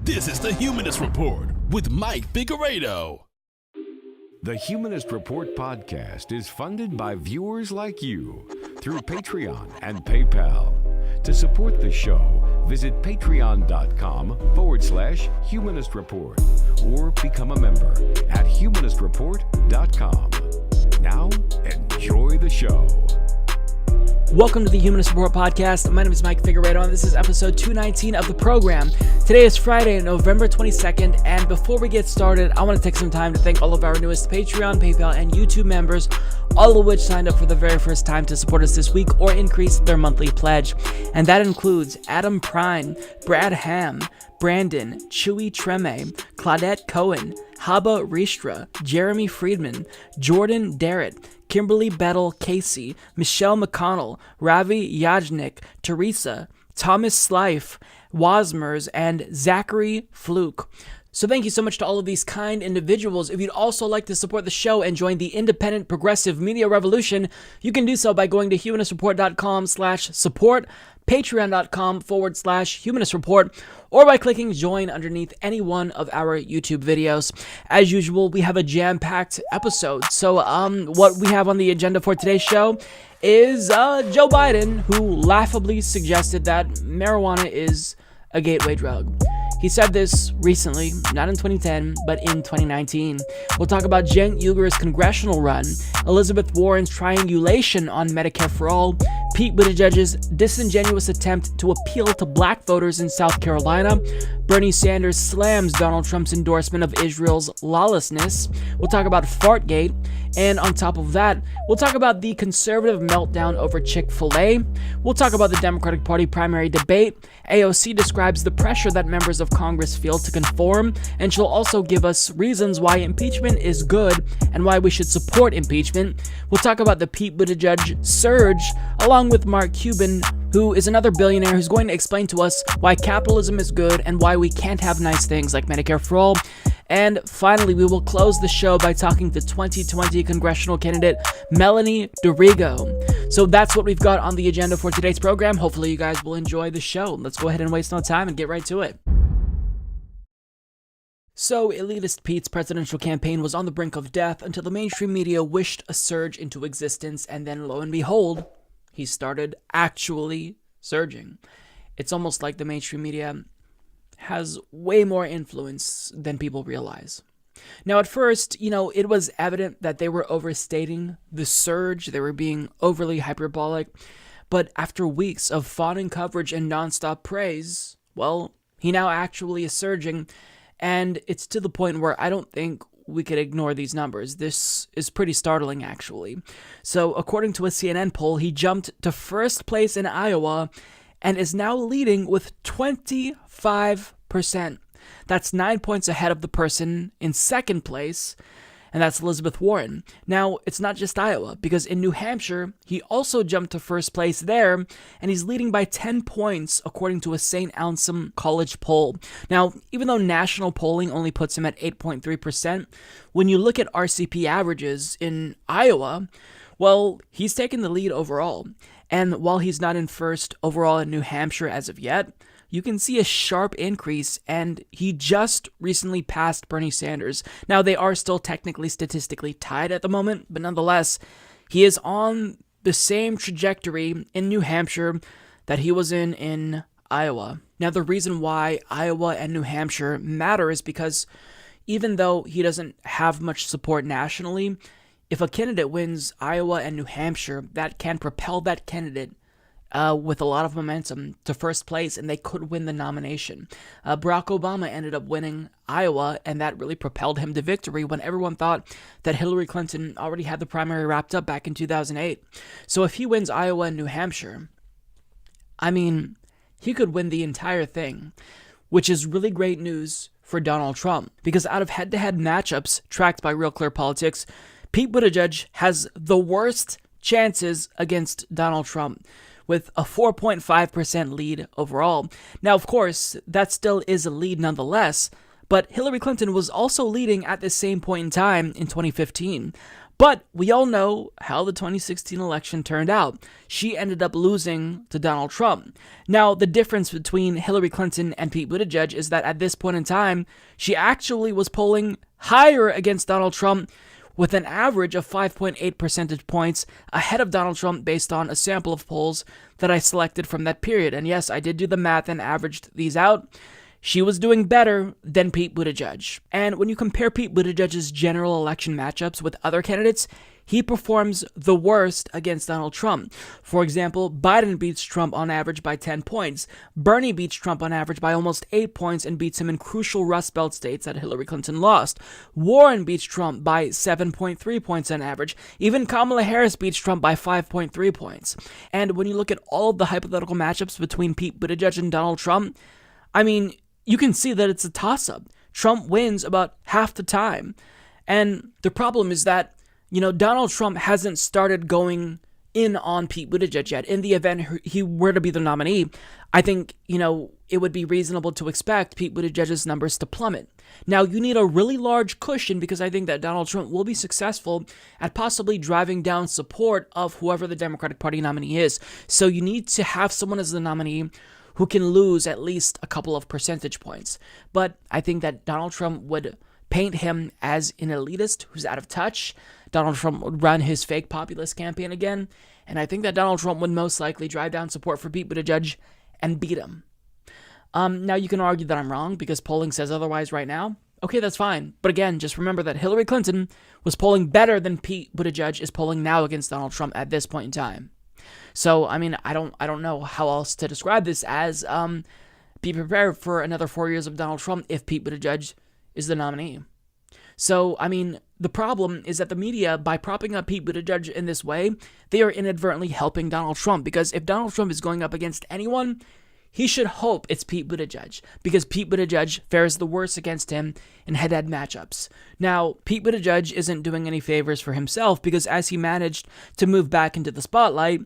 This is the Humanist Report with Mike Figueredo. The Humanist Report podcast is funded by viewers like you through Patreon and PayPal. To support the show, visit patreon.com/Humanist Report or become a member at humanistreport.com. Now, enjoy the show. Welcome to the Humanist Report podcast. My name is Mike Figueredo, and this is episode 219 of the program. Today is Friday, November 22nd, and before we get started, I want to take some time to thank all of our newest Patreon, PayPal, and YouTube members, all of which signed up for the very first time to support us this week or increase their monthly pledge. And that includes Adam Prine, Brad Ham, Brandon, Chewy Treme, Claudette Cohen, Haba Ristra, Jeremy Friedman, Jordan Darrett, Kimberly Bettel Casey, Michelle McConnell, Ravi Yajnik, Teresa, Thomas Slife, Wasmers, and Zachary Fluke. So thank you so much to all of these kind individuals. If you'd also like to support the show and join the independent progressive media revolution, you can do so by going to humanistreport.com/support, patreon.com/humanist-report, or by clicking join underneath any one of our YouTube videos. As usual, we have a jam-packed episode. So what we have on the agenda for today's show is Joe Biden, who laughably suggested that marijuana is a gateway drug. He said this recently, not in 2010, but in 2019. We'll talk about Jen Uger's congressional run, Elizabeth Warren's triangulation on Medicare for All, Pete Buttigieg's disingenuous attempt to appeal to black voters in South Carolina, Bernie Sanders slams Donald Trump's endorsement of Israel's lawlessness. We'll talk about Fartgate, and on top of that, we'll talk about the conservative meltdown over Chick-fil-A. We'll talk about the Democratic Party primary debate. AOC describes the pressure that members of Congress feel to conform, and she'll also give us reasons why impeachment is good and why we should support impeachment. We'll talk about the Pete Buttigieg surge, along with Mark Cuban, who is another billionaire who's going to explain to us why capitalism is good and why we can't have nice things like Medicare for All. And finally, we will close the show by talking to 2020 congressional candidate Melanie Dorigo. So that's what we've got on the agenda for today's program. Hopefully you guys will enjoy the show. Let's go ahead and waste no time and get right to it. So, elitist Pete's presidential campaign was on the brink of death until the mainstream media wished a surge into existence, and then lo and behold, he started actually surging. It's almost like the mainstream media has way more influence than people realize. Now, at first, it was evident that they were overstating the surge. They were being overly hyperbolic. But after weeks of fawning coverage and nonstop praise, well, he now actually is surging. And it's to the point where I don't think we could ignore these numbers. This is pretty startling, actually. So, according to a CNN poll, he jumped to first place in Iowa and is now leading with 25%. That's 9 points ahead of the person in second place, and that's Elizabeth Warren. Now, it's not just Iowa, because in New Hampshire, he also jumped to first place there, and he's leading by 10 points, according to a St. Anselm College poll. Now, even though national polling only puts him at 8.3%, when you look at RCP averages in Iowa, well, he's taken the lead overall. And while he's not in first overall in New Hampshire as of yet, you can see a sharp increase, and he just recently passed Bernie Sanders. Now, they are still technically statistically tied at the moment, but nonetheless, he is on the same trajectory in New Hampshire that he was in Iowa. Now, the reason why Iowa and New Hampshire matter is because even though he doesn't have much support nationally, if a candidate wins Iowa and New Hampshire, that can propel that candidate with a lot of momentum to first place, and they could win the nomination. Barack Obama ended up winning Iowa, and that really propelled him to victory when everyone thought that Hillary Clinton already had the primary wrapped up back in 2008. So if he wins Iowa and New Hampshire, he could win the entire thing, which is really great news for Donald Trump, because out of head-to-head matchups tracked by Real Clear Politics, Pete Buttigieg has the worst chances against Donald Trump, with a 4.5% lead overall. Now, of course, that still is a lead nonetheless, but Hillary Clinton was also leading at the same point in time in 2015. But we all know how the 2016 election turned out. She ended up losing to Donald Trump. Now, the difference between Hillary Clinton and Pete Buttigieg is that at this point in time, she actually was polling higher against Donald Trump with an average of 5.8 percentage points ahead of Donald Trump based on a sample of polls that I selected from that period. And yes, I did do the math and averaged these out. She was doing better than Pete Buttigieg. And when you compare Pete Buttigieg's general election matchups with other candidates, he performs the worst against Donald Trump. For example, Biden beats Trump on average by 10 points. Bernie beats Trump on average by almost 8 points and beats him in crucial Rust Belt states that Hillary Clinton lost. Warren beats Trump by 7.3 points on average. Even Kamala Harris beats Trump by 5.3 points. And when you look at all of the hypothetical matchups between Pete Buttigieg and Donald Trump, I mean, you can see that it's a toss-up. Trump wins about half the time. And the problem is that, Donald Trump hasn't started going in on Pete Buttigieg yet. In the event he were to be the nominee, I think, it would be reasonable to expect Pete Buttigieg's numbers to plummet. Now, you need a really large cushion because I think that Donald Trump will be successful at possibly driving down support of whoever the Democratic Party nominee is. So you need to have someone as the nominee who can lose at least a couple of percentage points. But I think that Donald Trump would paint him as an elitist who's out of touch. Donald Trump would run his fake populist campaign again. And I think that Donald Trump would most likely drive down support for Pete Buttigieg and beat him. Now, you can argue that I'm wrong because polling says otherwise right now. Okay, that's fine. But again, just remember that Hillary Clinton was polling better than Pete Buttigieg is polling now against Donald Trump at this point in time. So, I mean, I don't know how else to describe this as be prepared for another 4 years of Donald Trump if Pete Buttigieg is the nominee. So, I mean, the problem is that the media, by propping up Pete Buttigieg in this way, they are inadvertently helping Donald Trump. Because if Donald Trump is going up against anyone, he should hope it's Pete Buttigieg, because Pete Buttigieg fares the worst against him in head-to-head matchups. Now, Pete Buttigieg isn't doing any favors for himself, because as he managed to move back into the spotlight,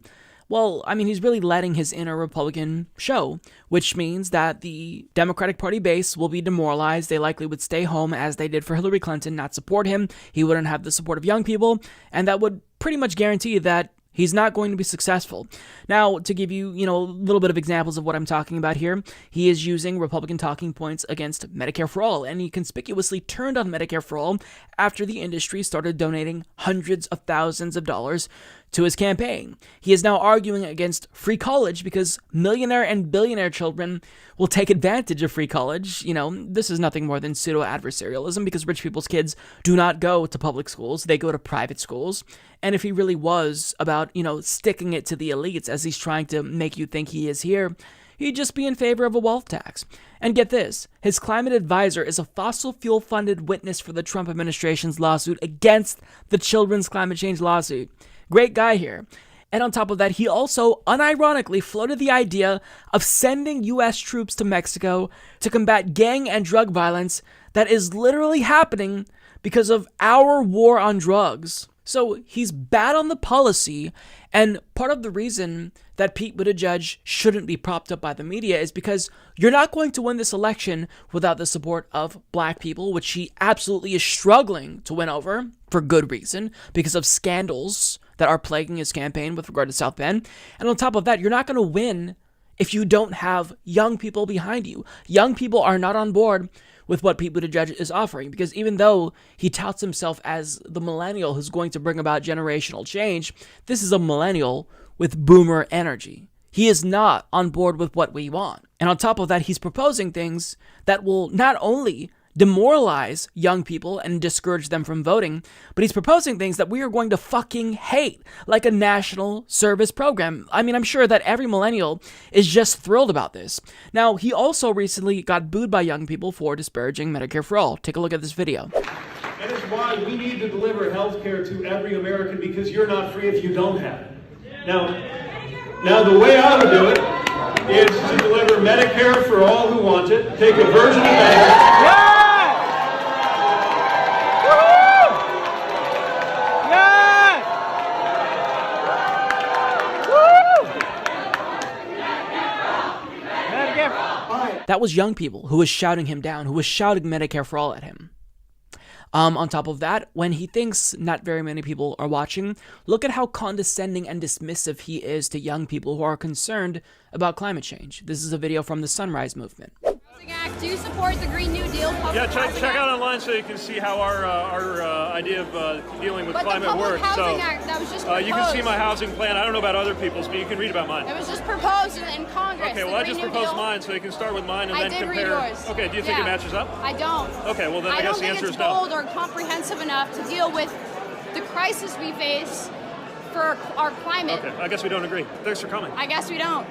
well, I mean, he's really letting his inner Republican show, which means that the Democratic Party base will be demoralized. They likely would stay home, as they did for Hillary Clinton, not support him. He wouldn't have the support of young people, and that would pretty much guarantee that he's not going to be successful. Now, to give you, a little bit of examples of what I'm talking about here, he is using Republican talking points against Medicare for All, and he conspicuously turned on Medicare for All after the industry started donating hundreds of thousands of dollars to his campaign. He is now arguing against free college because millionaire and billionaire children will take advantage of free college. This is nothing more than pseudo-adversarialism because rich people's kids do not go to public schools. They go to private schools. And if he really was about, sticking it to the elites as he's trying to make you think he is here, he'd just be in favor of a wealth tax. And get this, his climate advisor is a fossil fuel-funded witness for the Trump administration's lawsuit against the children's climate change lawsuit. Great guy here. And on top of that, he also unironically floated the idea of sending U.S. troops to Mexico to combat gang and drug violence that is literally happening because of our war on drugs. So he's bad on the policy, and part of the reason that Pete Buttigieg shouldn't be propped up by the media is because you're not going to win this election without the support of black people, which he absolutely is struggling to win over for good reason because of scandals that are plaguing his campaign with regard to South Bend. And on top of that, you're not going to win if you don't have young people behind you. Young people are not on board with what Pete Buttigieg is offering, because even though he touts himself as the millennial who's going to bring about generational change, this is a millennial with boomer energy. He is not on board with what we want. And on top of that, he's proposing things that will not only demoralize young people and discourage them from voting, but he's proposing things that we are going to fucking hate, like a national service program. I mean, I'm sure that every millennial is just thrilled about this. Now, he also recently got booed by young people for disparaging Medicare for All. Take a look at this video. That is why we need to deliver health care to every American, because you're not free if you don't have it. Now the way I would do it is to deliver Medicare for all who want it, take a version of that. That was young people who was shouting him down, who was shouting Medicare for All at him. On top of that, when he thinks not very many people are watching, look at how condescending and dismissive he is to young people who are concerned about climate change. This is a video from the Sunrise Movement. Do you support the Green New Deal? Yeah, check out online so you can see how our idea of dealing with climate works. So that was just proposed. you can see my housing plan. I don't know about other people's, but you can read about mine. It was just proposed in Congress. Okay, well, I just proposed mine, so you can start with mine and then did compare. Read yours. Okay, do you think it matches up? I don't. Okay, well then I guess the answer is no. I don't think it's bold or comprehensive enough to deal with the crisis we face for our climate. Okay, I guess we don't agree. Thanks for coming. I guess we don't.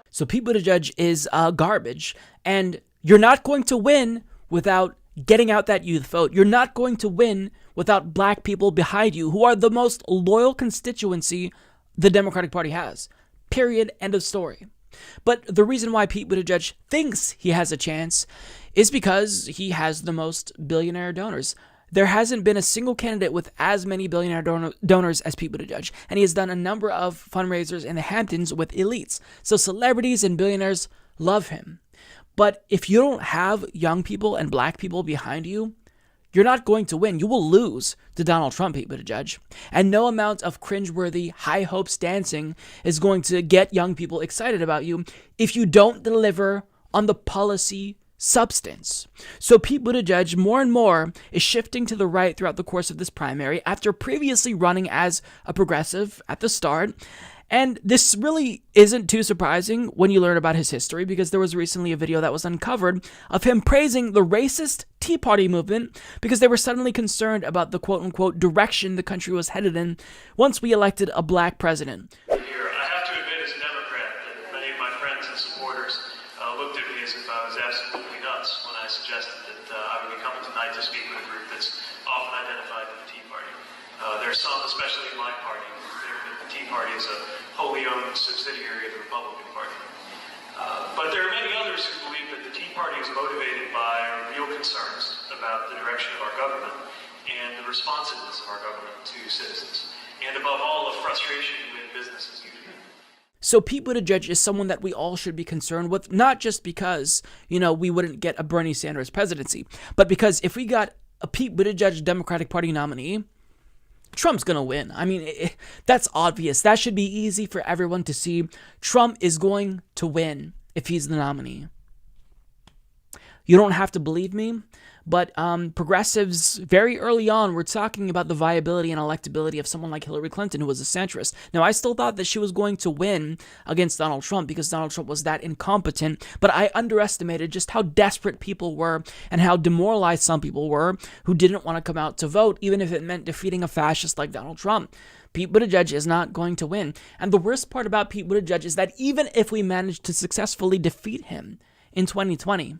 So Pete Buttigieg is garbage, and you're not going to win without getting out that youth vote. You're not going to win without black people behind you, who are the most loyal constituency the Democratic Party has. Period. End of story. But the reason why Pete Buttigieg thinks he has a chance is because he has the most billionaire donors. There hasn't been a single candidate with as many billionaire donors as Pete Buttigieg, and he has done a number of fundraisers in the Hamptons with elites. So celebrities and billionaires love him. But if you don't have young people and black people behind you, you're not going to win. You will lose to Donald Trump, Pete Buttigieg. And no amount of cringeworthy high hopes dancing is going to get young people excited about you if you don't deliver on the policy substance. So Pete Buttigieg more and more is shifting to the right throughout the course of this primary after previously running as a progressive at the start. And this really isn't too surprising when you learn about his history, because there was recently a video that was uncovered of him praising the racist Tea Party movement because they were suddenly concerned about the quote-unquote direction the country was headed in once we elected a black president. I have to admit, as a Democrat, that many of my friends and supporters looked at me as if I was absolutely nuts when I suggested that I would be coming tonight to speak with a group that's often identified with the Tea Party. There's some, especially in my party, that the Tea Party is a wholly owned subsidiary of the Republican Party. But there are many others who believe that the Tea Party is motivated by real concerns about the direction of our government and the responsiveness of our government to citizens, and above all, the frustration with business as usual. So Pete Buttigieg is someone that we all should be concerned with, not just because, we wouldn't get a Bernie Sanders presidency, but because if we got a Pete Buttigieg Democratic Party nominee, Trump's going to win. I mean, that's obvious. That should be easy for everyone to see. Trump is going to win if he's the nominee. You don't have to believe me, but progressives very early on were talking about the viability and electability of someone like Hillary Clinton, who was a centrist. Now, I still thought that she was going to win against Donald Trump because Donald Trump was that incompetent, but I underestimated just how desperate people were and how demoralized some people were who didn't want to come out to vote, even if it meant defeating a fascist like Donald Trump. Pete Buttigieg is not going to win. And the worst part about Pete Buttigieg is that even if we manage to successfully defeat him in 2020,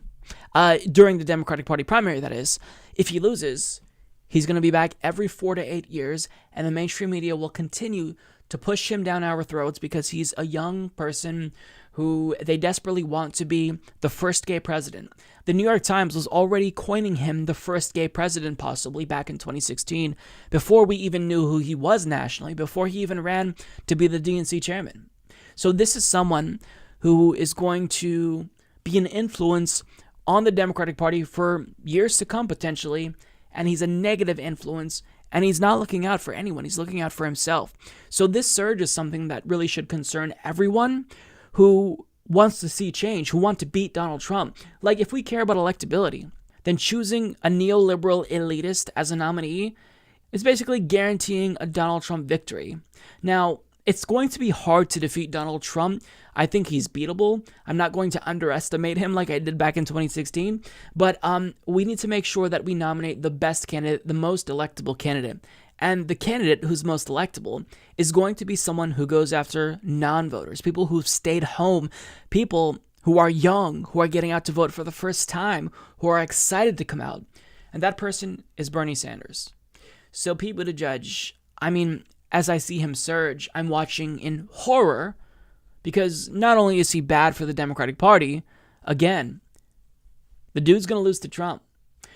during the Democratic Party primary, that is, if he loses, he's going to be back every 4 to 8 years, and the mainstream media will continue to push him down our throats because he's a young person who they desperately want to be the first gay president. The New York Times was already coining him the first gay president, possibly back in 2016, before we even knew who he was nationally, before he even ran to be the DNC chairman. So this is someone who is going to be an influence on the Democratic Party for years to come, potentially, and he's a negative influence, and he's not looking out for anyone. He's looking out for himself. So this surge is something that really should concern everyone who wants to see change, who want to beat Donald Trump. Like, if we care about electability, then choosing a neoliberal elitist as a nominee is basically guaranteeing a Donald Trump victory. Now, it's going to be hard to defeat Donald Trump. I think he's beatable. I'm not going to underestimate him like I did back in 2016. But we need to make sure that we nominate the best candidate, the most electable candidate. And the candidate who's most electable is going to be someone who goes after non-voters, people who've stayed home, people who are young, who are getting out to vote for the first time, who are excited to come out. And that person is Bernie Sanders. So Pete Buttigieg, as I see him surge, I'm watching in horror because not only is he bad for the Democratic Party, again, the dude's going to lose to Trump.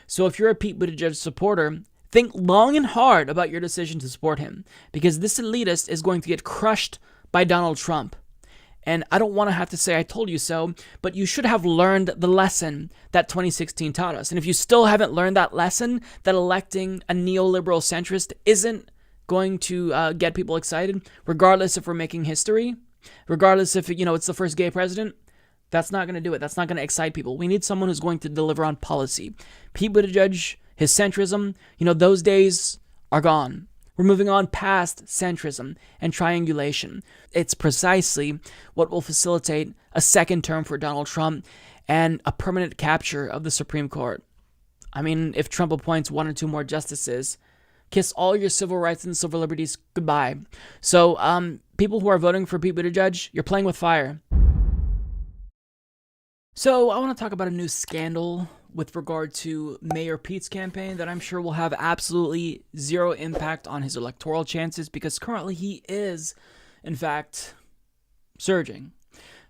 So if you're a Pete Buttigieg supporter, think long and hard about your decision to support him because this elitist is going to get crushed by Donald Trump. And I don't want to have to say I told you so, but you should have learned the lesson that 2016 taught us. And if you still haven't learned that lesson, that electing a neoliberal centrist isn't going to get people excited, regardless if we're making history, regardless if, it's the first gay president, that's not going to do it. That's not going to excite people. We need someone who's going to deliver on policy. Pete Buttigieg, his centrism, those days are gone. We're moving on past centrism and triangulation. It's precisely what will facilitate a second term for Donald Trump and a permanent capture of the Supreme Court. I mean, if Trump appoints 1 or 2 more justices, kiss all your civil rights and civil liberties goodbye. So, people who are voting for Pete Buttigieg, you're playing with fire. So, I want to talk about a new scandal with regard to Mayor Pete's campaign that I'm sure will have absolutely zero impact on his electoral chances, because currently he is, in fact, surging.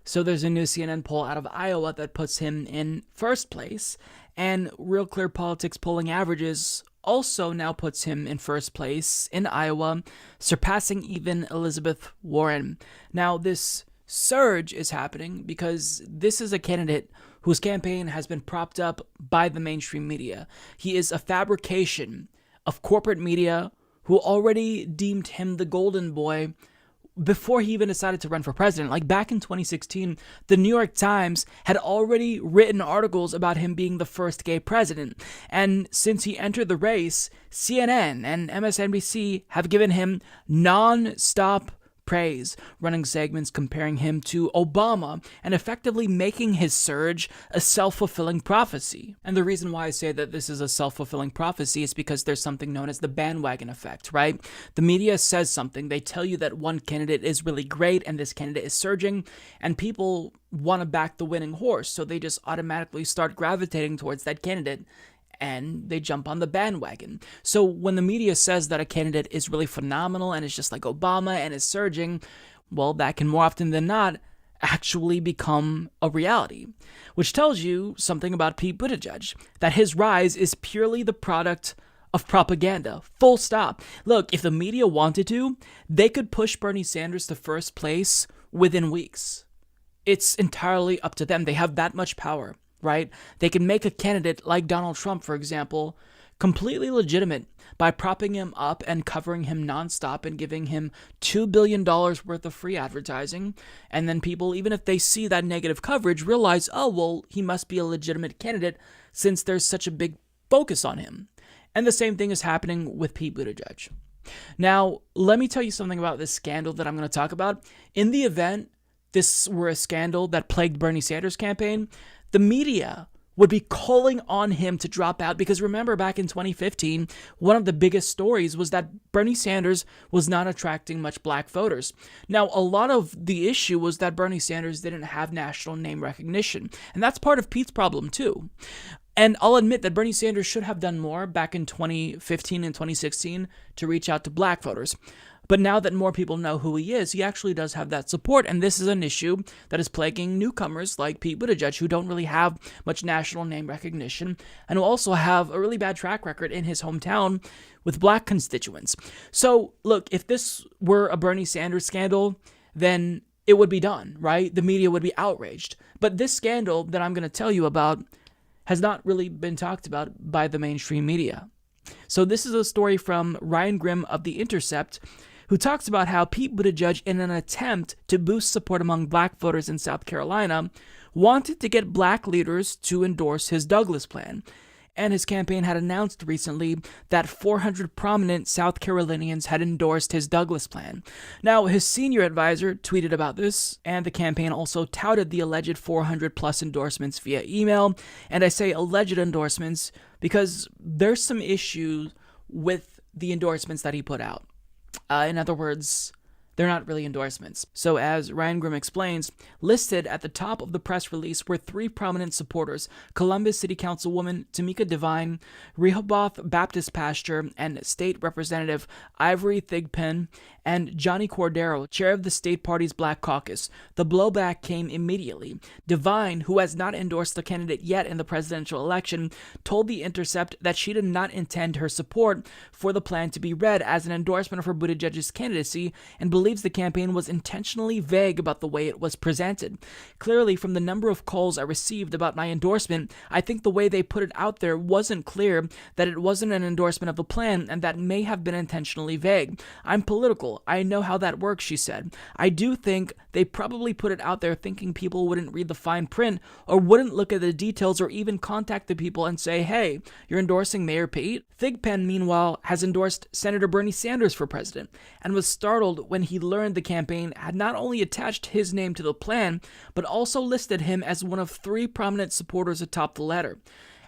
So there's a new CNN poll out of Iowa that puts him in first place, and Real Clear Politics polling averages also now puts him in first place in Iowa, surpassing even Elizabeth Warren. Now, this surge is happening because this is a candidate whose campaign has been propped up by the mainstream media. He is a fabrication of corporate media who already deemed him the golden boy before he even decided to run for president. Like back in 2016, the New York Times had already written articles about him being the first gay president. And since he entered the race, CNN and MSNBC have given him non-stop praise, running segments comparing him to Obama and effectively making his surge a self-fulfilling prophecy. And the reason why I say that this is a self-fulfilling prophecy is because there's something known as the bandwagon effect, right? The media says something, they tell you that one candidate is really great and this candidate is surging, and people want to back the winning horse, so they just automatically start gravitating towards that candidate, and they jump on the bandwagon. So when the media says that a candidate is really phenomenal and is just like Obama and is surging, well, that can more often than not actually become a reality, which tells you something about Pete Buttigieg, that his rise is purely the product of propaganda. Full stop. Look, if the media wanted to, they could push Bernie Sanders to first place within weeks. It's entirely up to them. They have that much power. Right? They can make a candidate like Donald Trump, for example, completely legitimate by propping him up and covering him nonstop and giving him $2 billion worth of free advertising. And then people, even if they see that negative coverage, realize, oh, well, he must be a legitimate candidate since there's such a big focus on him. And the same thing is happening with Pete Buttigieg. Now, let me tell you something about this scandal that I'm going to talk about. In the event this were a scandal that plagued Bernie Sanders' campaign, the media would be calling on him to drop out, because remember back in 2015, one of the biggest stories was that Bernie Sanders was not attracting much black voters. Now, a lot of the issue was that Bernie Sanders didn't have national name recognition, and that's part of Pete's problem too. And I'll admit that Bernie Sanders should have done more back in 2015 and 2016 to reach out to black voters. But now that more people know who he is, he actually does have that support. And this is an issue that is plaguing newcomers like Pete Buttigieg, who don't really have much national name recognition and who also have a really bad track record in his hometown with black constituents. So, look, if this were a Bernie Sanders scandal, then it would be done, right? The media would be outraged. But this scandal that I'm going to tell you about has not really been talked about by the mainstream media. So this is a story from Ryan Grimm of The Intercept, who talks about how Pete Buttigieg, in an attempt to boost support among black voters in South Carolina, wanted to get black leaders to endorse his Douglas Plan. And his campaign had announced recently that 400 prominent South Carolinians had endorsed his Douglas Plan. Now, his senior advisor tweeted about this, and the campaign also touted the alleged 400-plus endorsements via email. And I say alleged endorsements because there's some issues with the endorsements that he put out. In other words, they're not really endorsements. So as Ryan Grimm explains, listed at the top of the press release were 3 prominent supporters: Columbus City Councilwoman Tamika Devine, Rehoboth Baptist Pastor, and State Representative Ivory Thigpen, and Johnny Cordero, chair of the state party's Black Caucus. The blowback came immediately. Devine, who has not endorsed the candidate yet in the presidential election, told The Intercept that she did not intend her support for the plan to be read as an endorsement of her Buttigieg's candidacy and believed believes the campaign was intentionally vague about the way it was presented. Clearly, from the number of calls I received about my endorsement, I think the way they put it out there wasn't clear, that it wasn't an endorsement of the plan, and that may have been intentionally vague. I'm political. I know how that works, she said. I do think they probably put it out there thinking people wouldn't read the fine print or wouldn't look at the details or even contact the people and say, hey, you're endorsing Mayor Pete? Thigpen, meanwhile, has endorsed Senator Bernie Sanders for president and was startled when he learned the campaign had not only attached his name to the plan, but also listed him as one of 3 prominent supporters atop the letter.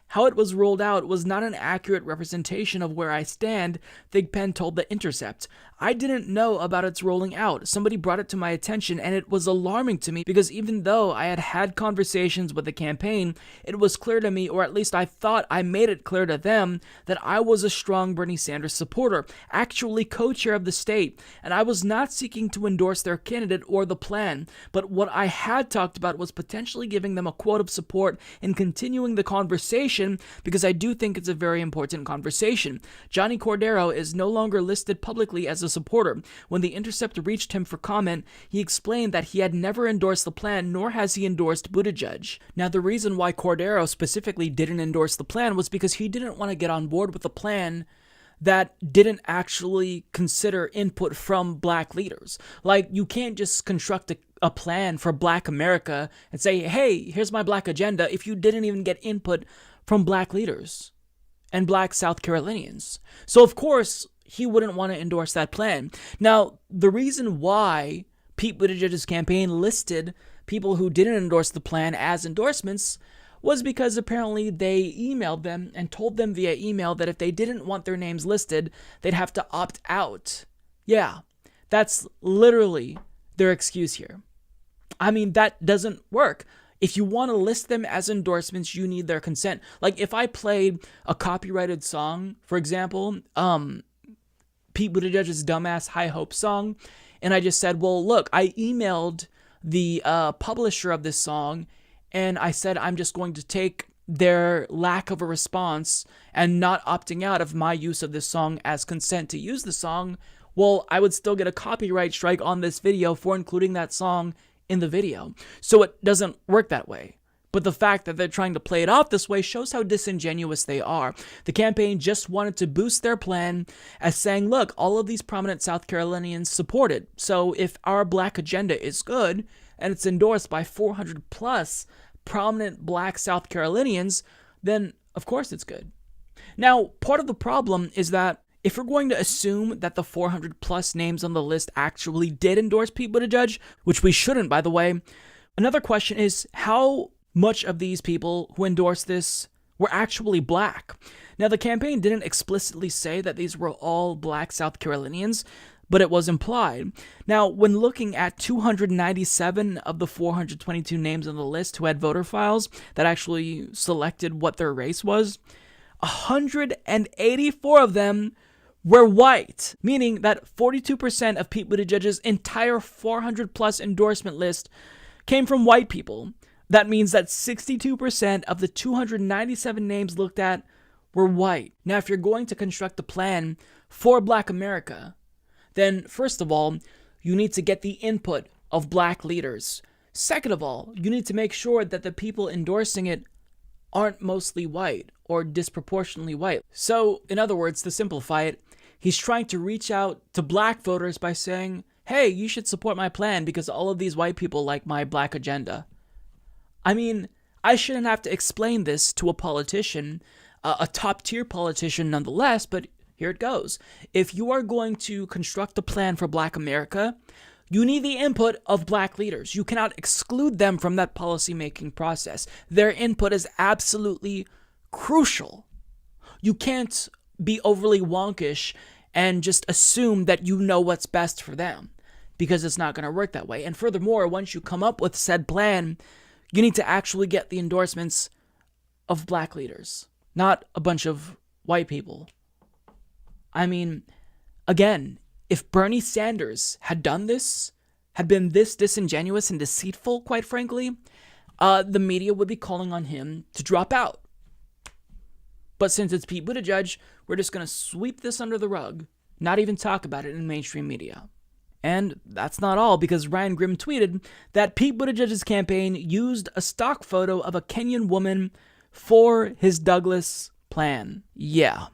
How it was rolled out was not an accurate representation of where I stand, Thigpen told The Intercept. I didn't know about its rolling out. Somebody brought it to my attention, and it was alarming to me because even though I had had conversations with the campaign, it was clear to me, or at least I thought I made it clear to them, that I was a strong Bernie Sanders supporter, actually co-chair of the state, and I was not seeking to endorse their candidate or the plan. But what I had talked about was potentially giving them a quote of support and continuing the conversation, because I do think it's a very important conversation. Johnny Cordero is no longer listed publicly as a supporter. When The Intercept reached him for comment, he explained that he had never endorsed the plan, nor has he endorsed Buttigieg. Now, the reason why Cordero specifically didn't endorse the plan was because he didn't want to get on board with a plan that didn't actually consider input from black leaders. Like, you can't just construct a plan for Black America and say, hey, here's my black agenda, if you didn't even get input from black leaders and black South Carolinians. So, of course, he wouldn't want to endorse that plan. Now, the reason why Pete Buttigieg's campaign listed people who didn't endorse the plan as endorsements was because apparently they emailed them and told them via email that if they didn't want their names listed, they'd have to opt out. Yeah, that's literally their excuse here. I mean, that doesn't work. If you want to list them as endorsements, you need their consent. Like, if I played a copyrighted song, for example, Pete Buttigieg's dumbass High Hope song, and I just said, well, look, I emailed the publisher of this song, and I said I'm just going to take their lack of a response and not opting out of my use of this song as consent to use the song, well, I would still get a copyright strike on this video for including that song in the video. So it doesn't work that way. But the fact that they're trying to play it off this way shows how disingenuous they are. The campaign just wanted to boost their plan as saying, look, all of these prominent South Carolinians support it. So if our black agenda is good and it's endorsed by 400 plus prominent black South Carolinians, then of course it's good. Now, part of the problem is that if we're going to assume that the 400 plus names on the list actually did endorse Pete Buttigieg, which we shouldn't, by the way, another question is how much of these people who endorsed this were actually black. Now, the campaign didn't explicitly say that these were all black South Carolinians, but it was implied. Now, when looking at 297 of the 422 names on the list who had voter files that actually selected what their race was, 184 of them were white, meaning that 42% of Pete Buttigieg's entire 400 plus endorsement list came from white people. That means that 62% of the 297 names looked at were white. Now, if you're going to construct a plan for Black America, then first of all, you need to get the input of black leaders. Second of all, you need to make sure that the people endorsing it aren't mostly white or disproportionately white. So, in other words, to simplify it, he's trying to reach out to black voters by saying, hey, you should support my plan because all of these white people like my black agenda. I mean, I shouldn't have to explain this to a politician, a top-tier politician nonetheless, but here it goes. If you are going to construct a plan for Black America, you need the input of black leaders. You cannot exclude them from that policy-making process. Their input is absolutely crucial. You can't be overly wonkish and just assume that you know what's best for them, because it's not going to work that way. And furthermore, once you come up with said plan, you need to actually get the endorsements of black leaders, not a bunch of white people. I mean, again, if Bernie Sanders had done this, had been this disingenuous and deceitful, quite frankly, the media would be calling on him to drop out. But since it's Pete Buttigieg, we're just going to sweep this under the rug, not even talk about it in mainstream media. And that's not all, because Ryan Grimm tweeted that Pete Buttigieg's campaign used a stock photo of a Kenyan woman for his Douglas plan. Yeah.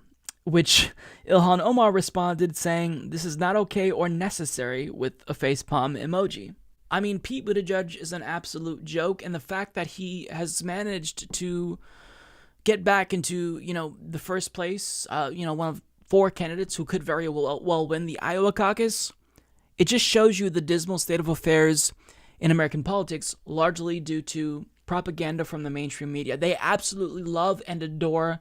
Which Ilhan Omar responded saying this is not okay or necessary with a facepalm emoji. I mean, Pete Buttigieg is an absolute joke, and the fact that he has managed to get back into, the first place, one of 4 candidates who could very well win the Iowa caucus, it just shows you the dismal state of affairs in American politics, largely due to propaganda from the mainstream media. They absolutely love and adore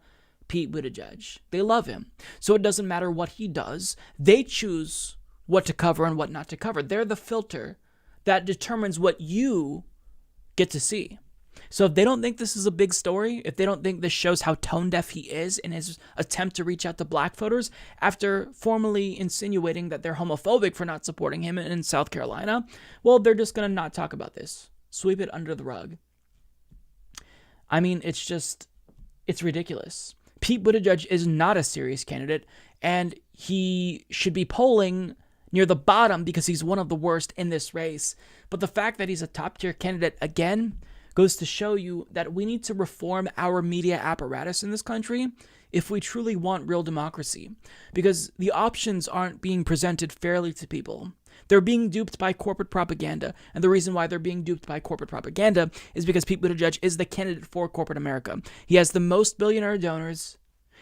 Pete Buttigieg. They love him. So it doesn't matter what he does. They choose what to cover and what not to cover. They're the filter that determines what you get to see. So if they don't think this is a big story, if they don't think this shows how tone deaf he is in his attempt to reach out to black voters after formally insinuating that they're homophobic for not supporting him in South Carolina, well, they're just going to not talk about this. Sweep it under the rug. I mean, it's ridiculous. Pete Buttigieg is not a serious candidate, and he should be polling near the bottom because he's one of the worst in this race. But the fact that he's a top-tier candidate, again, goes to show you that we need to reform our media apparatus in this country if we truly want real democracy, because the options aren't being presented fairly to people. They're being duped by corporate propaganda, and the reason why they're being duped by corporate propaganda is because Pete Buttigieg is the candidate for corporate America. He has the most billionaire donors.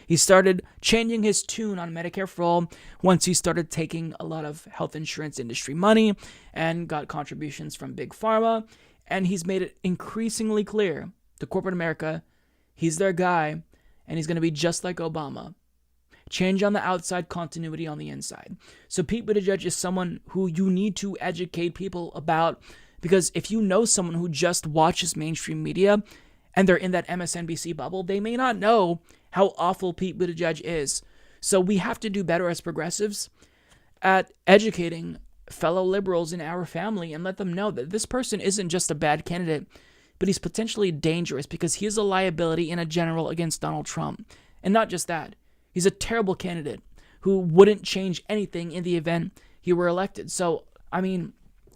He started changing his tune on Medicare for All once he started taking a lot of health insurance industry money and got contributions from Big Pharma. And he's made it increasingly clear to corporate America, he's their guy, and he's going to be just like Obama. Change on the outside, continuity on the inside. So Pete Buttigieg is someone who you need to educate people about, because if you know someone who just watches mainstream media and they're in that MSNBC bubble, they may not know how awful Pete Buttigieg is. So we have to do better as progressives at educating fellow liberals in our family and let them know that this person isn't just a bad candidate, but he's potentially dangerous because he is a liability in a general against Donald Trump. And not just that, he's a terrible candidate who wouldn't change anything in the event he were elected. So, I mean,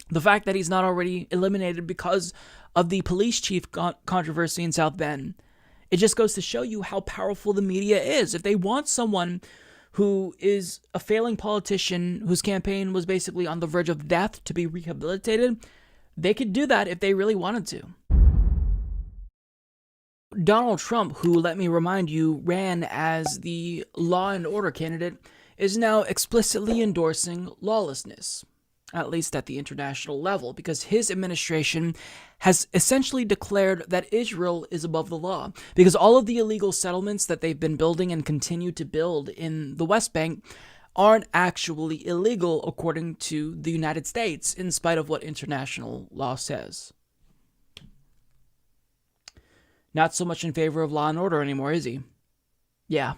the fact that he's not already eliminated because of the police chief controversy in South Bend, it just goes to show you how powerful the media is. If they want someone who is a failing politician whose campaign was basically on the verge of death to be rehabilitated, they could do that if they really wanted to. Donald Trump, who, let me remind you, ran as the law and order candidate, is now explicitly endorsing lawlessness, at least at the international level, because his administration has essentially declared that Israel is above the law, because all of the illegal settlements that they've been building and continue to build in the West Bank aren't actually illegal according to the United States, in spite of what international law says. Not so much in favor of law and order anymore, is he? Yeah.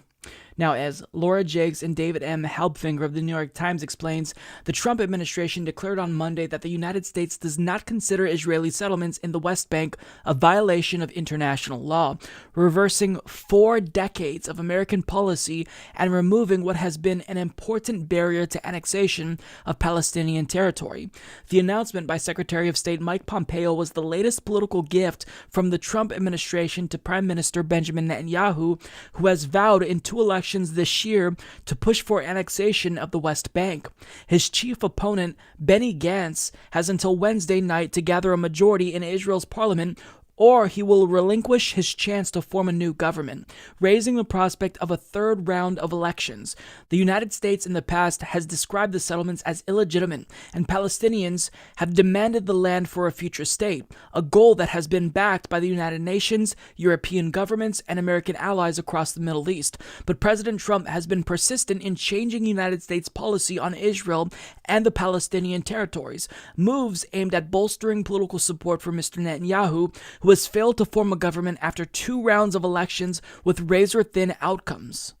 Now, as Laura Jakes and David M. Halbfinger of the New York Times explains, the Trump administration declared on Monday that the United States does not consider Israeli settlements in the West Bank a violation of international law, reversing 4 decades of American policy and removing what has been an important barrier to annexation of Palestinian territory. The announcement by Secretary of State Mike Pompeo was the latest political gift from the Trump administration to Prime Minister Benjamin Netanyahu, who has vowed in 2 elections this year to push for annexation of the West Bank. His chief opponent, Benny Gantz, has until Wednesday night to gather a majority in Israel's parliament, or he will relinquish his chance to form a new government, raising the prospect of a 3rd round of elections. The United States in the past has described the settlements as illegitimate, and Palestinians have demanded the land for a future state, a goal that has been backed by the United Nations, European governments, and American allies across the Middle East. But President Trump has been persistent in changing United States policy on Israel and the Palestinian territories, moves aimed at bolstering political support for Mr. Netanyahu, who has failed to form a government after 2 rounds of elections with razor-thin outcomes.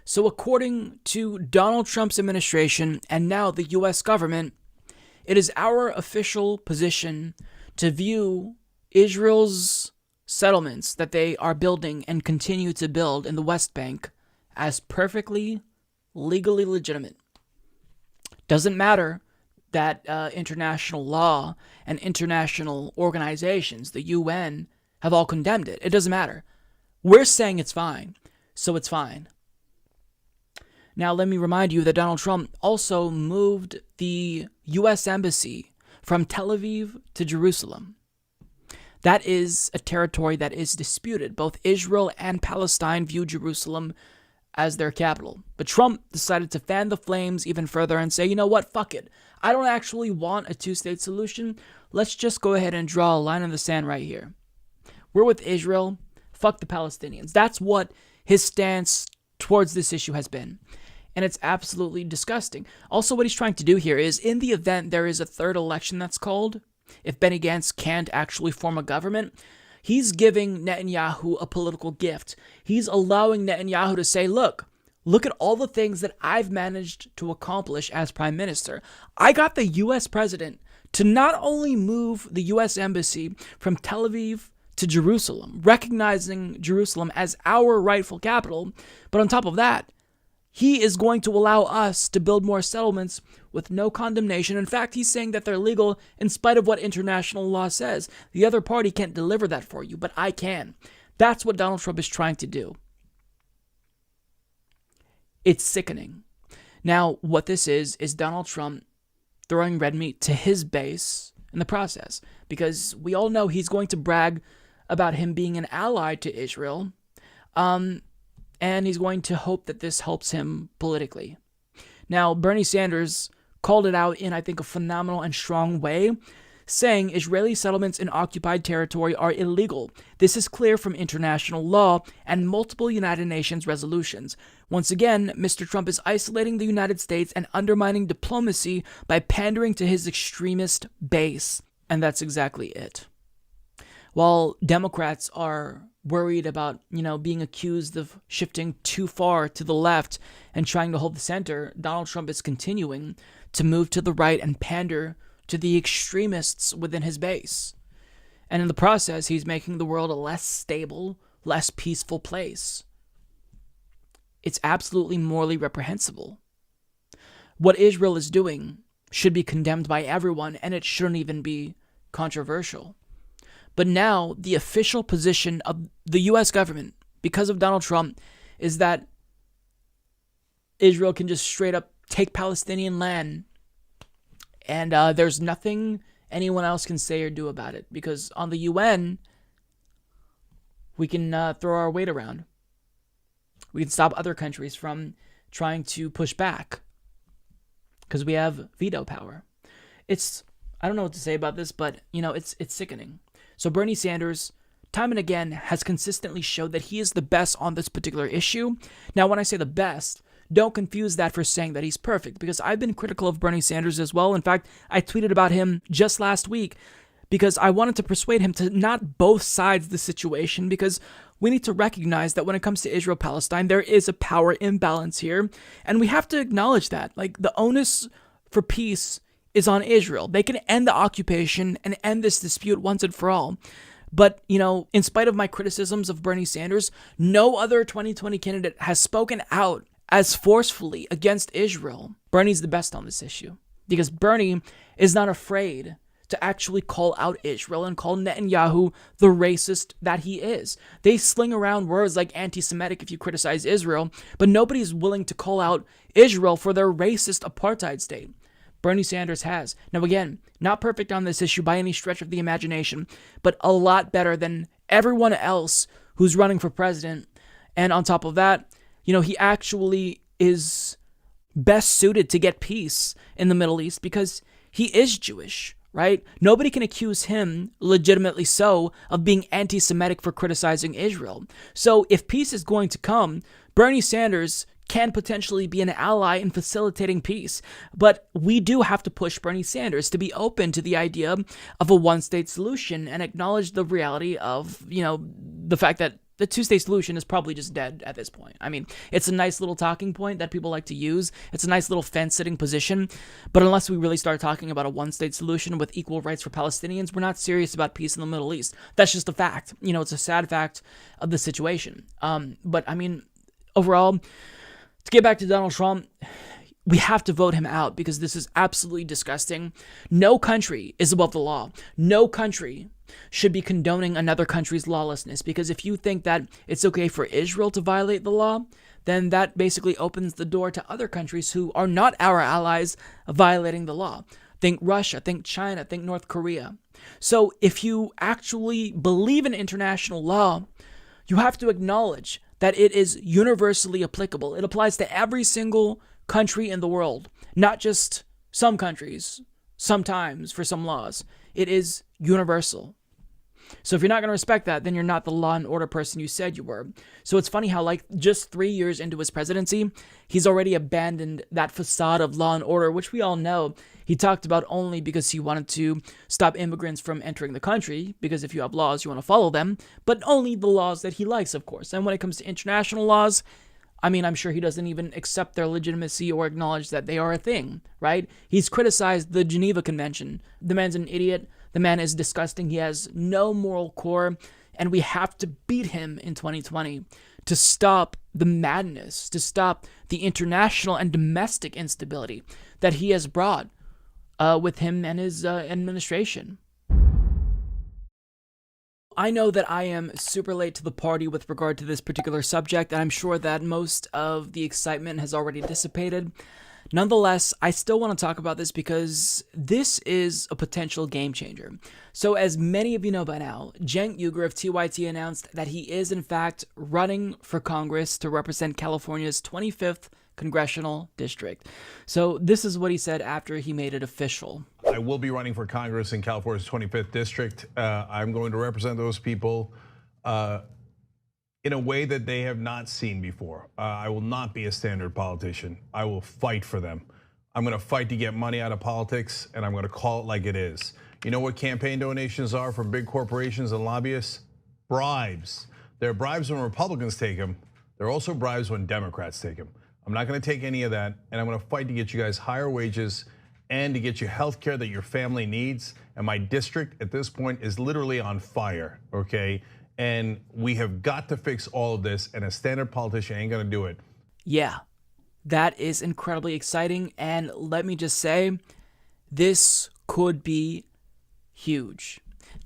So according to Donald Trump's administration and now the U.S. government, it is our official position to view Israel's settlements that they are building and continue to build in the West Bank as perfectly legally legitimate. Doesn't matter that international law and international organizations, the UN, have all condemned it. It doesn't matter. We're saying it's fine, so it's fine. Now, let me remind you that Donald Trump also moved the U.S. Embassy from Tel Aviv to Jerusalem. That is a territory that is disputed. Both Israel and Palestine view Jerusalem as their capital. But Trump decided to fan the flames even further and say, you know what, fuck it. I don't actually want a two-state solution. Let's just go ahead and draw a line in the sand right here. We're with Israel. Fuck the Palestinians. That's what his stance towards this issue has been. And it's absolutely disgusting. Also, what he's trying to do here is, in the event there is a third election that's called, if Benny Gantz can't actually form a government, he's giving Netanyahu a political gift. He's allowing Netanyahu to say, look at all the things that I've managed to accomplish as prime minister. I got the U.S. president to not only move the U.S. embassy from Tel Aviv to Jerusalem, recognizing Jerusalem as our rightful capital, but on top of that, he is going to allow us to build more settlements with no condemnation. In fact, he's saying that they're legal in spite of what international law says. The other party can't deliver that for you, but I can. That's what Donald Trump is trying to do. It's sickening. Now, what this is Donald Trump throwing red meat to his base in the process, because we all know he's going to brag about him being an ally to Israel, and he's going to hope that this helps him politically. Now, Bernie Sanders called it out in, I think, a phenomenal and strong way, saying Israeli settlements in occupied territory are illegal. This is clear from international law and multiple United Nations resolutions. Once again, Mr. Trump is isolating the United States and undermining diplomacy by pandering to his extremist base. And that's exactly it. While Democrats are worried about, being accused of shifting too far to the left and trying to hold the center, Donald Trump is continuing to move to the right and pander to the extremists within his base. And in the process, he's making the world a less stable, less peaceful place. It's absolutely morally reprehensible. What Israel is doing should be condemned by everyone, and it shouldn't even be controversial. But now, the official position of the U.S. government, because of Donald Trump, is that Israel can just straight up take Palestinian land, and there's nothing anyone else can say or do about it. Because on the UN, we can throw our weight around. We can stop other countries from trying to push back, because we have veto power. I don't know what to say about this, but, it's sickening. So Bernie Sanders, time and again, has consistently showed that he is the best on this particular issue. Now, when I say the best, don't confuse that for saying that he's perfect, because I've been critical of Bernie Sanders as well. In fact, I tweeted about him just last week because I wanted to persuade him to not both sides the situation, because we need to recognize that when it comes to Israel-Palestine, there is a power imbalance here, and we have to acknowledge that. Like, the onus for peace is on Israel. They can end the occupation and end this dispute once and for all. But, in spite of my criticisms of Bernie Sanders, no other 2020 candidate has spoken out as forcefully against Israel. Bernie's the best on this issue, because Bernie is not afraid to actually call out Israel and call Netanyahu the racist that he is. They sling around words like anti-Semitic if you criticize Israel, but nobody's willing to call out Israel for their racist apartheid state. Bernie Sanders has. Now, again, not perfect on this issue by any stretch of the imagination, but a lot better than everyone else who's running for president. And on top of that, he actually is best suited to get peace in the Middle East because he is Jewish, right? Nobody can accuse him, legitimately so, of being anti-Semitic for criticizing Israel. So if peace is going to come, Bernie Sanders can potentially be an ally in facilitating peace. But we do have to push Bernie Sanders to be open to the idea of a one-state solution and acknowledge the reality of, the fact that the two-state solution is probably just dead at this point. I mean, it's a nice little talking point that people like to use. It's a nice little fence-sitting position. But unless we really start talking about a one-state solution with equal rights for Palestinians, we're not serious about peace in the Middle East. That's just a fact. It's a sad fact of the situation. But, I mean, overall, to get back to Donald Trump, we have to vote him out because this is absolutely disgusting. No country is above the law. No country should be condoning another country's lawlessness, because if you think that it's okay for Israel to violate the law, then that basically opens the door to other countries who are not our allies violating the law. Think Russia, think China, think North Korea. So if you actually believe in international law, you have to acknowledge that it is universally applicable. It applies to every single country in the world, not just some countries, sometimes for some laws. It is universal. So if you're not going to respect that, then you're not the law and order person you said you were. So it's funny how, like, just 3 years into his presidency, he's already abandoned that facade of law and order, which we all know he talked about only because he wanted to stop immigrants from entering the country, because if you have laws, you want to follow them, but only the laws that he likes, of course. And when it comes to international laws, I mean, I'm sure he doesn't even accept their legitimacy or acknowledge that they are a thing, right? He's criticized the Geneva Convention. The man's an idiot. The man is disgusting. He has no moral core, and we have to beat him in 2020 to stop the madness, to stop the international and domestic instability that he has brought with him and his administration. I know that I am super late to the party with regard to this particular subject, and I'm sure that most of the excitement has already dissipated. Nonetheless, I still want to talk about this because this is a potential game changer. So as many of you know by now, Cenk Uygur of TYT announced that he is in fact running for Congress to represent California's 25th congressional district. So this is what he said after he made it official. I will be running for Congress in California's 25th district. I'm going to represent those people in a way that they have not seen before. I will not be a standard politician. I will fight for them. I'm gonna fight to get money out of politics, and I'm gonna call it like it is. You know what campaign donations are from big corporations and lobbyists? Bribes. They're bribes when Republicans take them. They're also bribes when Democrats take them. I'm not gonna take any of that, and I'm gonna fight to get you guys higher wages and to get you health care that your family needs. And my district at this point is literally on fire, okay? And we have got to fix all of this, and a standard politician ain't gonna do it. Yeah, that is incredibly exciting, and let me just say, this could be huge.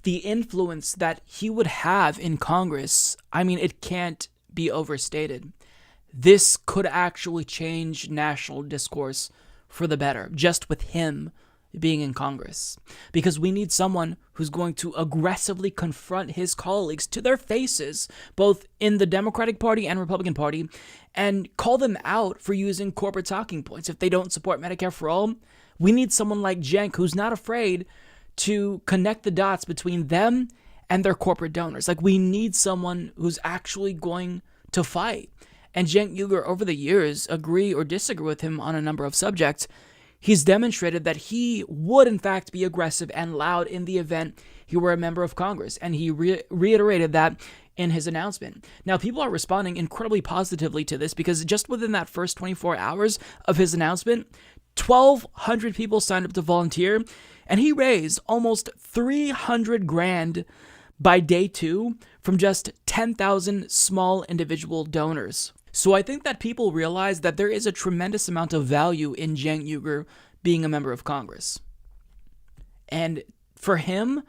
The influence that he would have in Congress, I mean, it can't be overstated. This could actually change national discourse for the better, just with him being in Congress, because we need someone who's going to aggressively confront his colleagues to their faces, both in the Democratic Party and Republican Party, and call them out for using corporate talking points if they don't support Medicare for all. We need someone like Cenk who's not afraid to connect the dots between them and their corporate donors. Like, we need someone who's actually going to fight. And Cenk Uygur, over the years, agree or disagree with him on a number of subjects, he's demonstrated that he would in fact be aggressive and loud in the event he were a member of Congress, and he reiterated that in his announcement. Now, people are responding incredibly positively to this because just within that first 24 hours of his announcement, 1,200 people signed up to volunteer, and he raised almost $300,000 by day 2 from just 10,000 small individual donors. So I think that people realize that there is a tremendous amount of value in Cenk Uygur being a member of Congress. And for him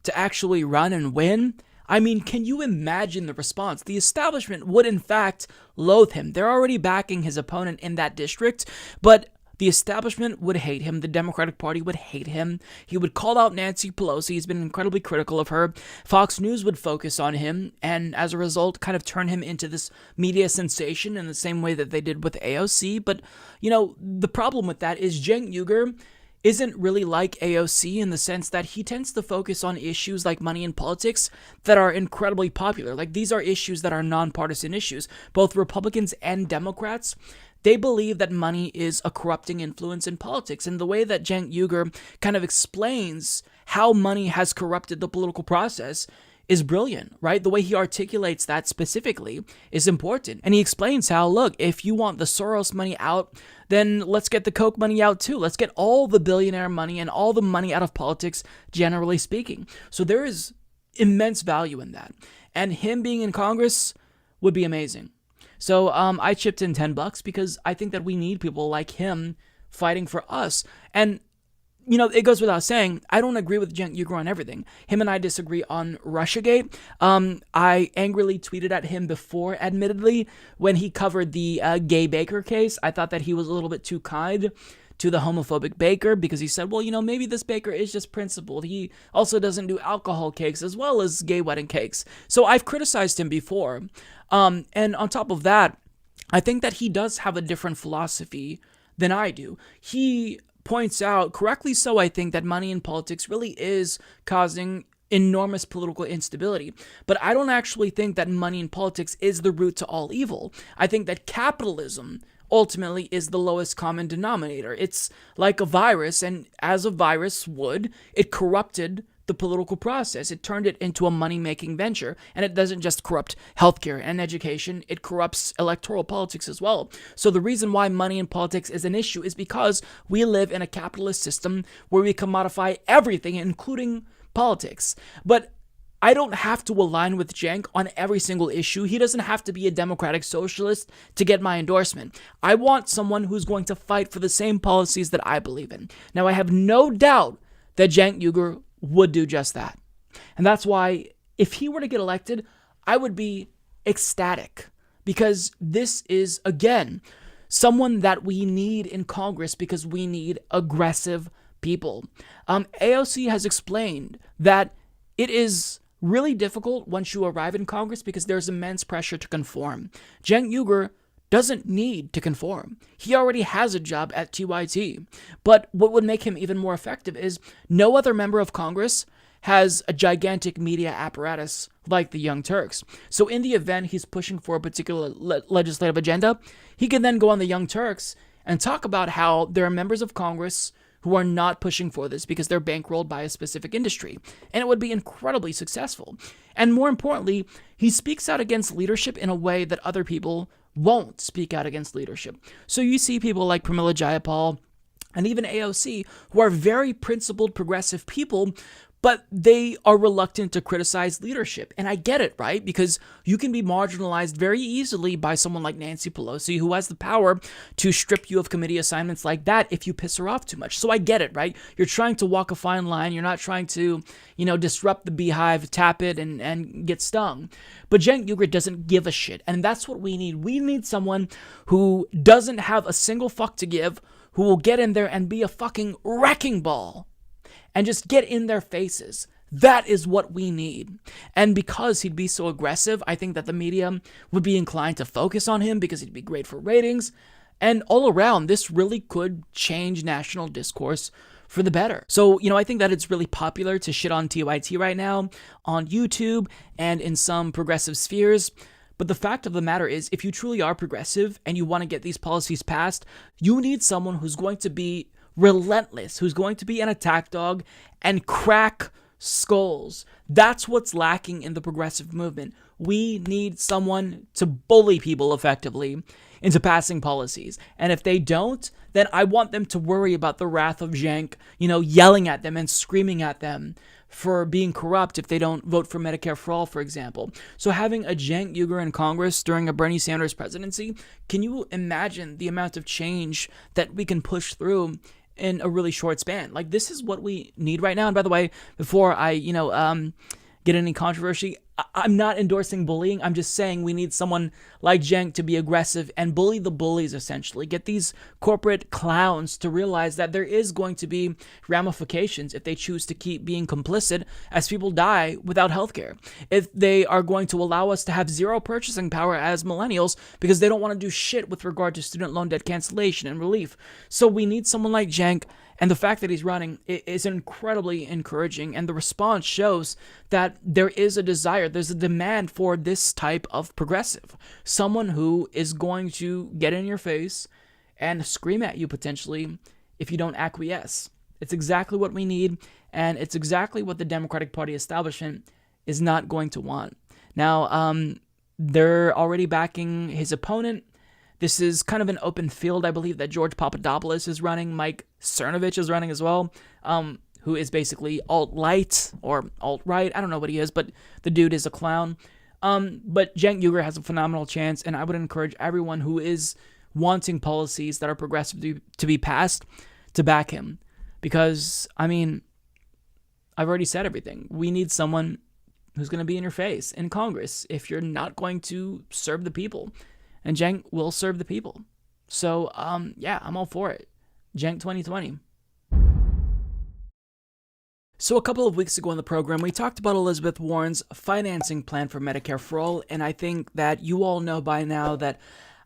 to actually run and win, I mean, can you imagine the response? The establishment would in fact loathe him. They're already backing his opponent in that district, but the establishment would hate him. The Democratic Party would hate him. He would call out Nancy Pelosi. He's been incredibly critical of her. Fox News would focus on him, and as a result, kind of turn him into this media sensation in the same way that they did with AOC. But, you know, the problem with that is Cenk Uygur isn't really like AOC in the sense that he tends to focus on issues like money and politics that are incredibly popular. Like, these are issues that are nonpartisan issues. Both Republicans and Democrats, they believe that money is a corrupting influence in politics. And the way that Cenk Uygur kind of explains how money has corrupted the political process is brilliant, right? The way he articulates that specifically is important. And he explains how, look, if you want the Soros money out, then let's get the Koch money out too. Let's get all the billionaire money and all the money out of politics, generally speaking. So there is immense value in that. And him being in Congress would be amazing. So I chipped in $10 because I think that we need people like him fighting for us. And you know, it goes without saying, I don't agree with Cenk Uygur on everything. Him and I disagree on Russiagate. I angrily tweeted at him before, admittedly, when he covered the gay baker case. I thought that he was a little bit too kind to the homophobic baker because he said, well, you know, maybe this baker is just principled. He also doesn't do alcohol cakes as well as gay wedding cakes. So I've criticized him before. And on top of that, I think that he does have a different philosophy than I do. He points out, correctly so, I think, that money in politics really is causing enormous political instability. But I don't actually think that money in politics is the root to all evil. I think that capitalism ultimately is the lowest common denominator. It's like a virus, and as a virus would, it corrupted the political process. It turned it into a money-making venture, and it doesn't just corrupt healthcare and education, it corrupts electoral politics as well. So the reason why money in politics is an issue is because we live in a capitalist system where we commodify everything, including politics. But I don't have to align with Cenk on every single issue. He doesn't have to be a democratic socialist to get my endorsement. I want someone who's going to fight for the same policies that I believe in. Now, I have no doubt that Cenk Uygur would do just that. And that's why, if he were to get elected, I would be ecstatic. Because this is, again, someone that we need in Congress because we need aggressive people. AOC has explained that it is really difficult once you arrive in Congress because there's immense pressure to conform. Cenk Uygur doesn't need to conform. He already has a job at TYT. But what would make him even more effective is no other member of Congress has a gigantic media apparatus like the Young Turks. So in the event he's pushing for a particular legislative agenda, he can then go on the Young Turks and talk about how there are members of Congress who are not pushing for this because they're bankrolled by a specific industry. And it would be incredibly successful. And more importantly, he speaks out against leadership in a way that other people won't speak out against leadership. So you see people like Pramila Jayapal and even AOC who are very principled, progressive people, but they are reluctant to criticize leadership. And I get it, right? Because you can be marginalized very easily by someone like Nancy Pelosi, who has the power to strip you of committee assignments like that if you piss her off too much. So I get it, right? You're trying to walk a fine line. You're not trying to, disrupt the beehive, tap it, and get stung. But Cenk Uygur doesn't give a shit. And that's what we need. We need someone who doesn't have a single fuck to give, who will get in there and be a fucking wrecking ball. And just get in their faces. That is what we need. And because he'd be so aggressive, I think that the media would be inclined to focus on him because he'd be great for ratings. And all around, this really could change national discourse for the better. So, I think that it's really popular to shit on TYT right now on YouTube and in some progressive spheres. But the fact of the matter is, if you truly are progressive and you want to get these policies passed, you need someone who's going to be relentless, who's going to be an attack dog and crack skulls. That's what's lacking in the progressive movement. We need someone to bully people effectively into passing policies. And if they don't, then I want them to worry about the wrath of Cenk, yelling at them and screaming at them for being corrupt if they don't vote for Medicare for all, for example. So having a Cenk Uygur in Congress during a Bernie Sanders presidency, can you imagine the amount of change that we can push through in a really short span? Like, this is what we need right now. And by the way, before I, get any controversy, I'm not endorsing bullying. I'm just saying we need someone like Cenk to be aggressive and bully the bullies, essentially. Get these corporate clowns to realize that there is going to be ramifications if they choose to keep being complicit as people die without healthcare. If they are going to allow us to have zero purchasing power as millennials because they don't want to do shit with regard to student loan debt cancellation and relief. So we need someone like Cenk. And the fact that he's running is incredibly encouraging. And the response shows that there is a desire, there's a demand for this type of progressive. Someone who is going to get in your face and scream at you potentially if you don't acquiesce. It's exactly what we need. And it's exactly what the Democratic Party establishment is not going to want. Now, they're already backing his opponent. This is kind of an open field. I believe that George Papadopoulos is running. Mike Cernovich is running as well, who is basically alt-light or alt-right. I don't know what he is, but the dude is a clown. But Cenk Uygur has a phenomenal chance, and I would encourage everyone who is wanting policies that are progressive to be passed to back him. Because, I mean, I've already said everything. We need someone who's going to be in your face in Congress if you're not going to serve the people. And Cenk will serve the people. So, yeah, I'm all for it. Cenk 2020. So a couple of weeks ago on the program, we talked about Elizabeth Warren's financing plan for Medicare for All, and I think that you all know by now that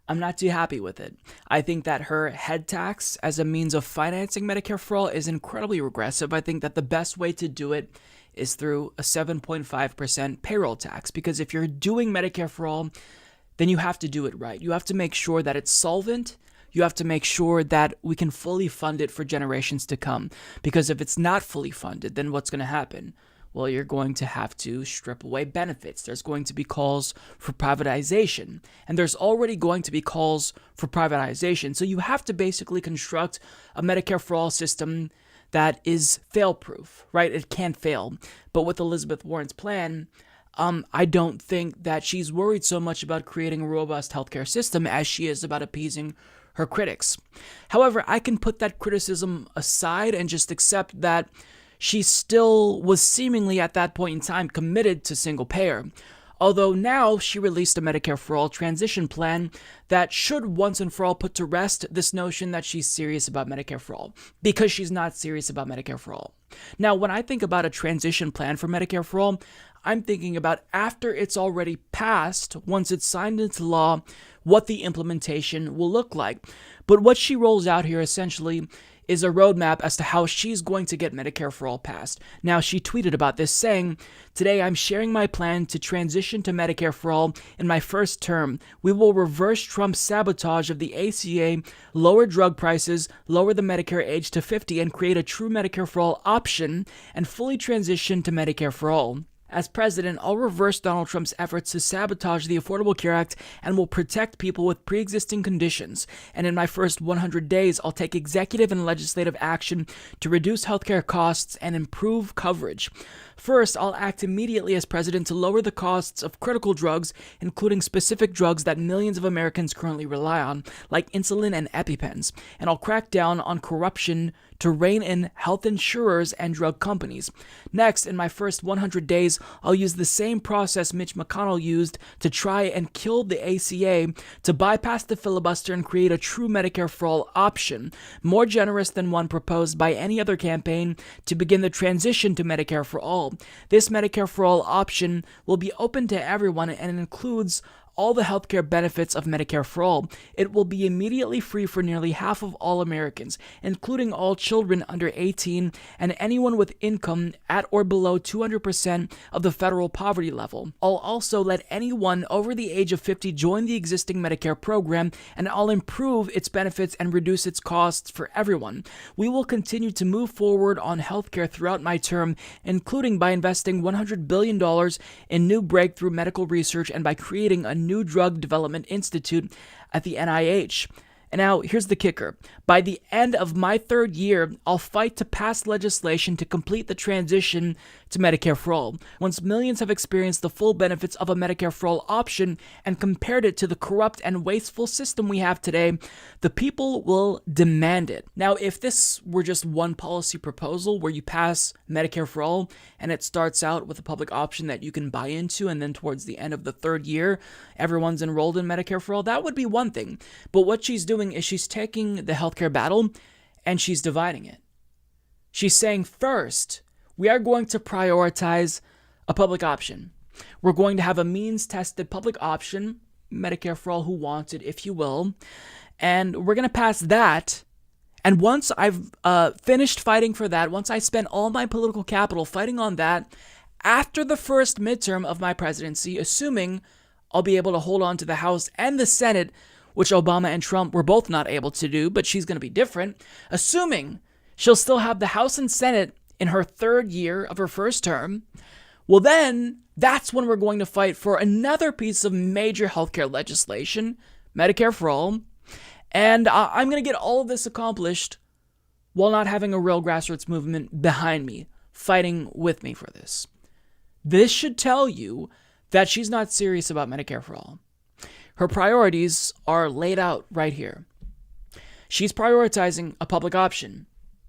I'm not too happy with it. I think that her head tax as a means of financing Medicare for All is incredibly regressive. I think that the best way to do it is through a 7.5% payroll tax, because if you're doing Medicare for All, then you have to do it right. You have to make sure that it's solvent. You have to make sure that we can fully fund it for generations to come. Because if it's not fully funded, then what's going to happen? Well, you're going to have to strip away benefits. There's going to be calls for privatization. And there's already going to be calls for privatization. So you have to basically construct a Medicare for All system that is fail-proof, right? It can't fail. But with Elizabeth Warren's plan, I don't think that she's worried so much about creating a robust healthcare system as she is about appeasing her critics. However, I can put that criticism aside and just accept that she still was seemingly at that point in time committed to single payer. Although now she released a Medicare for All transition plan that should once and for all put to rest this notion that she's serious about Medicare for All, because she's not serious about Medicare for All. Now, when I think about a transition plan for Medicare for All, I'm thinking about after it's already passed, once it's signed into law, what the implementation will look like. But what she rolls out here essentially is a roadmap as to how she's going to get Medicare for All passed. Now, she tweeted about this saying, "Today I'm sharing my plan to transition to Medicare for All in my first term. We will reverse Trump's sabotage of the ACA, lower drug prices, lower the Medicare age to 50, and create a true Medicare for All option and fully transition to Medicare for All. As president, I'll reverse Donald Trump's efforts to sabotage the Affordable Care Act and will protect people with pre-existing conditions. And in my first 100 days, I'll take executive and legislative action to reduce healthcare costs and improve coverage. First, I'll act immediately as president to lower the costs of critical drugs, including specific drugs that millions of Americans currently rely on, like insulin and EpiPens. And I'll crack down on corruption to rein in health insurers and drug companies. Next, in my first 100 days, I'll use the same process Mitch McConnell used to try and kill the ACA to bypass the filibuster and create a true Medicare for All option, more generous than one proposed by any other campaign, to begin the transition to Medicare for All. This Medicare for All option will be open to everyone and includes all the healthcare benefits of Medicare for All. It will be immediately free for nearly half of all Americans, including all children under 18 and anyone with income at or below 200% of the federal poverty level. I'll also let anyone over the age of 50 join the existing Medicare program, and I'll improve its benefits and reduce its costs for everyone. We will continue to move forward on healthcare throughout my term, including by investing $100 billion in new breakthrough medical research and by creating a new drug development institute at the NIH. And now, here's the kicker. By the end of my third year, I'll fight to pass legislation to complete the transition to Medicare for All. Once millions have experienced the full benefits of a Medicare for All option and compared it to the corrupt and wasteful system we have today, the people will demand it. Now, if this were just one policy proposal where you pass Medicare for All and it starts out with a public option that you can buy into, and then towards the end of the third year, everyone's enrolled in Medicare for All, that would be one thing. But what she's doing is she's taking the healthcare battle and she's dividing it. She's saying, first, we are going to prioritize a public option. We're going to have a means-tested public option, Medicare for All who want it, if you will, and we're going to pass that. And once I've finished fighting for that, once I spend all my political capital fighting on that, after the first midterm of my presidency, assuming I'll be able to hold on to the House and the Senate, which Obama and Trump were both not able to do, but she's going to be different, assuming she'll still have the House and Senate in her third year of her first term, well then, that's when we're going to fight for another piece of major healthcare legislation, Medicare for All, and I'm going to get all of this accomplished while not having a real grassroots movement behind me, fighting with me for this. This should tell you that she's not serious about Medicare for all. Her priorities are laid out right here. She's prioritizing a public option,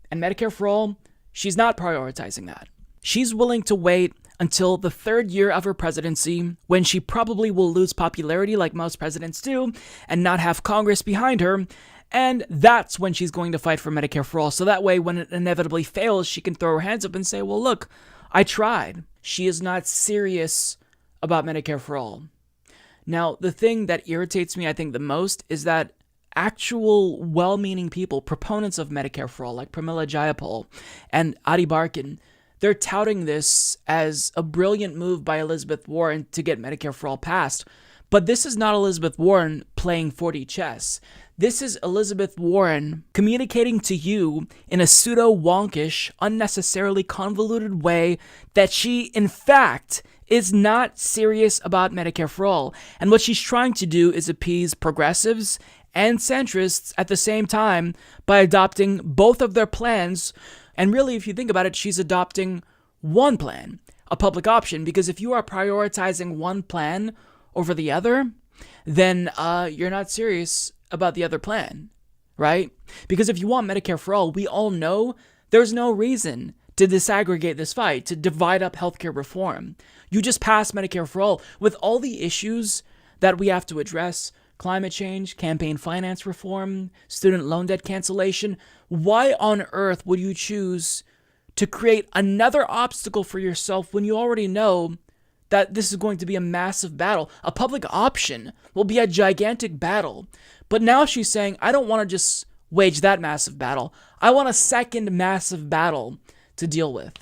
and Medicare for all, she's not prioritizing that. She's willing to wait until the third year of her presidency, when she probably will lose popularity like most presidents do, and not have Congress behind her, and that's when she's going to fight for Medicare for all. So that way, when it inevitably fails, she can throw her hands up and say, well, look, I tried. She is not serious about Medicare for all. Now, the thing that irritates me, I think, the most is that actual well-meaning people, proponents of Medicare for all, like Pramila Jayapal and Adi Barkan, they're touting this as a brilliant move by Elizabeth Warren to get Medicare for all passed. But this is not Elizabeth Warren playing 4D chess. This is Elizabeth Warren communicating to you in a pseudo-wonkish, unnecessarily convoluted way that she, in fact, is not serious about Medicare for all. And what she's trying to do is appease progressives and centrists at the same time by adopting both of their plans. And really, if you think about it, she's adopting one plan, a public option, because if you are prioritizing one plan over the other, then you're not serious about the other plan, right? Because if you want Medicare for all, we all know there's no reason to disaggregate this fight, to divide up healthcare reform. You just pass Medicare for all with all the issues that we have to address: climate change, campaign finance reform, student loan debt cancellation. Why on earth would you choose to create another obstacle for yourself when you already know that this is going to be a massive battle? A public option will be a gigantic battle. But now she's saying, I don't want to just wage that massive battle. I want a second massive battle to deal with.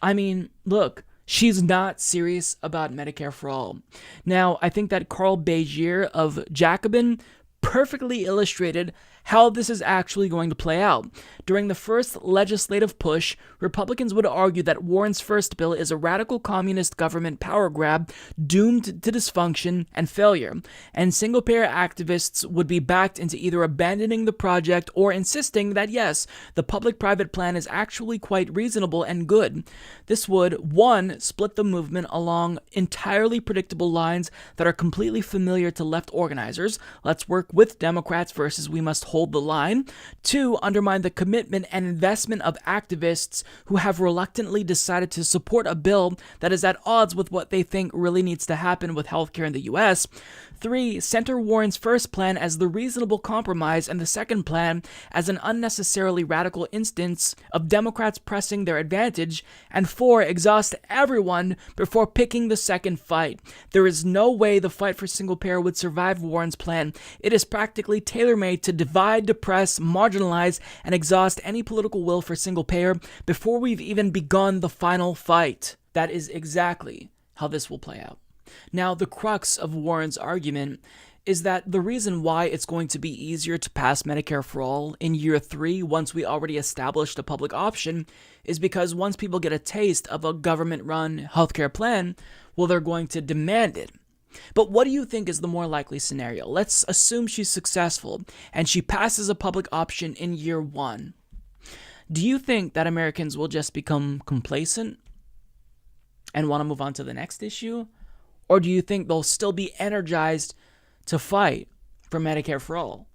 I mean, look, she's not serious about Medicare for all. Now, I think that Carl Begier of Jacobin perfectly illustrated how this is actually going to play out. During the first legislative push, Republicans would argue that Warren's first bill is a radical communist government power grab doomed to dysfunction and failure, and single-payer activists would be backed into either abandoning the project or insisting that yes, the public-private plan is actually quite reasonable and good. This would, one, split the movement along entirely predictable lines that are completely familiar to left organizers. Let's work with Democrats versus we must hold the line. Two, undermine the commitment and investment of activists who have reluctantly decided to support a bill that is at odds with what they think really needs to happen with healthcare in the US. Three, center Warren's first plan as the reasonable compromise and the second plan as an unnecessarily radical instance of Democrats pressing their advantage. And four, exhaust everyone before picking the second fight. There is no way the fight for single payer would survive Warren's plan. It is practically tailor-made to divide, depress, marginalize, and exhaust any political will for single payer before we've even begun the final fight. That is exactly how this will play out. Now, the crux of Warren's argument is that the reason why it's going to be easier to pass Medicare for all in year 3 once we already established a public option is because once people get a taste of a government-run healthcare plan, well, they're going to demand it. But what do you think is the more likely scenario? Let's assume she's successful and she passes a public option in year 1. Do you think that Americans will just become complacent and want to move on to the next issue? Or do you think they'll still be energized to fight for Medicare for all?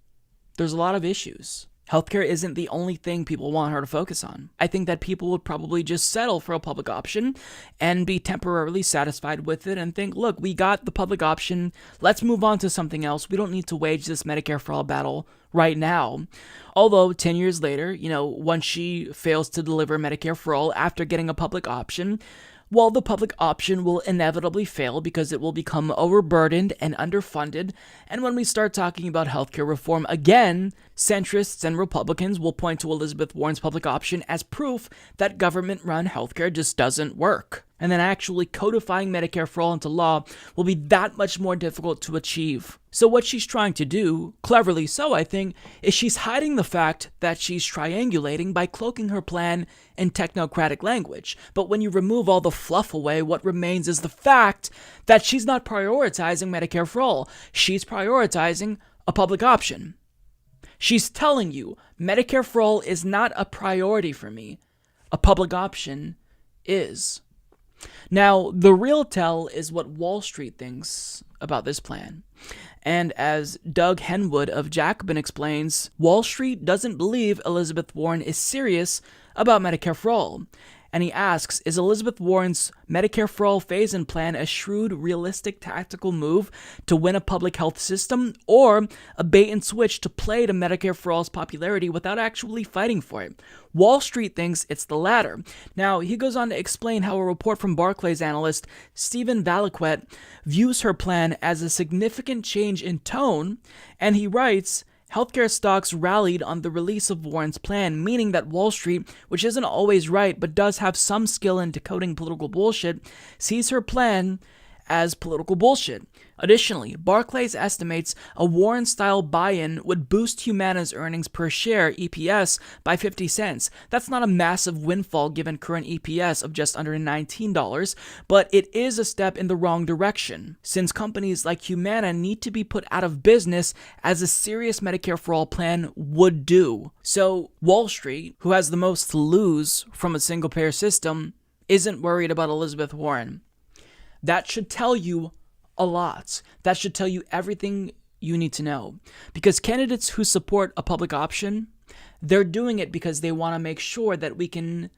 There's a lot of issues. Healthcare isn't the only thing people want her to focus on. I think that people would probably just settle for a public option and be temporarily satisfied with it and think, look, we got the public option. Let's move on to something else. We don't need to wage this Medicare for all battle right now. Although 10 years later, once she fails to deliver Medicare for all after getting a public option, well, the public option will inevitably fail because it will become overburdened and underfunded. And when we start talking about healthcare reform again, centrists and Republicans will point to Elizabeth Warren's public option as proof that government-run healthcare just doesn't work. And then actually codifying Medicare for all into law will be that much more difficult to achieve. So what she's trying to do, cleverly so I think, is she's hiding the fact that she's triangulating by cloaking her plan in technocratic language. But when you remove all the fluff away, what remains is the fact that she's not prioritizing Medicare for all. She's prioritizing a public option. She's telling you, Medicare for all is not a priority for me. A public option is. Now, the real tell is what Wall Street thinks about this plan. And as Doug Henwood of Jacobin explains, Wall Street doesn't believe Elizabeth Warren is serious about Medicare for All. And he asks, is Elizabeth Warren's Medicare for All phase-in plan a shrewd, realistic, tactical move to win a public health system, or a bait and switch to play to Medicare for All's popularity without actually fighting for it? Wall Street thinks it's the latter. Now, he goes on to explain how a report from Barclays analyst Stephen Valiquette views her plan as a significant change in tone, and he writes, healthcare stocks rallied on the release of Warren's plan, meaning that Wall Street, which isn't always right but does have some skill in decoding political bullshit, sees her plan as political bullshit. Additionally, Barclays estimates a Warren-style buy-in would boost Humana's earnings per share, EPS, by 50 cents. That's not a massive windfall given current EPS of just under $19, but it is a step in the wrong direction, since companies like Humana need to be put out of business as a serious Medicare for All plan would do. So, Wall Street, who has the most to lose from a single-payer system, isn't worried about Elizabeth Warren. That should tell you a lot. That should tell you everything you need to know. Because candidates who support a public option, they're doing it because they want to make sure that we can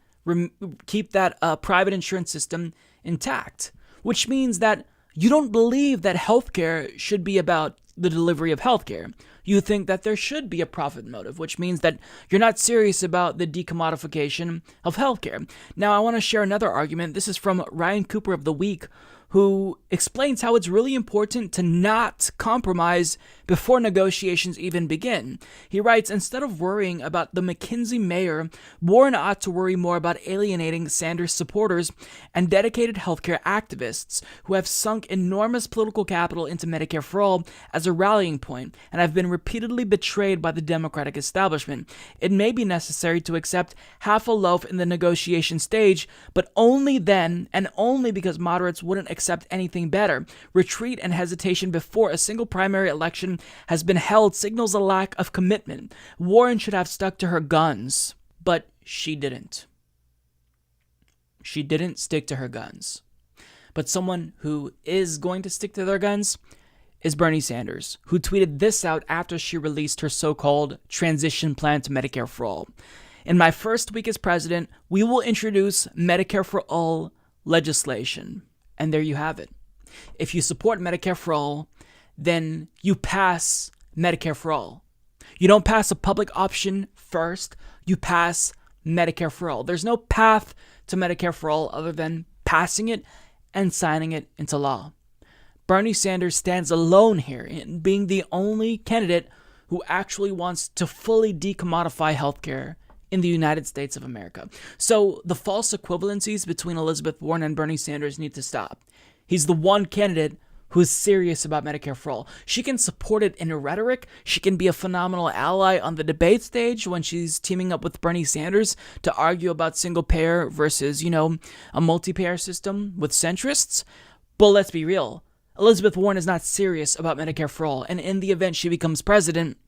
keep that private insurance system intact. Which means that you don't believe that healthcare should be about the delivery of healthcare. You think that there should be a profit motive, which means that you're not serious about the decommodification of healthcare. Now, I want to share another argument. This is from Ryan Cooper of The Week, who explains how it's really important to not compromise before negotiations even begin. He writes, instead of worrying about the McKinsey mayor, Warren ought to worry more about alienating Sanders supporters and dedicated healthcare activists who have sunk enormous political capital into Medicare for All as a rallying point and have been repeatedly betrayed by the Democratic establishment. It may be necessary to accept half a loaf in the negotiation stage, but only then, and only because moderates wouldn't accept anything better. Retreat and hesitation before a single primary election has been held signals a lack of commitment. Warren should have stuck to her guns, but she didn't. She didn't stick to her guns. But someone who is going to stick to their guns is Bernie Sanders, who tweeted this out after she released her so-called transition plan to Medicare for All. In my first week as president, we will introduce Medicare for All legislation. And there you have it. If you support Medicare for All, then you pass Medicare for All. You don't pass a public option first, you pass Medicare for All. There's no path to Medicare for All other than passing it and signing it into law. Bernie Sanders stands alone here in being the only candidate who actually wants to fully decommodify healthcare in the United States of America. So the false equivalencies between Elizabeth Warren and Bernie Sanders need to stop. He's the one candidate who is serious about Medicare for All. She can support it in rhetoric. She can be a phenomenal ally on the debate stage when she's teaming up with Bernie Sanders to argue about single payer versus, a multi-payer system with centrists. But let's be real. Elizabeth Warren is not serious about Medicare for All. And in the event she becomes president,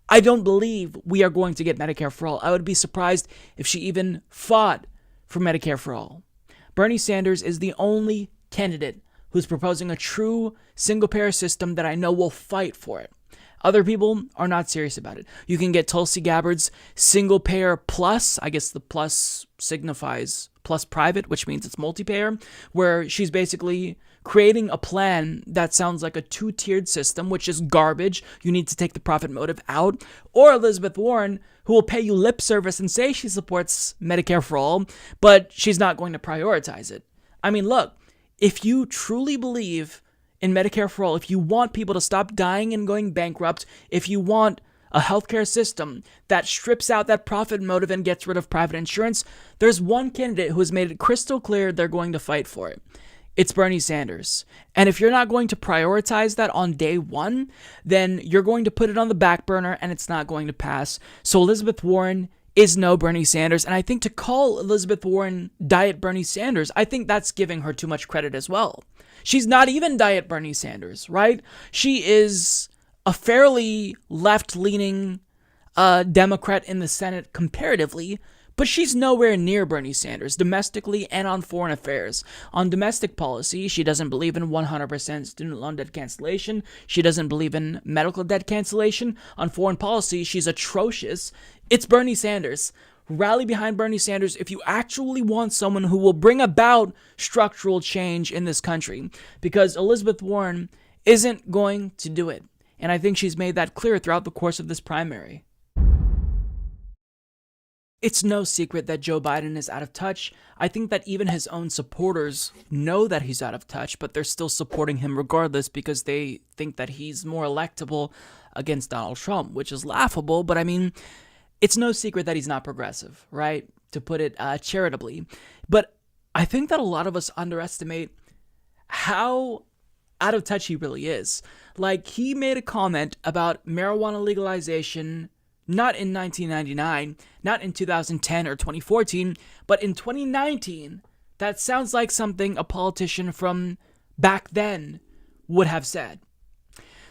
I don't believe we are going to get Medicare for All. I would be surprised if she even fought for Medicare for All. Bernie Sanders is the only candidate who's proposing a true single-payer system that I know will fight for it. Other people are not serious about it. You can get Tulsi Gabbard's single-payer plus, I guess the plus signifies plus private, which means it's multi-payer, where she's basically creating a plan that sounds like a two-tiered system, which is garbage. You need to take the profit motive out. Or Elizabeth Warren, who will pay you lip service and say she supports Medicare for All, but she's not going to prioritize it. I mean, look, if you truly believe in Medicare for All, if you want people to stop dying and going bankrupt, if you want a healthcare system that strips out that profit motive and gets rid of private insurance, there's one candidate who has made it crystal clear they're going to fight for it. It's Bernie Sanders. And if you're not going to prioritize that on day one, then you're going to put it on the back burner and it's not going to pass. So Elizabeth Warren is no Bernie Sanders. And I think to call Elizabeth Warren Diet Bernie Sanders, I think that's giving her too much credit as well. She's not even Diet Bernie Sanders, right? She is a fairly left-leaning Democrat in the Senate comparatively, But she's nowhere near Bernie Sanders, domestically and on foreign affairs. On domestic policy, she doesn't believe in 100% student loan debt cancellation. She doesn't believe in medical debt cancellation. On foreign policy, she's atrocious. It's Bernie Sanders. Rally behind Bernie Sanders if you actually want someone who will bring about structural change in this country. Because Elizabeth Warren isn't going to do it. And I think she's made that clear throughout the course of this primary. It's no secret that Joe Biden is out of touch. I think that even his own supporters know that he's out of touch, but they're still supporting him regardless because they think that he's more electable against Donald Trump, which is laughable. But I mean, it's no secret that he's not progressive, right? To put it charitably. But I think that a lot of us underestimate how out of touch he really is. Like, he made a comment about marijuana legalization not in 1999, not in 2010 or 2014, but in 2019. That sounds like something a politician from back then would have said.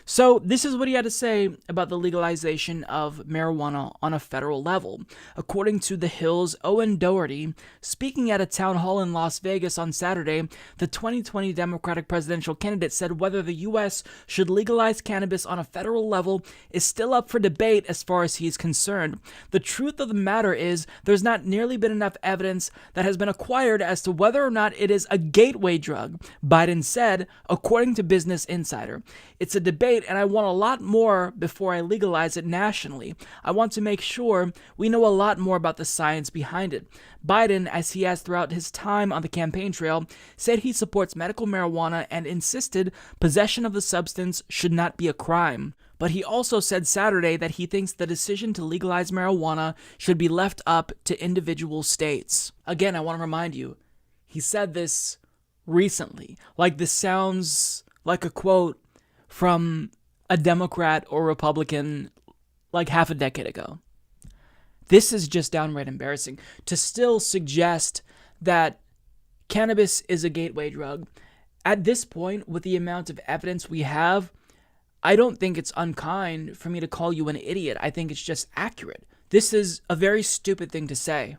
So this is what he had to say about the legalization of marijuana on a federal level. According to The Hill's Owen Doherty, speaking at a town hall in Las Vegas on Saturday, the 2020 Democratic presidential candidate said whether the U.S. should legalize cannabis on a federal level is still up for debate as far as he's concerned. The truth of the matter is there's not nearly been enough evidence that has been acquired as to whether or not it is a gateway drug, Biden said, according to Business Insider. It's a debate, and I want a lot more before I legalize it nationally. I want to make sure we know a lot more about the science behind it. Biden, as he has throughout his time on the campaign trail, said he supports medical marijuana and insisted possession of the substance should not be a crime. But he also said Saturday that he thinks the decision to legalize marijuana should be left up to individual states. Again, I want to remind you, he said this recently. Like, this sounds like a quote from a Democrat or Republican like half a decade ago. This is just downright embarrassing. To still suggest that cannabis is a gateway drug, at this point, with the amount of evidence we have, I don't think it's unkind for me to call you an idiot. I think it's just accurate. This is a very stupid thing to say.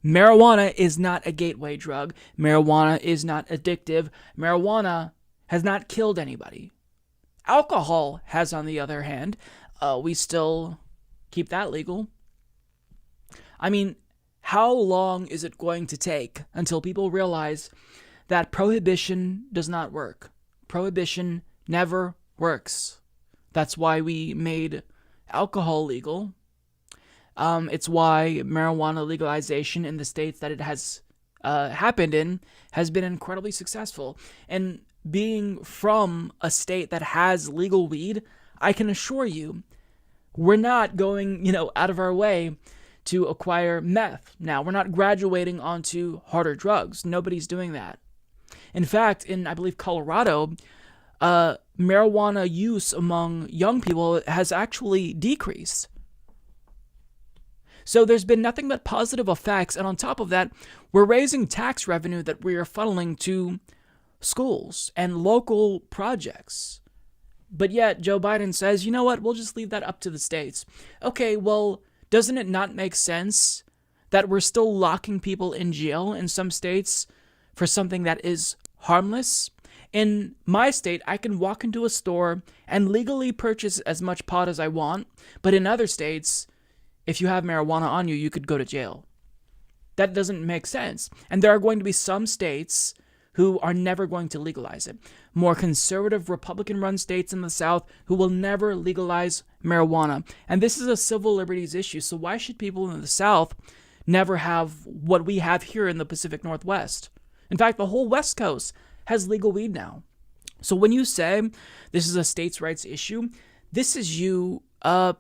Marijuana is not a gateway drug. Marijuana is not addictive. Marijuana has not killed anybody. Alcohol has, on the other hand. We still keep that legal. I mean, how long is it going to take until people realize that prohibition does not work? Prohibition never works. That's why we made alcohol legal. It's why marijuana legalization in the states that it has happened in has been incredibly successful. And being from a state that has legal weed, I can assure you, we're not going, out of our way to acquire meth. Now, we're not graduating onto harder drugs. Nobody's doing that. In fact, in, I believe, Colorado, marijuana use among young people has actually decreased. So there's been nothing but positive effects. And on top of that, we're raising tax revenue that we are funneling to schools and local projects. But yet Joe Biden says, you know what, we'll just leave that up to the states. Okay, well, doesn't it not make sense that we're still locking people in jail in some states for something that is harmless? In my state, I can walk into a store and legally purchase as much pot as I want, but in other states, if you have marijuana on you, you could go to jail. That doesn't make sense. And there are going to be some states who are never going to legalize it. More conservative Republican-run states in the South who will never legalize marijuana. And this is a civil liberties issue, so why should people in the South never have what we have here in the Pacific Northwest? In fact, the whole West Coast has legal weed now. So when you say this is a states' rights issue, this is you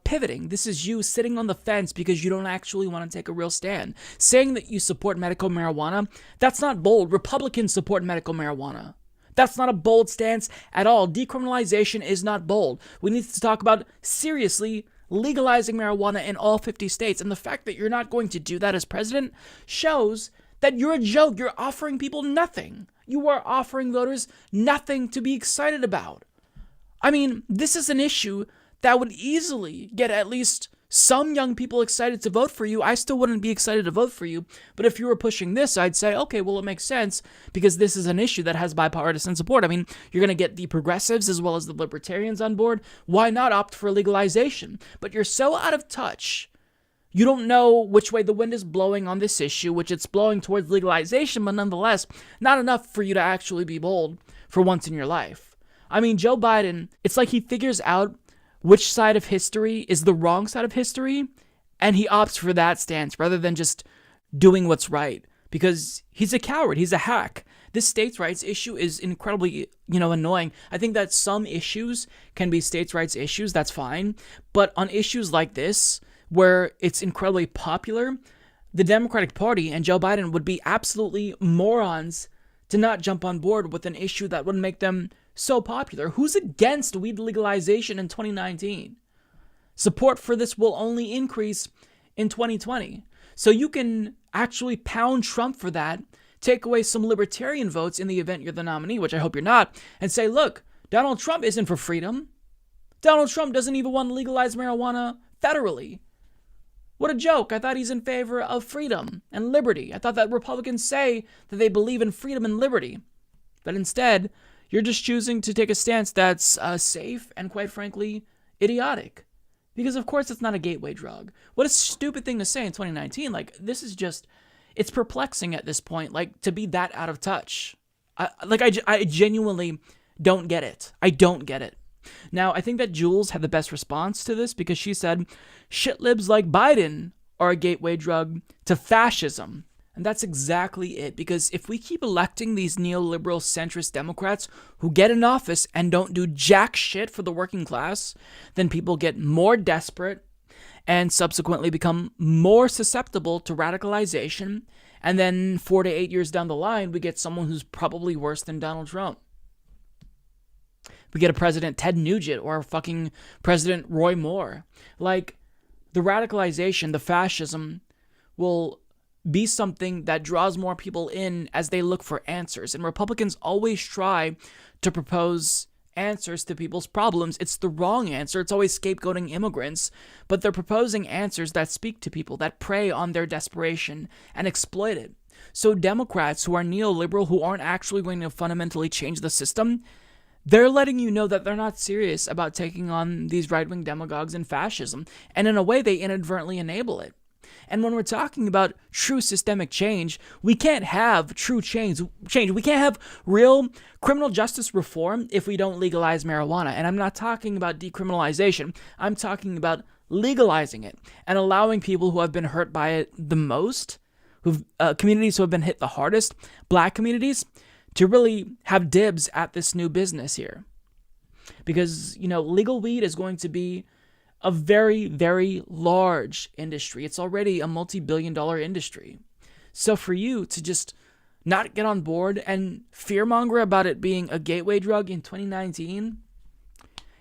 pivoting. This is you sitting on the fence because you don't actually want to take a real stand. Saying that you support medical marijuana, that's not bold. Republicans support medical marijuana. That's not a bold stance at all. Decriminalization is not bold. We need to talk about seriously legalizing marijuana in all 50 states. And the fact that you're not going to do that as president shows that you're a joke. You're offering people nothing. You are offering voters nothing to be excited about. I mean, this is an issue that would easily get at least some young people excited to vote for you. I still wouldn't be excited to vote for you. But if you were pushing this, I'd say, okay, well, it makes sense because this is an issue that has bipartisan support. I mean, you're going to get the progressives as well as the libertarians on board. Why not opt for legalization? But you're so out of touch. You don't know which way the wind is blowing on this issue, which it's blowing towards legalization, but nonetheless, not enough for you to actually be bold for once in your life. I mean, Joe Biden, it's like he figures out which side of history is the wrong side of history, and he opts for that stance rather than just doing what's right, because he's a coward, he's a hack. This states' rights issue is incredibly, annoying. I think that some issues can be states' rights issues, that's fine, but on issues like this, where it's incredibly popular, the Democratic Party and Joe Biden would be absolutely morons to not jump on board with an issue that would make them so popular. Who's against weed legalization in 2019? Support for this will only increase in 2020. So you can actually pound Trump for that, take away some libertarian votes in the event you're the nominee, which I hope you're not, and say, look, Donald Trump isn't for freedom. Donald Trump doesn't even want to legalize marijuana federally. What a joke. I thought he's in favor of freedom and liberty. I thought that Republicans say that they believe in freedom and liberty. But instead, you're just choosing to take a stance that's safe and, quite frankly, idiotic. Because, of course, it's not a gateway drug. What a stupid thing to say in 2019. Like, this is just, it's perplexing at this point, like, to be that out of touch. I genuinely don't get it. I don't get it. Now, I think that Jules had the best response to this because she said, shitlibs like Biden are a gateway drug to fascism. And that's exactly it, because if we keep electing these neoliberal centrist Democrats who get in office and don't do jack shit for the working class, then people get more desperate and subsequently become more susceptible to radicalization. And then 4 to 8 years down the line, we get someone who's probably worse than Donald Trump. We get a President Ted Nugent or a fucking President Roy Moore. Like, the radicalization, the fascism will be something that draws more people in as they look for answers. And Republicans always try to propose answers to people's problems. It's the wrong answer. It's always scapegoating immigrants, but they're proposing answers that speak to people, that prey on their desperation and exploit it. So Democrats who are neoliberal, who aren't actually going to fundamentally change the system, they're letting you know that they're not serious about taking on these right-wing demagogues and fascism. And in a way, they inadvertently enable it. And when we're talking about true systemic change, we can't have true change. We can't have real criminal justice reform if we don't legalize marijuana. And I'm not talking about decriminalization. I'm talking about legalizing it and allowing people who have been hurt by it the most, communities who have been hit the hardest, black communities, to really have dibs at this new business here. Because, legal weed is going to be a very, very large industry. It's already a multi-billion-dollar industry. So for you to just not get on board and fearmonger about it being a gateway drug in 2019,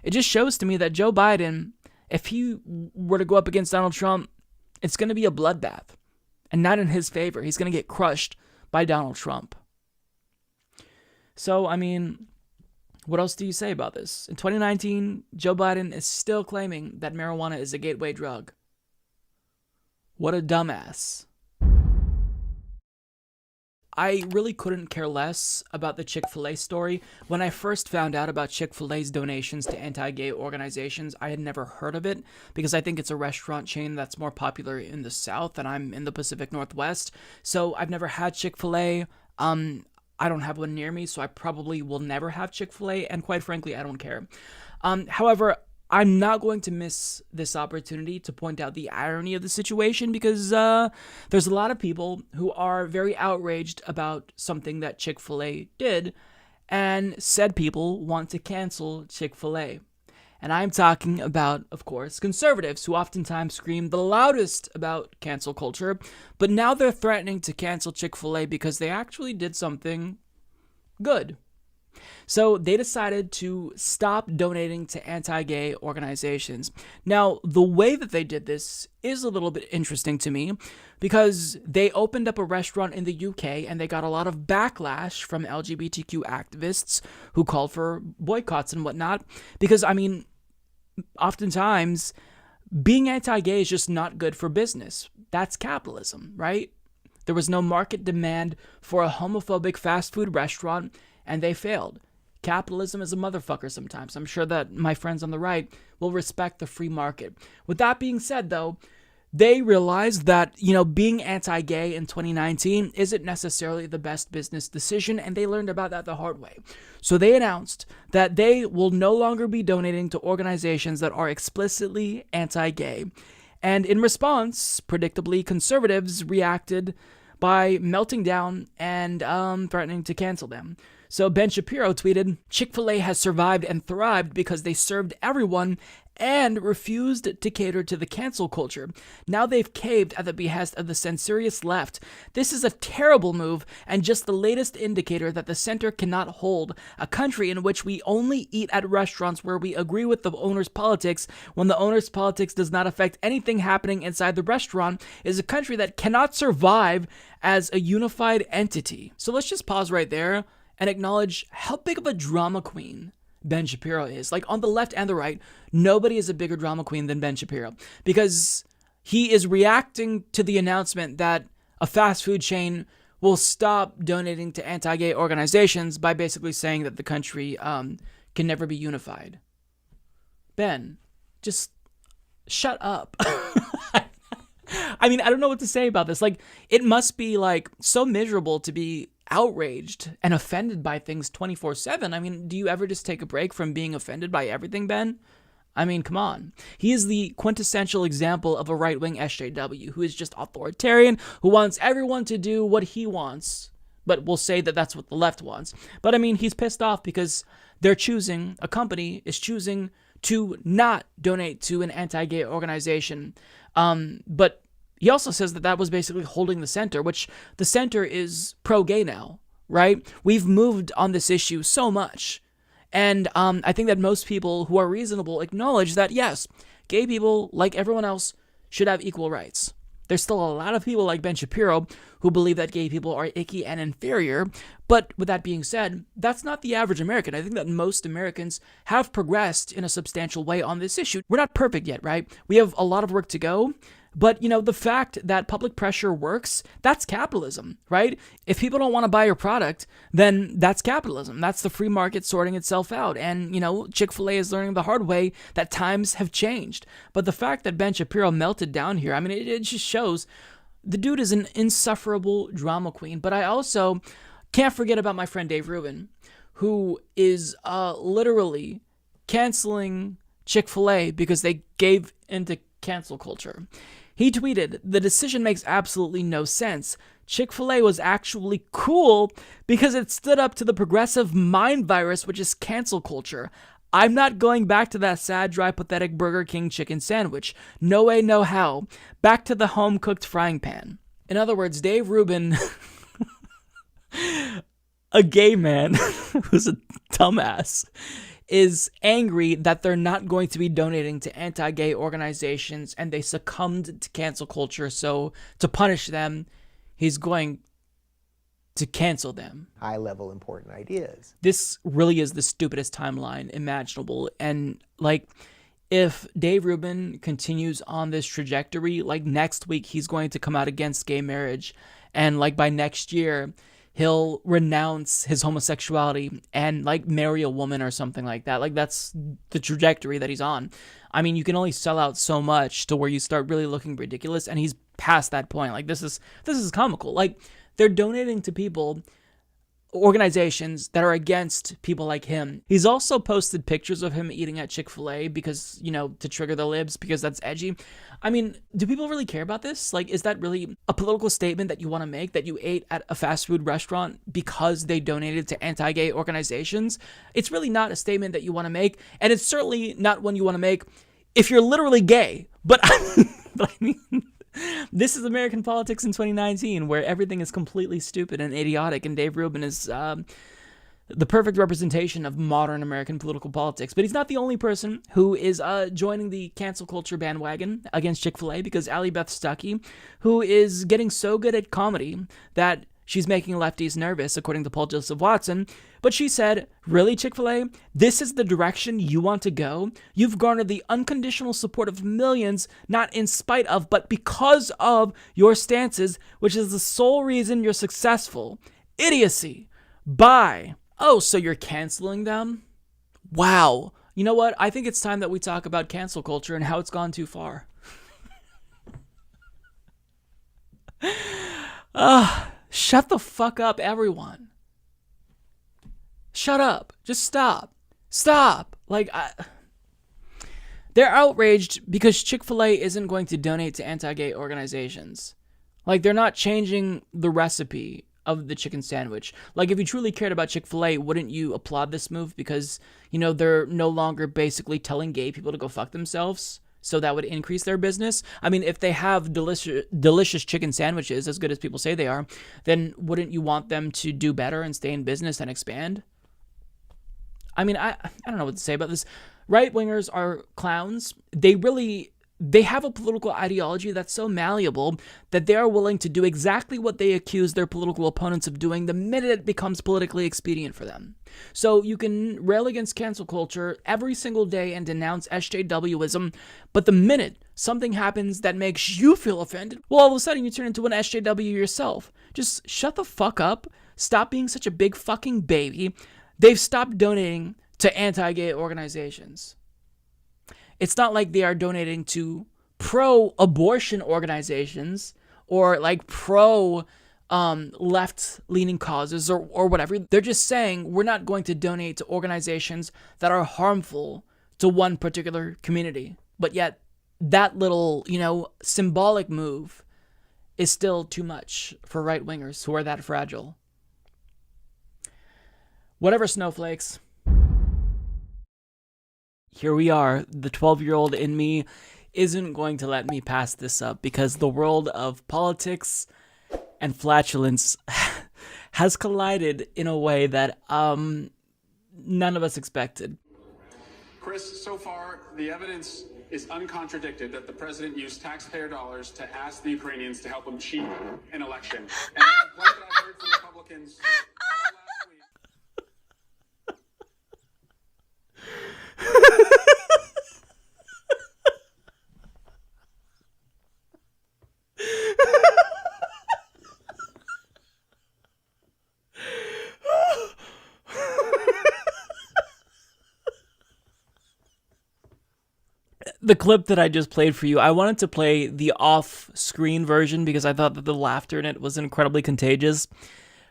it just shows to me that Joe Biden, if he were to go up against Donald Trump, it's going to be a bloodbath. And not in his favor. He's going to get crushed by Donald Trump. So, what else do you say about this? In 2019, Joe Biden is still claiming that marijuana is a gateway drug. What a dumbass. I really couldn't care less about the Chick-fil-A story. When I first found out about Chick-fil-A's donations to anti-gay organizations, I had never heard of it because I think it's a restaurant chain that's more popular in the South and I'm in the Pacific Northwest. So I've never had Chick-fil-A. I don't have one near me, so I probably will never have Chick-fil-A, and quite frankly, I don't care. However, I'm not going to miss this opportunity to point out the irony of the situation because there's a lot of people who are very outraged about something that Chick-fil-A did, and said people want to cancel Chick-fil-A. And I'm talking about, of course, conservatives who oftentimes scream the loudest about cancel culture, but now they're threatening to cancel Chick-fil-A because they actually did something good. So they decided to stop donating to anti-gay organizations. Now, the way that they did this is a little bit interesting to me because they opened up a restaurant in the UK and they got a lot of backlash from LGBTQ activists who called for boycotts and whatnot because, oftentimes being anti-gay is just not good for business. That's capitalism, right? There was no market demand for a homophobic fast food restaurant, and they failed. Capitalism is a motherfucker sometimes. I'm sure that my friends on the right will respect the free market. With that being said, though, they realized that, being anti-gay in 2019 isn't necessarily the best business decision, and they learned about that the hard way. So they announced that they will no longer be donating to organizations that are explicitly anti-gay. And in response, predictably, conservatives reacted by melting down and threatening to cancel them. So Ben Shapiro tweeted, "Chick-fil-A has survived and thrived because they served everyone and refused to cater to the cancel culture. Now they've caved at the behest of the censorious left. This is a terrible move and just the latest indicator that the center cannot hold. A country in which we only eat at restaurants where we agree with the owner's politics when the owner's politics does not affect anything happening inside the restaurant is a country that cannot survive as a unified entity." So let's just pause right there and acknowledge how big of a drama queen Ben Shapiro is. Like, on the left and the right, nobody is a bigger drama queen than Ben Shapiro, because he is reacting to the announcement that a fast food chain will stop donating to anti-gay organizations by basically saying that the country can never be unified. Ben, just shut up. I mean, I don't know what to say about this. Like, it must be like so miserable to be outraged and offended by things 24/7. I mean, do you ever just take a break from being offended by everything, Ben? I mean, come on. He is the quintessential example of a right-wing SJW who is just authoritarian, who wants everyone to do what he wants, but will say that that's what the left wants. But I mean, he's pissed off because a company is choosing to not donate to an anti-gay organization. But he also says that was basically holding the center, which the center is pro-gay now, right? We've moved on this issue so much. And I think that most people who are reasonable acknowledge that, yes, gay people, like everyone else, should have equal rights. There's still a lot of people like Ben Shapiro who believe that gay people are icky and inferior. But with that being said, that's not the average American. I think that most Americans have progressed in a substantial way on this issue. We're not perfect yet, right? We have a lot of work to go. But, the fact that public pressure works, that's capitalism, right? If people don't want to buy your product, then that's capitalism. That's the free market sorting itself out. And, Chick-fil-A is learning the hard way that times have changed. But the fact that Ben Shapiro melted down here, I mean, it just shows the dude is an insufferable drama queen. But I also can't forget about my friend Dave Rubin, who is literally canceling Chick-fil-A because they gave into cancel culture. He tweeted, "The decision makes absolutely no sense. Chick-fil-A was actually cool because it stood up to the progressive mind virus, which is cancel culture. I'm not going back to that sad, dry, pathetic Burger King chicken sandwich. No way, no how. Back to the home-cooked frying pan." In other words, Dave Rubin, a gay man who's a dumbass, is angry that they're not going to be donating to anti-gay organizations and they succumbed to cancel culture. So to punish them, he's going to cancel them. High-level important ideas. This really is the stupidest timeline imaginable. And if Dave Rubin continues on this trajectory, next week he's going to come out against gay marriage. And by next year, he'll renounce his homosexuality and marry a woman or something like that. That's the trajectory that he's on. I mean, you can only sell out so much to where you start really looking ridiculous, and he's past that point. This is comical. They're donating to people, organizations that are against people like him. He's also posted pictures of him eating at Chick-fil-A because, to trigger the libs, because that's edgy. I mean, do people really care about this? Is that really a political statement that you want to make, that you ate at a fast food restaurant because they donated to anti-gay organizations? It's really not a statement that you want to make, and it's certainly not one you want to make if you're literally gay. But I mean, this is American politics in 2019, where everything is completely stupid and idiotic, and Dave Rubin is the perfect representation of modern American political politics. But he's not the only person who is joining the cancel culture bandwagon against Chick-fil-A, because Ally Beth Stuckey, who is getting so good at comedy that she's making lefties nervous, according to Paul Joseph Watson. But she said, really, Chick-fil-A? This is the direction you want to go? You've garnered the unconditional support of millions, not in spite of, but because of your stances, which is the sole reason you're successful. Idiocy. Bye. Oh, so you're canceling them? Wow. You know what? I think it's time that we talk about cancel culture and how it's gone too far. Shut the fuck up, everyone. Shut up. Just stop. Stop. They're outraged because Chick-fil-A isn't going to donate to anti-gay organizations. They're not changing the recipe of the chicken sandwich. If you truly cared about Chick-fil-A, wouldn't you applaud this move? Because, they're no longer basically telling gay people to go fuck themselves. So that would increase their business. I mean, if they have delicious chicken sandwiches, as good as people say they are, then wouldn't you want them to do better and stay in business and expand? I mean, I don't know what to say about this. Right-wingers are clowns. They have a political ideology that's so malleable that they are willing to do exactly what they accuse their political opponents of doing the minute it becomes politically expedient for them. So you can rail against cancel culture every single day and denounce SJWism, but the minute something happens that makes you feel offended, well, all of a sudden you turn into an SJW yourself. Just shut the fuck up. Stop being such a big fucking baby. They've stopped donating to anti-gay organizations. It's not like they are donating to pro-abortion organizations or pro-left-leaning causes or whatever. They're just saying we're not going to donate to organizations that are harmful to one particular community. But yet that little, symbolic move is still too much for right-wingers who are that fragile. Whatever, snowflakes. Here we are. The 12-year-old in me isn't going to let me pass this up because the world of politics and flatulence has collided in a way that none of us expected. Chris, so far, the evidence is uncontradicted that the president used taxpayer dollars to ask the Ukrainians to help him cheat an election. And the complaint that I've heard from Republicans all last week... The clip that I just played for you, I wanted to play the off-screen version because I thought that the laughter in it was incredibly contagious.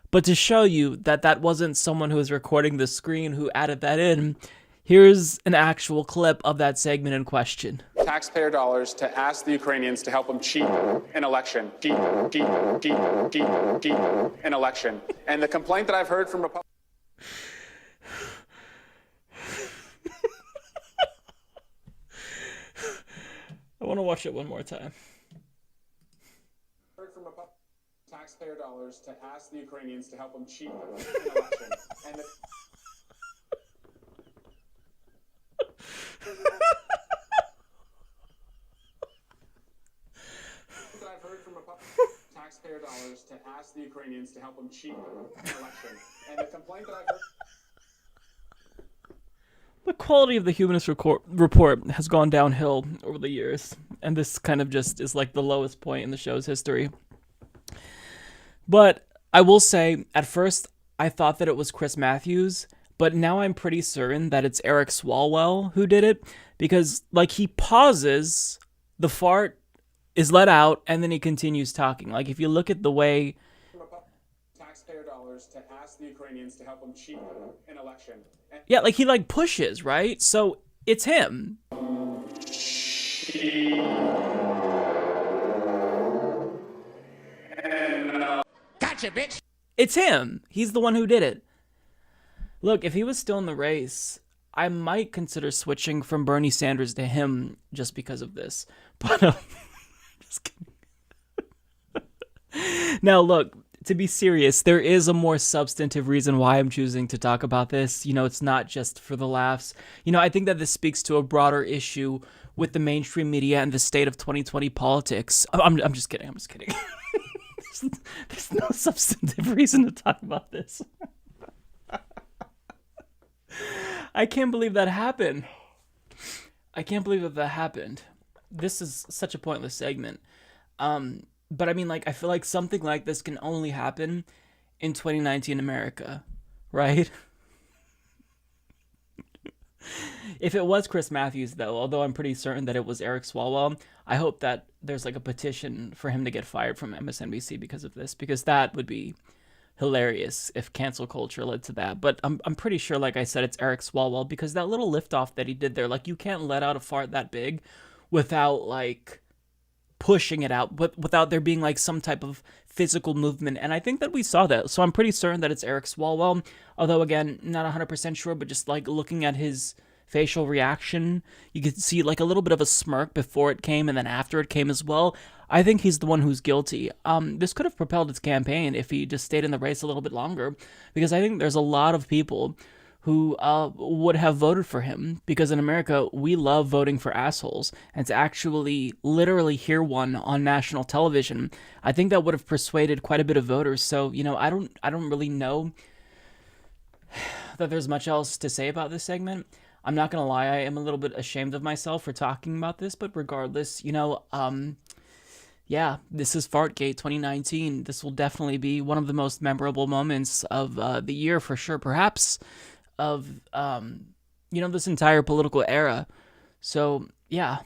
But to show you that that wasn't someone who was recording the screen who added that in, here's an actual clip of that segment in question. Taxpayer dollars to ask the Ukrainians to help them cheat an election. Cheat an election. And the complaint that I've heard from Republicans... I want to watch it one more time. Taxpayer dollars to ask the Ukrainians to help them cheat an election. And the... I've heard from taxpayer dollars to ask the Ukrainians to help them cheat an election. And the complaint that I've heard... The quality of the Humanist Report has gone downhill over the years, and this kind of just is like the lowest point in the show's history. But I will say, at first, I thought that it was Chris Matthews, but now I'm pretty certain that it's Eric Swalwell who did it, because, he pauses, the fart is let out, and then he continues talking. If you look at the way... Taxpayer dollars to ask the Ukrainians to help them cheat an election. Yeah, he pushes, right? So it's him. Gotcha, bitch. It's him. He's the one who did it. Look, if he was still in the race, I might consider switching from Bernie Sanders to him just because of this. But just kidding. Now, look, to be serious, there is a more substantive reason why I'm choosing to talk about this. It's not just for the laughs. I think that this speaks to a broader issue with the mainstream media and the state of 2020 politics. I'm just kidding. I'm just kidding. there's no substantive reason to talk about this. I can't believe that happened. I can't believe that happened. This is such a pointless segment. But I mean, like, I feel like something like this can only happen in 2019 America, right? If it was Chris Matthews, though, although I'm pretty certain that it was Eric Swalwell, I hope that there's like a petition for him to get fired from MSNBC because of this, because that would be hilarious if cancel culture led to that. But I'm pretty sure, like I said, it's Eric Swalwell, because that little liftoff that he did there, like, you can't let out a fart that big without like pushing it out, but without there being like some type of physical movement. And I think that we saw that. So I'm pretty certain that it's Eric Swalwell, although again, not 100% sure, but just like looking at his facial reaction, you could see like a little bit of a smirk before it came and then after it came as well. I think he's the one who's guilty. This could have propelled his campaign if he just stayed in the race a little bit longer, because I think there's a lot of people who would have voted for him, because in America, we love voting for assholes, and to actually literally hear one on national television, I think that would have persuaded quite a bit of voters. So, you know, I don't really know that there's much else to say about this segment. I'm not gonna lie, I am a little bit ashamed of myself for talking about this, but regardless, you know, yeah, this is Fartgate 2019. This will definitely be one of the most memorable moments of the year for sure, perhaps of, you know, this entire political era. So, yeah,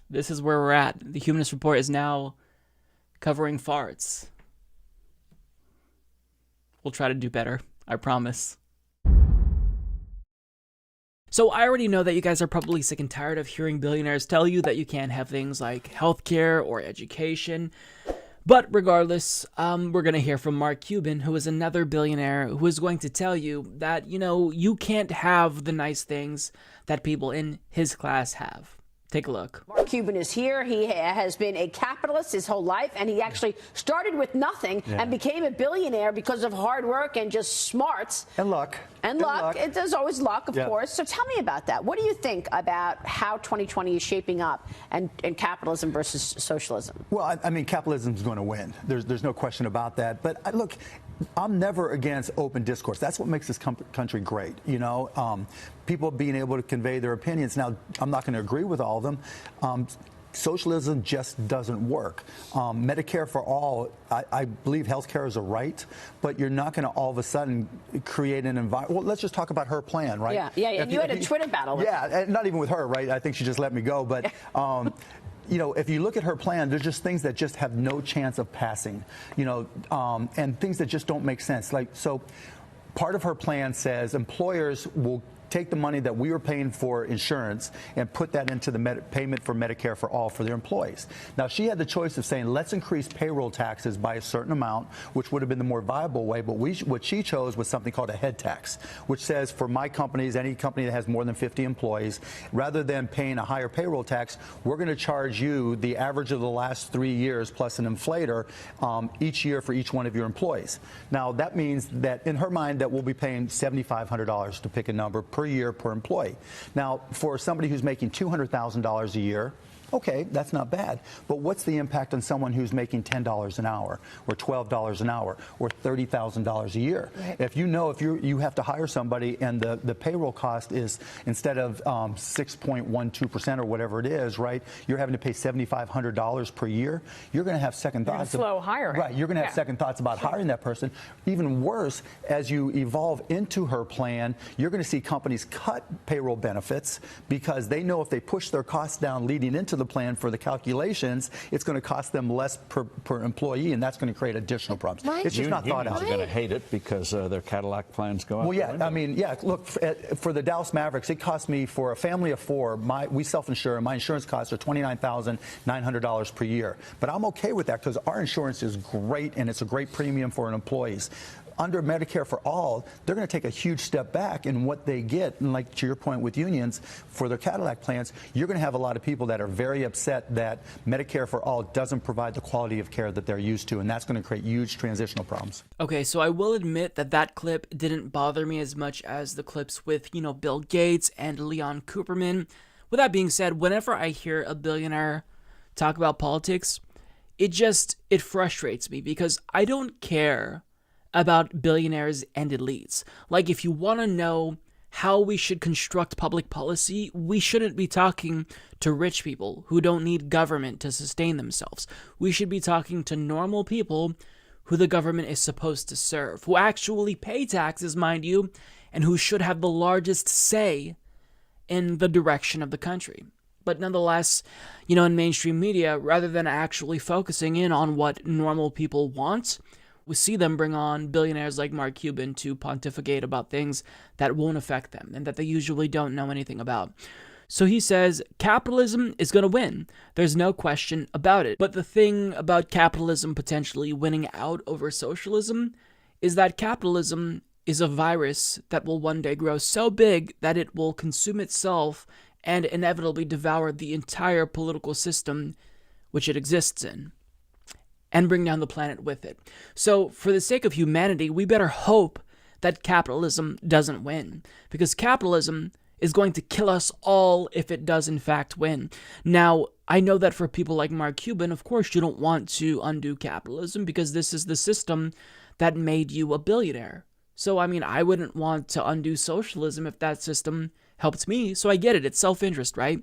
this is where we're at. The Humanist Report is now covering farts. We'll try to do better, I promise. So I already know that you guys are probably sick and tired of hearing billionaires tell you that you can't have things like healthcare or education. But regardless, we're going to hear from Mark Cuban, who is another billionaire, who is going to tell you that, you know, you can't have the nice things that people in his class have. Take a look. Mark Cuban is here. He has been a capitalist his whole life, and he actually started with nothing and became a billionaire because of hard work and just smarts. And luck. And luck. There's always luck, of course. So tell me about that. What do you think about how 2020 is shaping up and capitalism versus socialism? Well, I mean, capitalism is going to win. There's no question about that. But look, I'm never against open discourse. That's what makes this country great. You know, people being able to convey their opinions. Now, I'm not going to agree with all of them. Socialism just doesn't work. Medicare for all, I believe health care is a right, but you're not going to all of a sudden create an environment. Well, let's just talk about her plan, right? Yeah. And you had a Twitter battle with her. Yeah, not even with her, right? I think she just let me go. But you know, if you look at her plan, there's just things that just have no chance of passing, you know, and things that just don't make sense. Like, so part of her plan says employers will take the money that we were paying for insurance and put that into the payment for Medicare for all for their employees. Now, she had the choice of saying, let's increase payroll taxes by a certain amount, which would have been the more viable way. But what she chose was something called a head tax, which says for my companies, any company that has more than 50 employees, rather than paying a higher payroll tax, we're going to charge you the average of the last 3 years plus an inflator each year for each one of your employees. Now, that means that in her mind that we'll be paying $7,500 to pick a number per year per employee. Now, for somebody who's making $200,000 a year, okay, that's not bad. But what's the impact on someone who's making $10 an hour or $12 an hour or $30,000 a year? Right. If you know if you have to hire somebody and the payroll cost is, instead of 6.12% or whatever it is, right, you're having to pay $7,500 per year, you're going to have second thoughts. Slow hiring. Right, you're going to have second thoughts about hiring that person. Even worse, as you evolve into her plan, you're going to see companies cut payroll benefits because they know if they push their costs down leading into the plan for the calculations, it's going to cost them less per employee, and that's going to create additional problems. It's just not thought out. Unions are going to hate it because their Cadillac plans go out. Well, yeah, I mean, yeah, look, for the Dallas Mavericks, it cost me, for a family of four, we self-insure, and my insurance costs are $29,900 per year. But I'm okay with that because our insurance is great, and it's a great premium for our employees. Under Medicare for all, they're going to take a huge step back in what they get. And like to your point with unions, for their Cadillac plans, you're going to have a lot of people that are very upset that Medicare for all doesn't provide the quality of care that they're used to. And that's going to create huge transitional problems. Okay, so I will admit that clip didn't bother me as much as the clips with, you know, Bill Gates and Leon Cooperman. With that being said, whenever I hear a billionaire talk about politics, it frustrates me because I don't care about billionaires and elites. Like, if you want to know how we should construct public policy, we shouldn't be talking to rich people who don't need government to sustain themselves. We should be talking to normal people who the government is supposed to serve, who actually pay taxes, mind you, and who should have the largest say in the direction of the country. But nonetheless, in mainstream media, rather than actually focusing in on what normal people want, we see them bring on billionaires like Mark Cuban to pontificate about things that won't affect them and that they usually don't know anything about. So he says capitalism is going to win. There's no question about it. But the thing about capitalism potentially winning out over socialism is that capitalism is a virus that will one day grow so big that it will consume itself and inevitably devour the entire political system which it exists in, and bring down the planet with it. So for the sake of humanity, we better hope that capitalism doesn't win, because capitalism is going to kill us all if it does in fact win. Now, I know that for people like Mark Cuban, of course you don't want to undo capitalism because this is the system that made you a billionaire. So, I wouldn't want to undo socialism if that system helped me, so I get it, it's self-interest, right?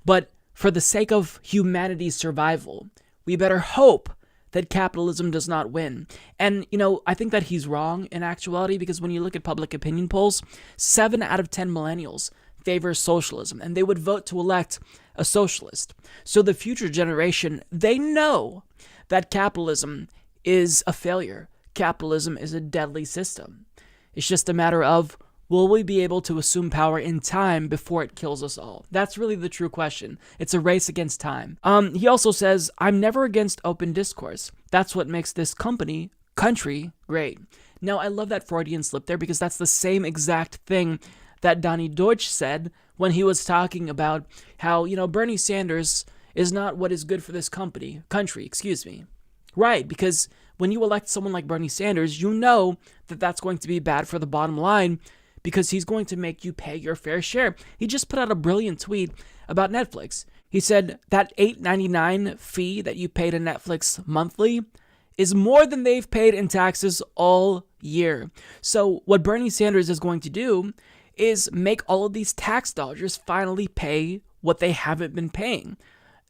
But for the sake of humanity's survival, we better hope that capitalism does not win. And, I think that he's wrong in actuality, because when you look at public opinion polls, 7 out of 10 millennials favor socialism, and they would vote to elect a socialist. So the future generation, they know that capitalism is a failure. Capitalism is a deadly system. It's just a matter of, will we be able to assume power in time before it kills us all? That's really the true question. It's a race against time. He also says, I'm never against open discourse. That's what makes this country great. Now, I love that Freudian slip there, because that's the same exact thing that Donny Deutsch said when he was talking about how, Bernie Sanders is not what is good for this country. Right, because when you elect someone like Bernie Sanders, you know that that's going to be bad for the bottom line, because he's going to make you pay your fair share. He just put out a brilliant tweet about Netflix. He said that $8.99 fee that you pay to Netflix monthly is more than they've paid in taxes all year. So what Bernie Sanders is going to do is make all of these tax dodgers finally pay what they haven't been paying.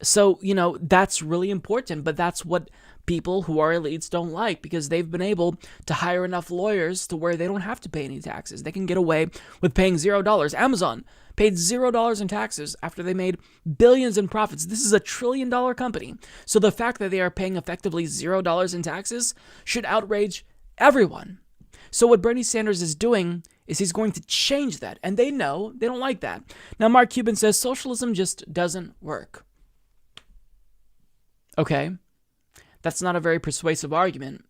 So, that's really important, but that's what people who are elites don't like, because they've been able to hire enough lawyers to where they don't have to pay any taxes. They can get away with paying $0. Amazon paid $0 in taxes after they made billions in profits. This is a $1 trillion company. So the fact that they are paying effectively $0 in taxes should outrage everyone. So what Bernie Sanders is doing is he's going to change that, and they know they don't like that. Now, Mark Cuban says socialism just doesn't work. Okay, that's not a very persuasive argument.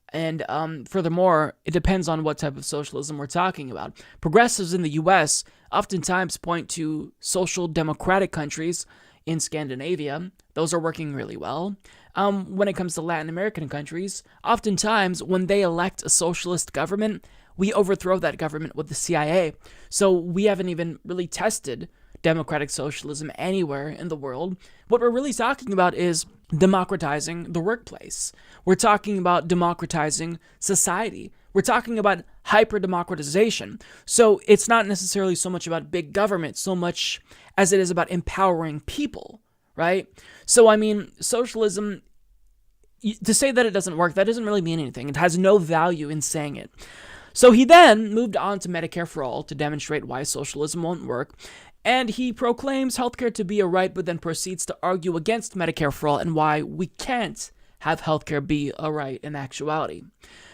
And furthermore, it depends on what type of socialism we're talking about. Progressives in the U.S. oftentimes point to social democratic countries in Scandinavia. Those are working really well. When it comes to Latin American countries, oftentimes when they elect a socialist government, we overthrow that government with the CIA. So we haven't even really tested democratic socialism anywhere in the world. What we're really talking about is democratizing the workplace. We're talking about democratizing society. We're talking about hyper-democratization. So it's not necessarily so much about big government so much as it is about empowering people, right? So, socialism, to say that it doesn't work, that doesn't really mean anything. It has no value in saying it. So he then moved on to Medicare for All to demonstrate why socialism won't work. And he proclaims healthcare to be a right, but then proceeds to argue against Medicare for All and why we can't have healthcare be a right in actuality.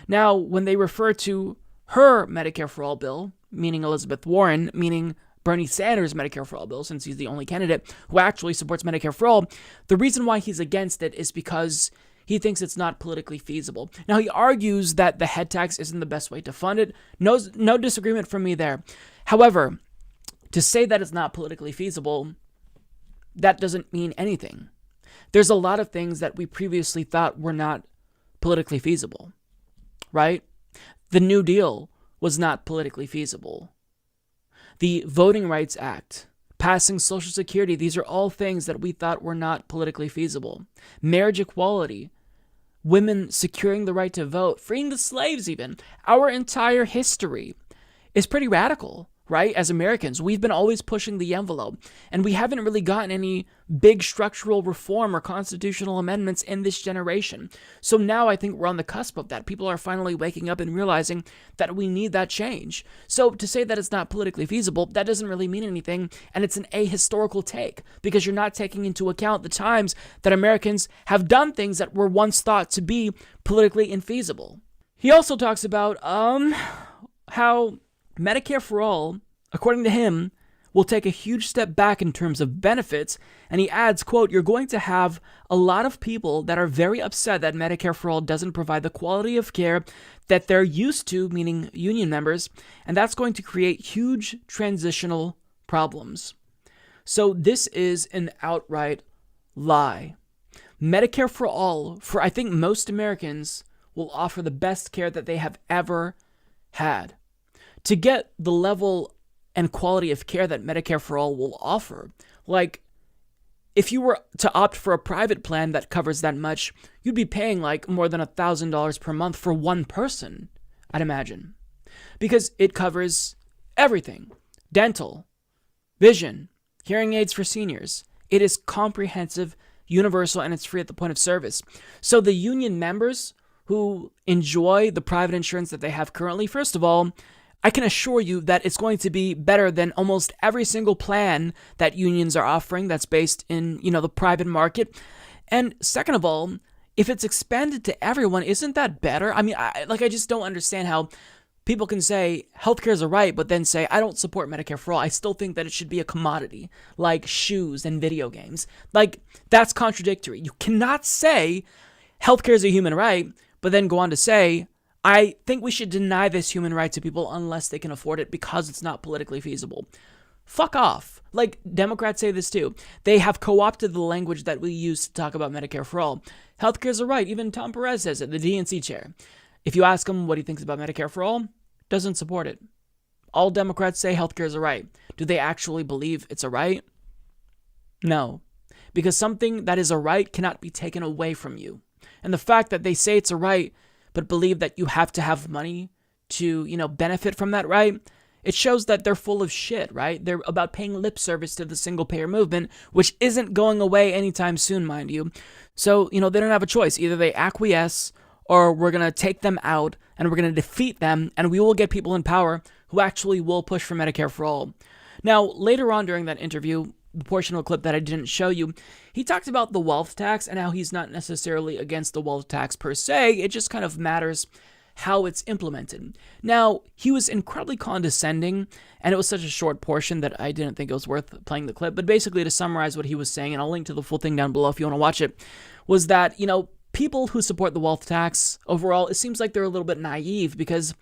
Now, when they refer to her Medicare for All bill, meaning Elizabeth Warren, meaning Bernie Sanders' Medicare for All bill, since he's the only candidate who actually supports Medicare for All, the reason why he's against it is because he thinks it's not politically feasible. Now, he argues that the head tax isn't the best way to fund it. No disagreement from me there. However, to say that it's not politically feasible, that doesn't mean anything. There's a lot of things that we previously thought were not politically feasible, right? The New Deal was not politically feasible. The Voting Rights Act, Passing Social Security, these are all things that we thought were not politically feasible. Marriage equality, women securing the right to vote, freeing the slaves even. Our entire history is pretty radical, right? As Americans, we've been always pushing the envelope, and we haven't really gotten any big structural reform or constitutional amendments in this generation. So now I think we're on the cusp of that. People are finally waking up and realizing that we need that change. So to say that it's not politically feasible, that doesn't really mean anything, and it's an ahistorical take, because you're not taking into account the times that Americans have done things that were once thought to be politically infeasible. He also talks about how Medicare for all, according to him, will take a huge step back in terms of benefits, and he adds, quote, "You're going to have a lot of people that are very upset that Medicare for all doesn't provide the quality of care that they're used to," meaning union members, "and that's going to create huge transitional problems." So this is an outright lie. Medicare for all, for I think most Americans, will offer the best care that they have ever had. To get the level and quality of care that Medicare for all will offer, like if you were to opt for a private plan that covers that much, you'd be paying like more than $1,000 per month for one person, I'd imagine. Because it covers everything: dental, vision, hearing aids for seniors. It is comprehensive, universal, and it's free at the point of service. So the union members who enjoy the private insurance that they have currently, first of all, I can assure you that it's going to be better than almost every single plan that unions are offering that's based in, the private market. And second of all, if it's expanded to everyone, isn't that better? I mean, I just don't understand how people can say healthcare is a right, but then say, I don't support Medicare for all. I still think that it should be a commodity, like shoes and video games. Like, that's contradictory. You cannot say healthcare is a human right, but then go on to say, I think we should deny this human right to people unless they can afford it because it's not politically feasible. Fuck off. Like, Democrats say this too. They have co-opted the language that we use to talk about Medicare for all. Healthcare is a right. Even Tom Perez says it, the DNC chair. If you ask him what he thinks about Medicare for all, doesn't support it. All Democrats say healthcare is a right. Do they actually believe it's a right? No. Because something that is a right cannot be taken away from you. And the fact that they say it's a right but believe that you have to have money to, benefit from that right, it shows that they're full of shit, right? They're about paying lip service to the single-payer movement, which isn't going away anytime soon, mind you. So, they don't have a choice. Either they acquiesce, or we're going to take them out, and we're going to defeat them, and we will get people in power who actually will push for Medicare for all. Now, later on during that interview, the portion of the clip that I didn't show you, he talked about the wealth tax and how he's not necessarily against the wealth tax per se. It just kind of matters how it's implemented. Now, he was incredibly condescending, and it was such a short portion that I didn't think it was worth playing the clip. But basically, to summarize what he was saying, and I'll link to the full thing down below if you want to watch it, was that, people who support the wealth tax, overall, it seems like they're a little bit naive because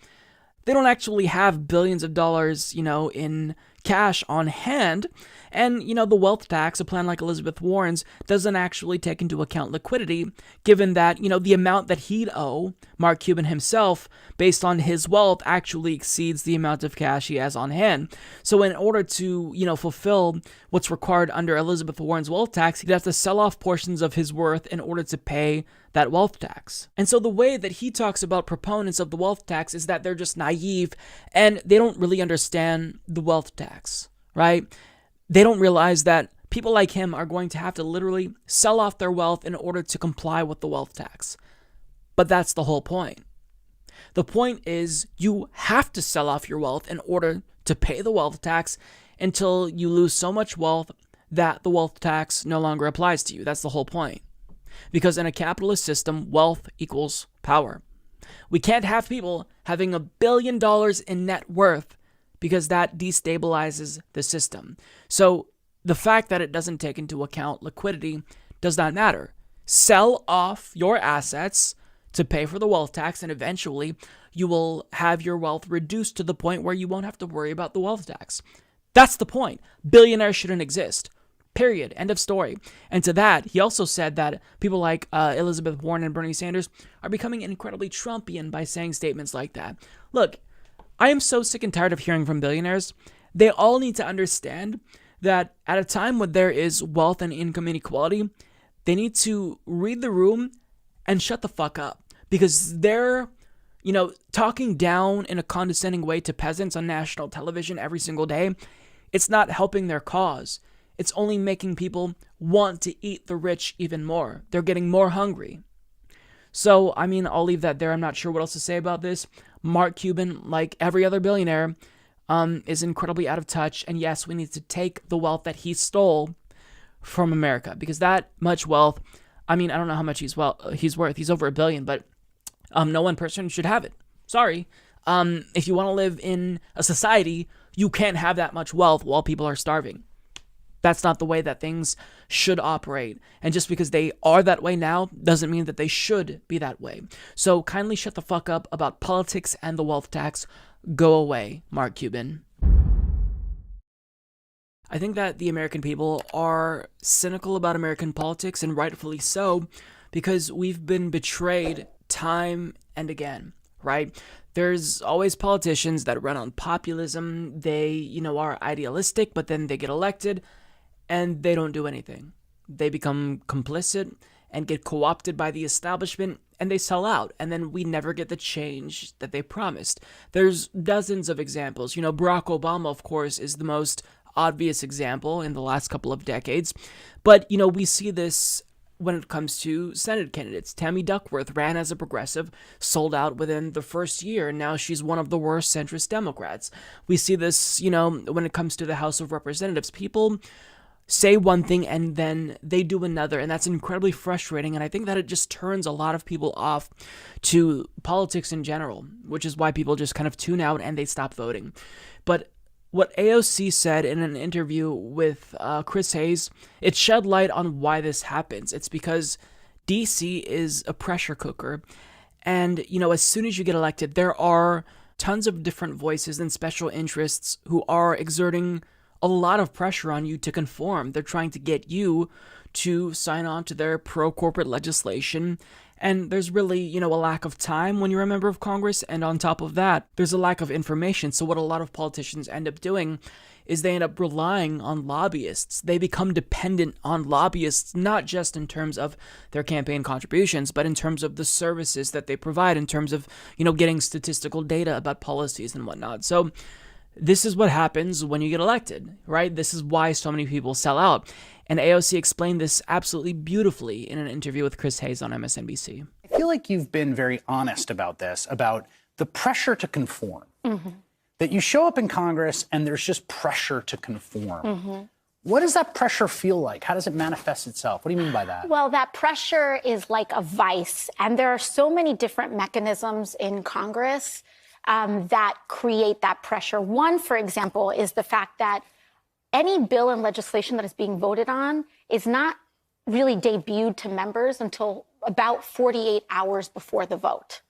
they don't actually have billions of dollars, in cash on hand. And, the wealth tax, a plan like Elizabeth Warren's, doesn't actually take into account liquidity, given that, the amount that he'd owe Mark Cuban himself, based on his wealth, actually exceeds the amount of cash he has on hand. So in order to, fulfill what's required under Elizabeth Warren's wealth tax, he'd have to sell off portions of his worth in order to pay that wealth tax. And so the way that he talks about proponents of the wealth tax is that they're just naive and they don't really understand the wealth tax, right? They don't realize that people like him are going to have to literally sell off their wealth in order to comply with the wealth tax. But that's the whole point. The point is you have to sell off your wealth in order to pay the wealth tax until you lose so much wealth that the wealth tax no longer applies to you. That's the whole point. Because in a capitalist system, wealth equals power. We can't have people having $1 billion in net worth because that destabilizes the system. So the fact that it doesn't take into account liquidity does not matter. Sell off your assets to pay for the wealth tax, and eventually you will have your wealth reduced to the point where you won't have to worry about the wealth tax. That's the point. Billionaires shouldn't exist. Period. End of story. And to that, he also said that people like Elizabeth Warren and Bernie Sanders are becoming incredibly Trumpian by saying statements like that. Look, I am so sick and tired of hearing from billionaires. They all need to understand that at a time when there is wealth and income inequality, they need to read the room and shut the fuck up, because they're, talking down in a condescending way to peasants on national television every single day. It's not helping their cause. It's only making people want to eat the rich even more. They're getting more hungry. So, I'll leave that there. I'm not sure what else to say about this. Mark Cuban, like every other billionaire, is incredibly out of touch. And yes, we need to take the wealth that he stole from America, because that much wealth, I don't know how much he's worth. He's over $1 billion, but no one person should have it. Sorry. If you want to live in a society, you can't have that much wealth while people are starving. That's not the way that things should operate. And just because they are that way now doesn't mean that they should be that way. So kindly shut the fuck up about politics and the wealth tax. Go away, Mark Cuban. I think that the American people are cynical about American politics, and rightfully so, because we've been betrayed time and again, right? There's always politicians that run on populism. They, are idealistic, but then they get elected and they don't do anything. They become complicit and get co-opted by the establishment, and they sell out, and then we never get the change that they promised. There's dozens of examples. Barack Obama, of course, is the most obvious example in the last couple of decades, but we see this when it comes to Senate candidates. Tammy Duckworth ran as a progressive, sold out within the first year, and now she's one of the worst centrist Democrats. We see this, when it comes to the House of Representatives. People say one thing and then they do another, and that's incredibly frustrating, and I think that it just turns a lot of people off to politics in general, which is why people just kind of tune out and they stop voting. But what AOC said in an interview with Chris Hayes, it shed light on why this happens. It's because DC is a pressure cooker, and as soon as you get elected, there are tons of different voices and special interests who are exerting a lot of pressure on you to conform. They're trying to get you to sign on to their pro-corporate legislation. And there's really, a lack of time when you're a member of Congress. And on top of that, there's a lack of information. So what a lot of politicians end up doing is they end up relying on lobbyists. They become dependent on lobbyists, not just in terms of their campaign contributions, but in terms of the services that they provide, in terms of, getting statistical data about policies and whatnot. So this is what happens when you get elected, right? This is why so many people sell out. And AOC explained this absolutely beautifully in an interview with Chris Hayes on MSNBC. I feel like you've been very honest about this, about the pressure to conform. Mm-hmm. That you show up in Congress and there's just pressure to conform. Mm-hmm. What does that pressure feel like? How does it manifest itself? What do you mean by that? Well, that pressure is like a vice, and there are so many different mechanisms in Congress that create that pressure. One, for example, is the fact that any bill and legislation that is being voted on is not really debuted to members until about 48 hours before the vote.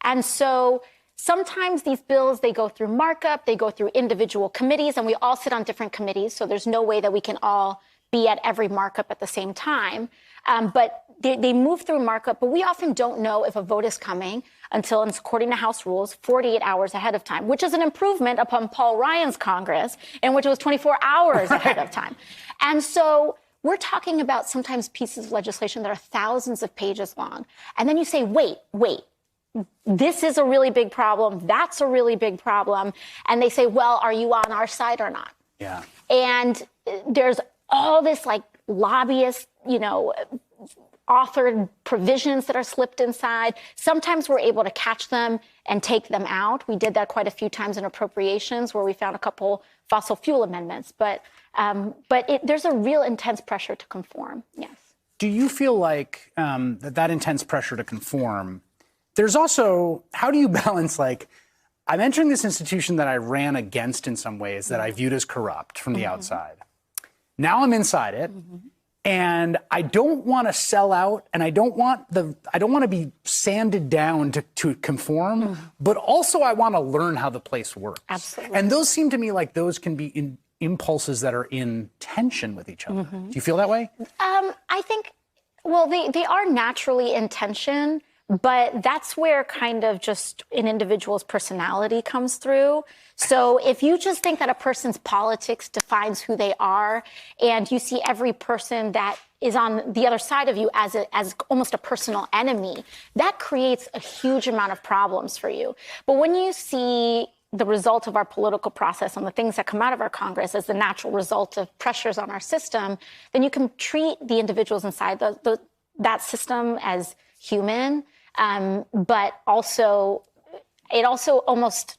And so sometimes these bills, they go through markup, they go through individual committees, and we all sit on different committees, so there's no way that we can all be at every markup at the same time. But they move through markup, but we often don't know if a vote is coming until, according to House rules, 48 hours ahead of time, which is an improvement upon Paul Ryan's Congress, in which it was 24 hours ahead of time. And so we're talking about sometimes pieces of legislation that are thousands of pages long. And then you say, wait, this is a really big problem. That's a really big problem. And they say, well, are you on our side or not? Yeah. And there's all this like lobbyist, authored provisions that are slipped inside. Sometimes we're able to catch them and take them out. We did that quite a few times in appropriations where we found a couple fossil fuel amendments. But there's a real intense pressure to conform, yes. Do you feel like that intense pressure to conform, there's also, how do you balance, like, I'm entering this institution that I ran against in some ways that I viewed as corrupt from the outside. Now I'm inside it. And I don't want to sell out, and I don't want to be sanded down to conform, but also I want to learn how the place works. Absolutely. And those seem to me like those can be impulses that are in tension with each other. Do you feel that way? I think, well, they are naturally in tension, But that's where kind of just an individual's personality comes through. So if you just think that a person's politics defines who they are, and you see every person that is on the other side of you as almost a personal enemy, that creates a huge amount of problems for you. But when you see the result of our political process and the things that come out of our Congress as the natural result of pressures on our system, then you can treat the individuals inside that system as human. But also, it also almost,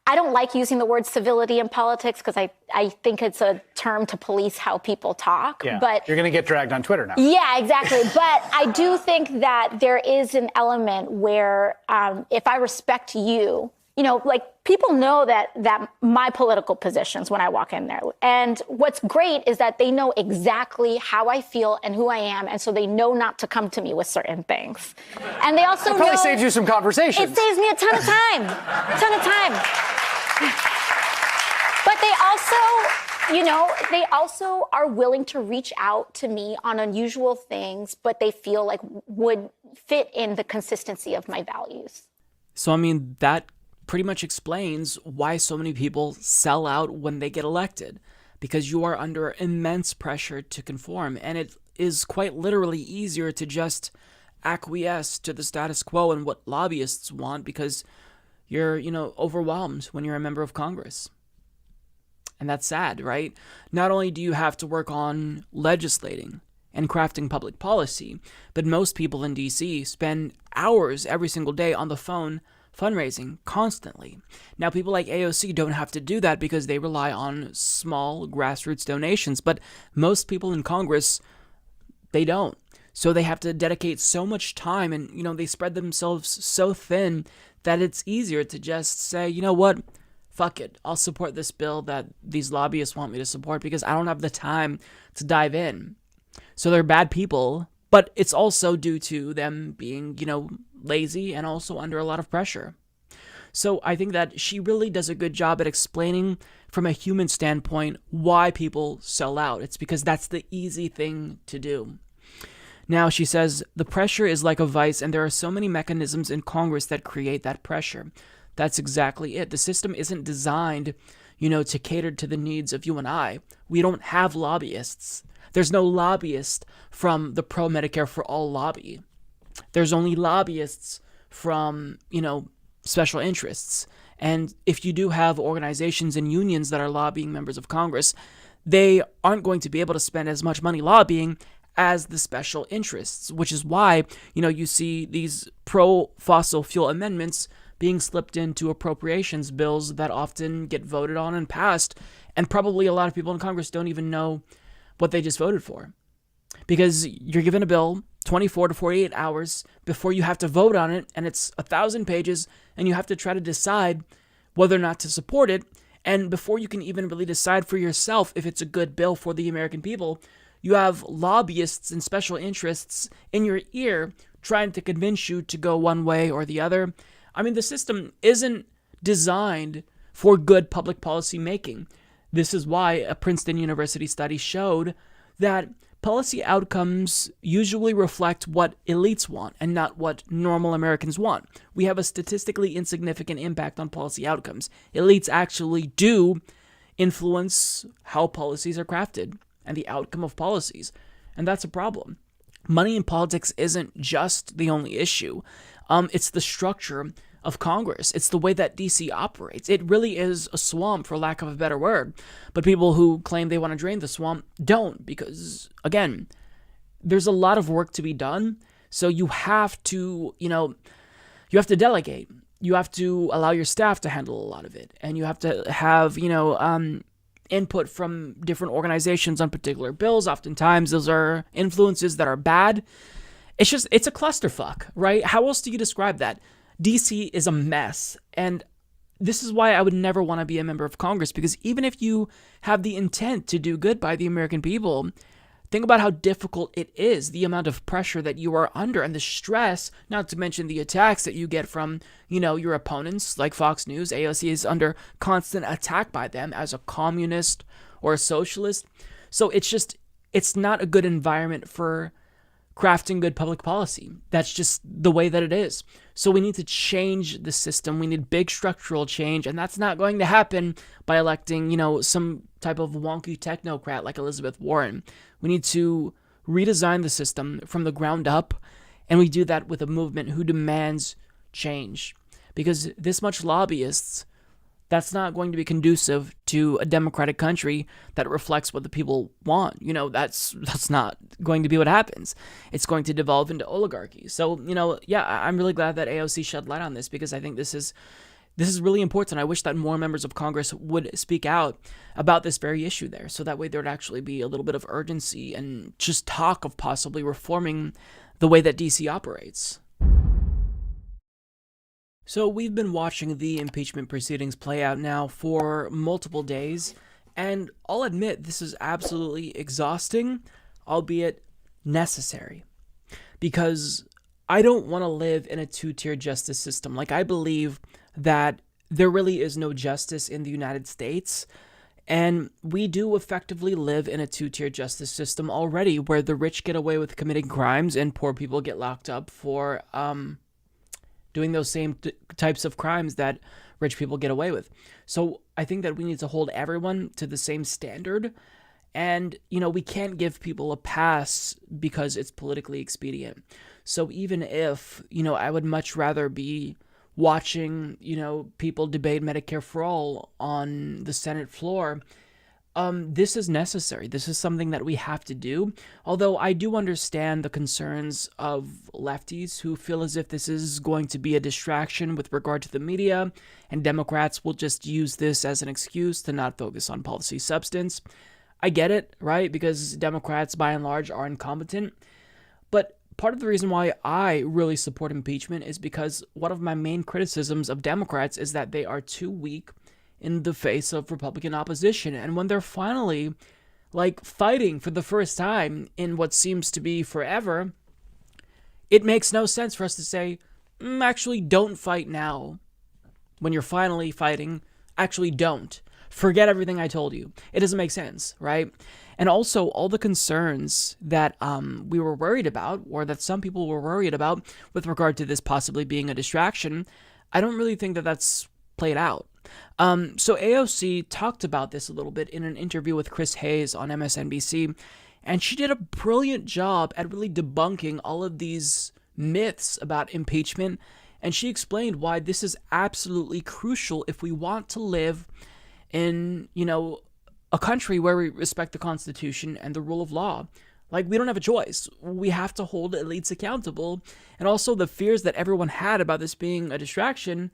I don't like using the word civility in politics because I think it's a term to police how people talk. Yeah, but you're going to get dragged on Twitter now. Yeah, exactly. But I do think that there is an element where if I respect you, like people know that my political positions when I walk in there. And what's great is that they know exactly how I feel and who I am. And so they know not to come to me with certain things. And they also probably saves you some conversations. It saves me a ton of time. But they also are willing to reach out to me on unusual things, but they feel like would fit in the consistency of my values. So, I mean, that pretty much explains why so many people sell out when they get elected, because you are under immense pressure to conform, and it is quite literally easier to just acquiesce to the status quo and what lobbyists want because you're, overwhelmed when you're a member of Congress. And that's sad, right? Not only do you have to work on legislating and crafting public policy, but most people in DC spend hours every single day on the phone fundraising constantly. Now, people like AOC don't have to do that because they rely on small grassroots donations, but most people in Congress, they don't. So they have to dedicate so much time and, they spread themselves so thin that it's easier to just say, you know what, fuck it. I'll support this bill that these lobbyists want me to support because I don't have the time to dive in. So they're bad people, but it's also due to them being, lazy and also under a lot of pressure. So I think that she really does a good job at explaining from a human standpoint why people sell out. It's because that's the easy thing to do. Now, she says, the pressure is like a vice, and there are so many mechanisms in Congress that create that pressure. That's exactly it. The system isn't designed, to cater to the needs of you and I. We don't have lobbyists. There's no lobbyist from the pro-Medicare for all lobby. There's only lobbyists from, special interests. And if you do have organizations and unions that are lobbying members of Congress, they aren't going to be able to spend as much money lobbying as the special interests, which is why, you see these pro-fossil fuel amendments being slipped into appropriations bills that often get voted on and passed. And probably a lot of people in Congress don't even know what they just voted for. Because you're given a bill 24 to 48 hours before you have to vote on it, and it's 1,000 pages, and you have to try to decide whether or not to support it. And before you can even really decide for yourself if it's a good bill for the American people, you have lobbyists and special interests in your ear trying to convince you to go one way or the other. I mean, the system isn't designed for good public policy making. This is why a Princeton University study showed that policy outcomes usually reflect what elites want and not what normal Americans want. We have a statistically insignificant impact on policy outcomes. Elites actually do influence how policies are crafted and the outcome of policies, and that's a problem. Money in politics isn't just the only issue. It's the structure of Congress. It's the way that DC operates. It really is a swamp, for lack of a better word. But people who claim they want to drain the swamp don't, because, again, there's a lot of work to be done. So you have to, you have to delegate. You have to allow your staff to handle a lot of it. And you have to have, input from different organizations on particular bills. Oftentimes, those are influences that are bad. It's a clusterfuck, right? How else do you describe that? DC is a mess, and this is why I would never want to be a member of Congress, because even if you have the intent to do good by the American people, think about how difficult it is, the amount of pressure that you are under, and the stress, not to mention the attacks that you get from, your opponents, like Fox News. AOC is under constant attack by them as a communist or a socialist. So it's not a good environment for crafting good public policy. That's just the way that it is. So we need to change the system. We need big structural change, and that's not going to happen by electing, some type of wonky technocrat like Elizabeth Warren. We need to redesign the system from the ground up, and we do that with a movement who demands change. Because this much lobbyists, that's not going to be conducive to a democratic country that reflects what the people want. That's not going to be what happens. It's going to devolve into oligarchy. So, I'm really glad that AOC shed light on this, because I think this is really important. I wish that more members of Congress would speak out about this very issue there. So that way there would actually be a little bit of urgency and just talk of possibly reforming the way that DC operates. So we've been watching the impeachment proceedings play out now for multiple days, and I'll admit this is absolutely exhausting, albeit necessary, because I don't want to live in a two-tier justice system. I believe that there really is no justice in the United States, and we do effectively live in a two-tier justice system already, where the rich get away with committing crimes and poor people get locked up for doing those same types of crimes that rich people get away with. So I think that we need to hold everyone to the same standard. And, we can't give people a pass because it's politically expedient. So even if, I would much rather be watching, people debate Medicare for all on the Senate floor, this is necessary. This is something that we have to do. Although I do understand the concerns of lefties who feel as if this is going to be a distraction with regard to the media, and Democrats will just use this as an excuse to not focus on policy substance. I get it, right? Because Democrats, by and large, are incompetent. But part of the reason why I really support impeachment is because one of my main criticisms of Democrats is that they are too weak in the face of Republican opposition. And when they're finally, fighting for the first time in what seems to be forever, it makes no sense for us to say, actually, don't fight now. When you're finally fighting, actually don't. Forget everything I told you. It doesn't make sense, right? And also, all the concerns that we were worried about, or that some people were worried about with regard to this possibly being a distraction, I don't really think that that's played out. So AOC talked about this a little bit in an interview with Chris Hayes on MSNBC, and she did a brilliant job at really debunking all of these myths about impeachment, and she explained why this is absolutely crucial if we want to live in, a country where we respect the Constitution and the rule of law. We don't have a choice. We have to hold elites accountable, and also the fears that everyone had about this being a distraction,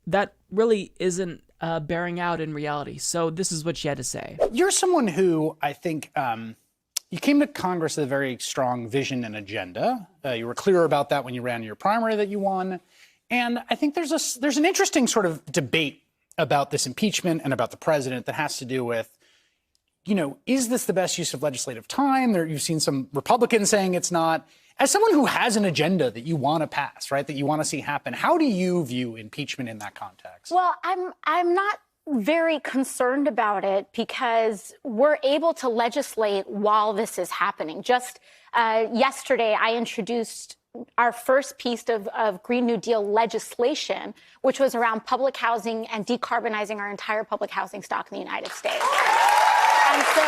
that really isn't bearing out in reality. So this is what she had to say. You're someone who, I think, you came to Congress with a very strong vision and agenda. You were clear about that when you ran your primary that you won. And I think there's an interesting sort of debate about this impeachment and about the president that has to do with, is this the best use of legislative time? You've seen some Republicans saying it's not. As someone who has an agenda that you want to pass, right, that you want to see happen, how do you view impeachment in that context? Well, I'm not very concerned about it because we're able to legislate while this is happening. Just yesterday, I introduced our first piece of Green New Deal legislation, which was around public housing and decarbonizing our entire public housing stock in the United States. And so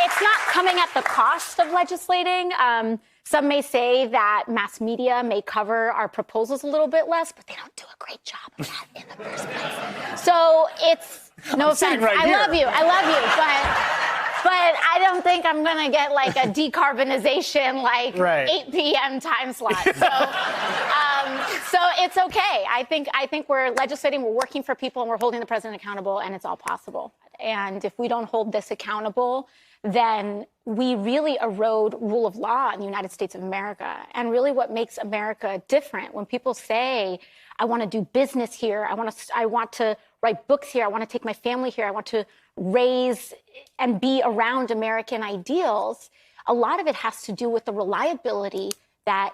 it's not coming at the cost of legislating. Some may say that mass media may cover our proposals a little bit less, but they don't do a great job of that in the first place. So it's, no offense, I love you, but I don't think I'm going to get a decarbonization 8 p.m. time slot. So it's okay. I think we're legislating, we're working for people, and we're holding the president accountable, and it's all possible. And if we don't hold this accountable, then we really erode rule of law in the United States of America. And really what makes America different, when people say, I want to do business here, I want to write books here, I want to take my family here, I want to raise and be around American ideals, a lot of it has to do with the reliability that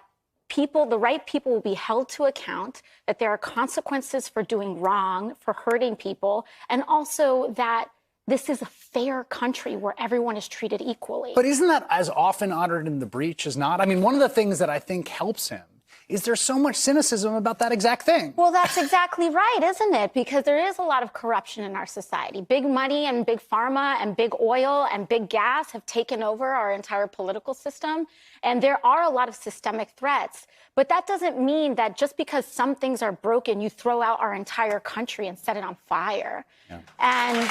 the right people will be held to account, that there are consequences for doing wrong, for hurting people, and also that this is a fair country where everyone is treated equally. But isn't that as often honored in the breach as not? I mean, one of the things that I think helps him is there's so much cynicism about that exact thing. Well, that's exactly right, isn't it? Because there is a lot of corruption in our society. Big money and big pharma and big oil and big gas have taken over our entire political system. And there are a lot of systemic threats. But that doesn't mean that just because some things are broken, you throw out our entire country and set it on fire. Yeah. And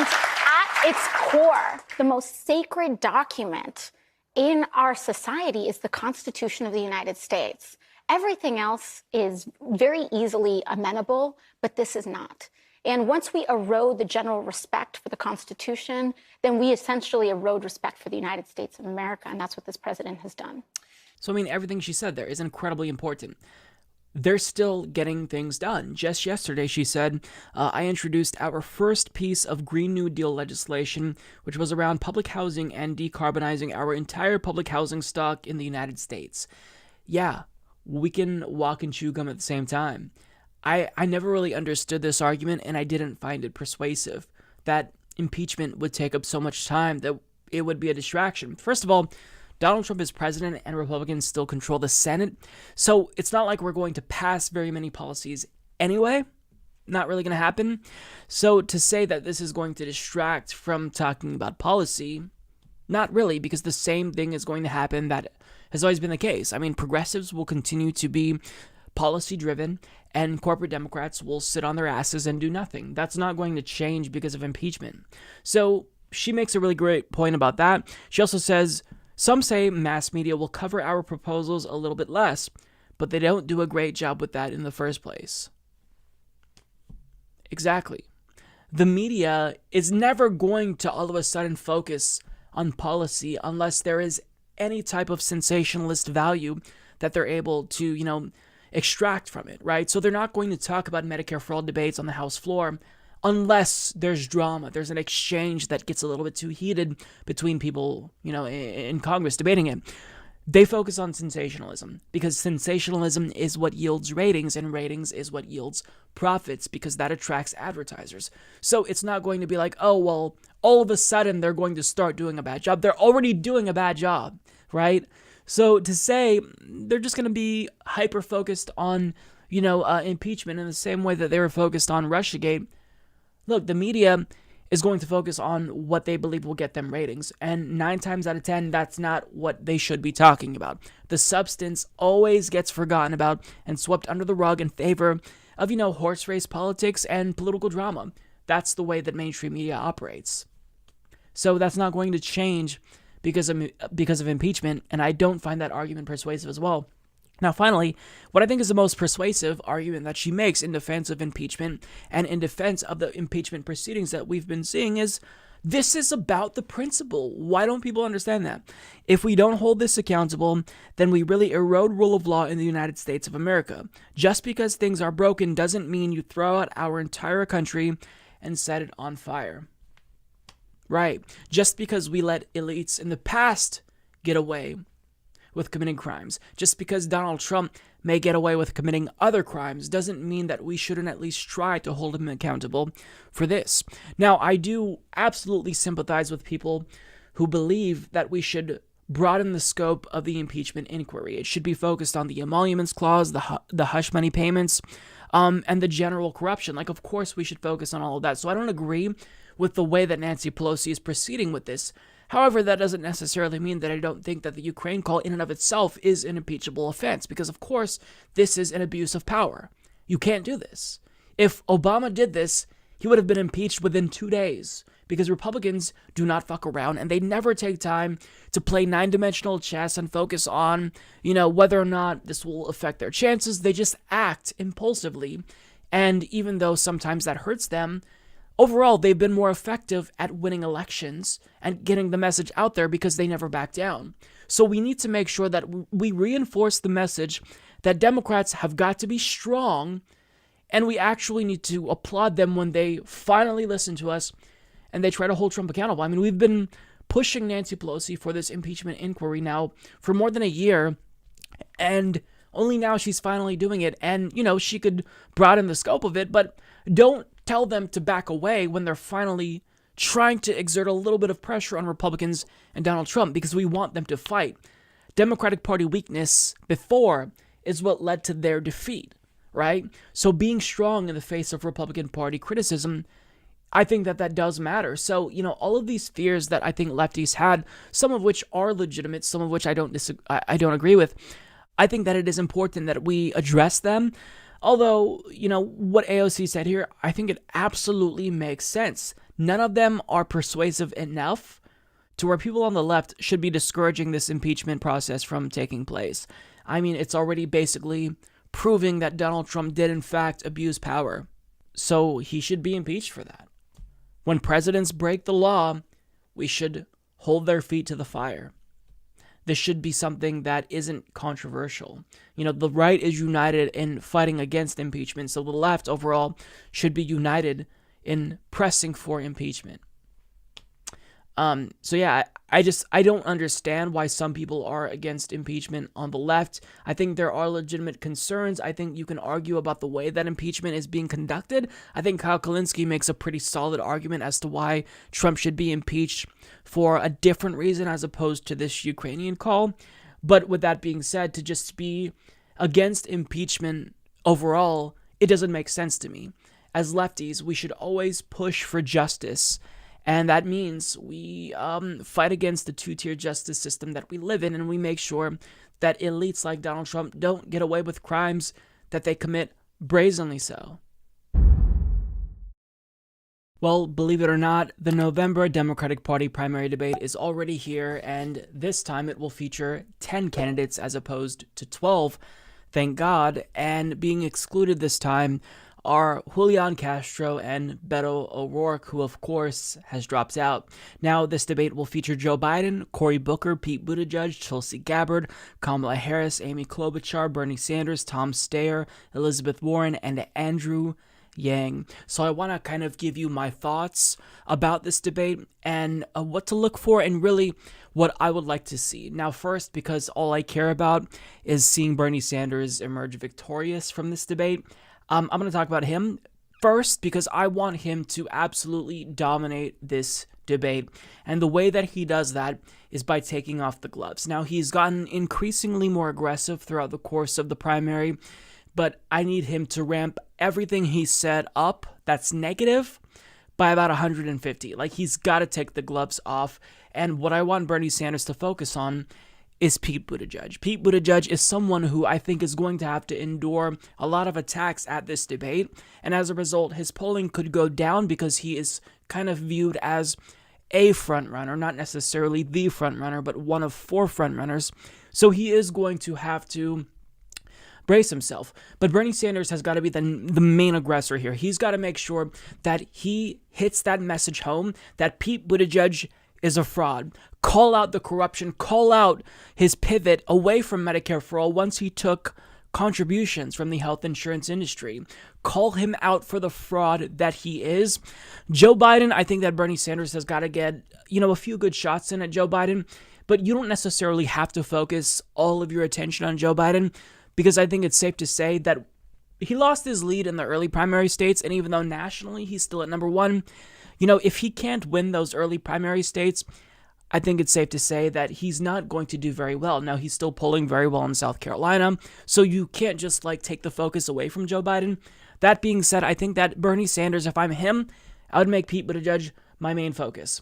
at its core, the most sacred document in our society is the Constitution of the United States. Everything else is very easily amenable, but this is not. And once we erode the general respect for the Constitution, then we essentially erode respect for the United States of America, and that's what this president has done. So, I mean, everything she said there is incredibly important. They're still getting things done. Just yesterday, she said, I introduced our first piece of Green New Deal legislation, which was around public housing and decarbonizing our entire public housing stock in the United States. Yeah, we can walk and chew gum at the same time. I never really understood this argument, and I didn't find it persuasive, that impeachment would take up so much time that it would be a distraction. First of all, Donald Trump is president and Republicans still control the Senate, so it's not like we're going to pass very many policies anyway. Not really going to happen. So to say that this is going to distract from talking about policy, not really, because the same thing is going to happen that has always been the case. I mean, progressives will continue to be policy-driven, and corporate Democrats will sit on their asses and do nothing. That's not going to change because of impeachment. So she makes a really great point about that. She also says, some say mass media will cover our proposals a little bit less, but they don't do a great job with that in the first place. Exactly. The media is never going to all of a sudden focus on policy unless there is any type of sensationalist value that they're able to, extract from it, right? So they're not going to talk about Medicare for all debates on the House floor unless there's drama, there's an exchange that gets a little bit too heated between people, in Congress debating it. They focus on sensationalism because sensationalism is what yields ratings, and ratings is what yields profits because that attracts advertisers. So it's not going to be like, oh, well, all of a sudden they're going to start doing a bad job. They're already doing a bad job, right? So to say they're just going to be hyper-focused on, impeachment in the same way that they were focused on Russiagate. Look, the media is going to focus on what they believe will get them ratings. And 9 times out of 10, that's not what they should be talking about. The substance always gets forgotten about and swept under the rug in favor of, horse race politics and political drama. That's the way that mainstream media operates. So that's not going to change because of impeachment, and I don't find that argument persuasive as well. Now, finally, what I think is the most persuasive argument that she makes in defense of impeachment and in defense of the impeachment proceedings that we've been seeing is, this is about the principle. Why don't people understand that? If we don't hold this accountable, then we really erode rule of law in the United States of America. Just because things are broken doesn't mean you throw out our entire country and set it on fire. Right. Just because we let elites in the past get away with committing crimes, just because Donald Trump may get away with committing other crimes, doesn't mean that we shouldn't at least try to hold him accountable for this. Now, I do absolutely sympathize with people who believe that we should broaden the scope of the impeachment inquiry. It should be focused on the emoluments clause, the hush money payments, and the general corruption. Like, of course, we should focus on all of that. So I don't agree with the way that Nancy Pelosi is proceeding with this. However, that doesn't necessarily mean that I don't think that the Ukraine call in and of itself is an impeachable offense, because of course, this is an abuse of power. You can't do this. If Obama did this, he would have been impeached within 2 days, because Republicans do not fuck around, and they never take time to play 9-dimensional chess and focus on, whether or not this will affect their chances. They just act impulsively, and even though sometimes that hurts them, overall, they've been more effective at winning elections and getting the message out there because they never back down. So we need to make sure that we reinforce the message that Democrats have got to be strong, and we actually need to applaud them when they finally listen to us and they try to hold Trump accountable. I mean, we've been pushing Nancy Pelosi for this impeachment inquiry now for more than a year, and Only now she's finally doing it, and, she could broaden the scope of it, but don't tell them to back away when they're finally trying to exert a little bit of pressure on Republicans and Donald Trump, because we want them to fight. Democratic Party weakness before is what led to their defeat, right? So being strong in the face of Republican Party criticism, I think that does matter. So, all of these fears that I think lefties had, some of which are legitimate, some of which I don't agree with, I think that it is important that we address them. Although, what AOC said here, I think it absolutely makes sense. None of them are persuasive enough to where people on the left should be discouraging this impeachment process from taking place. I mean, it's already basically proving that Donald Trump did in fact abuse power. So he should be impeached for that. When presidents break the law, we should hold their feet to the fire. This should be something that isn't controversial. The right is united in fighting against impeachment, so the left overall should be united in pressing for impeachment. I don't understand why some people are against impeachment on the left. I think there are legitimate concerns. I think you can argue about the way that impeachment is being conducted. I think Kyle Kulinski makes a pretty solid argument as to why Trump should be impeached for a different reason as opposed to this Ukrainian call. But with that being said, to just be against impeachment overall, it doesn't make sense to me. As lefties, we should always push for justice. And that means we fight against the two-tier justice system that we live in, and we make sure that elites like Donald Trump don't get away with crimes that they commit brazenly so. Well, believe it or not, the November Democratic Party primary debate is already here, and this time it will feature 10 candidates as opposed to 12, thank God, and being excluded this time are Julian Castro and Beto O'Rourke, who of course has dropped out. Now, this debate will feature Joe Biden, Cory Booker, Pete Buttigieg, Tulsi Gabbard, Kamala Harris, Amy Klobuchar, Bernie Sanders, Tom Steyer, Elizabeth Warren, and Andrew Yang. So I want to kind of give you my thoughts about this debate and what to look for and really what I would like to see. Now, first, because all I care about is seeing Bernie Sanders emerge victorious from this debate, I'm going to talk about him first because I want him to absolutely dominate this debate. And the way that he does that is by taking off the gloves. Now, he's gotten increasingly more aggressive throughout the course of the primary, but I need him to ramp everything he said up that's negative by about 150. Like, he's got to take the gloves off. And what I want Bernie Sanders to focus on is Pete Buttigieg. Pete Buttigieg is someone who I think is going to have to endure a lot of attacks at this debate, and as a result, his polling could go down because he is kind of viewed as a frontrunner, not necessarily the frontrunner, but one of 4 frontrunners. So he is going to have to brace himself. But Bernie Sanders has got to be the main aggressor here. He's got to make sure that he hits that message home that Pete Buttigieg is a fraud. Call out the corruption, call out his pivot away from Medicare for All once he took contributions from the health insurance industry. Call him out for the fraud that he is. Joe Biden, I think that Bernie Sanders has got to get, a few good shots in at Joe Biden, but you don't necessarily have to focus all of your attention on Joe Biden because I think it's safe to say that he lost his lead in the early primary states, and even though nationally he's still at number 1, if he can't win those early primary states, I think it's safe to say that he's not going to do very well. Now, he's still polling very well in South Carolina, so you can't just take the focus away from Joe Biden. That being said, I think that Bernie Sanders, if I'm him, I would make Pete Buttigieg my main focus.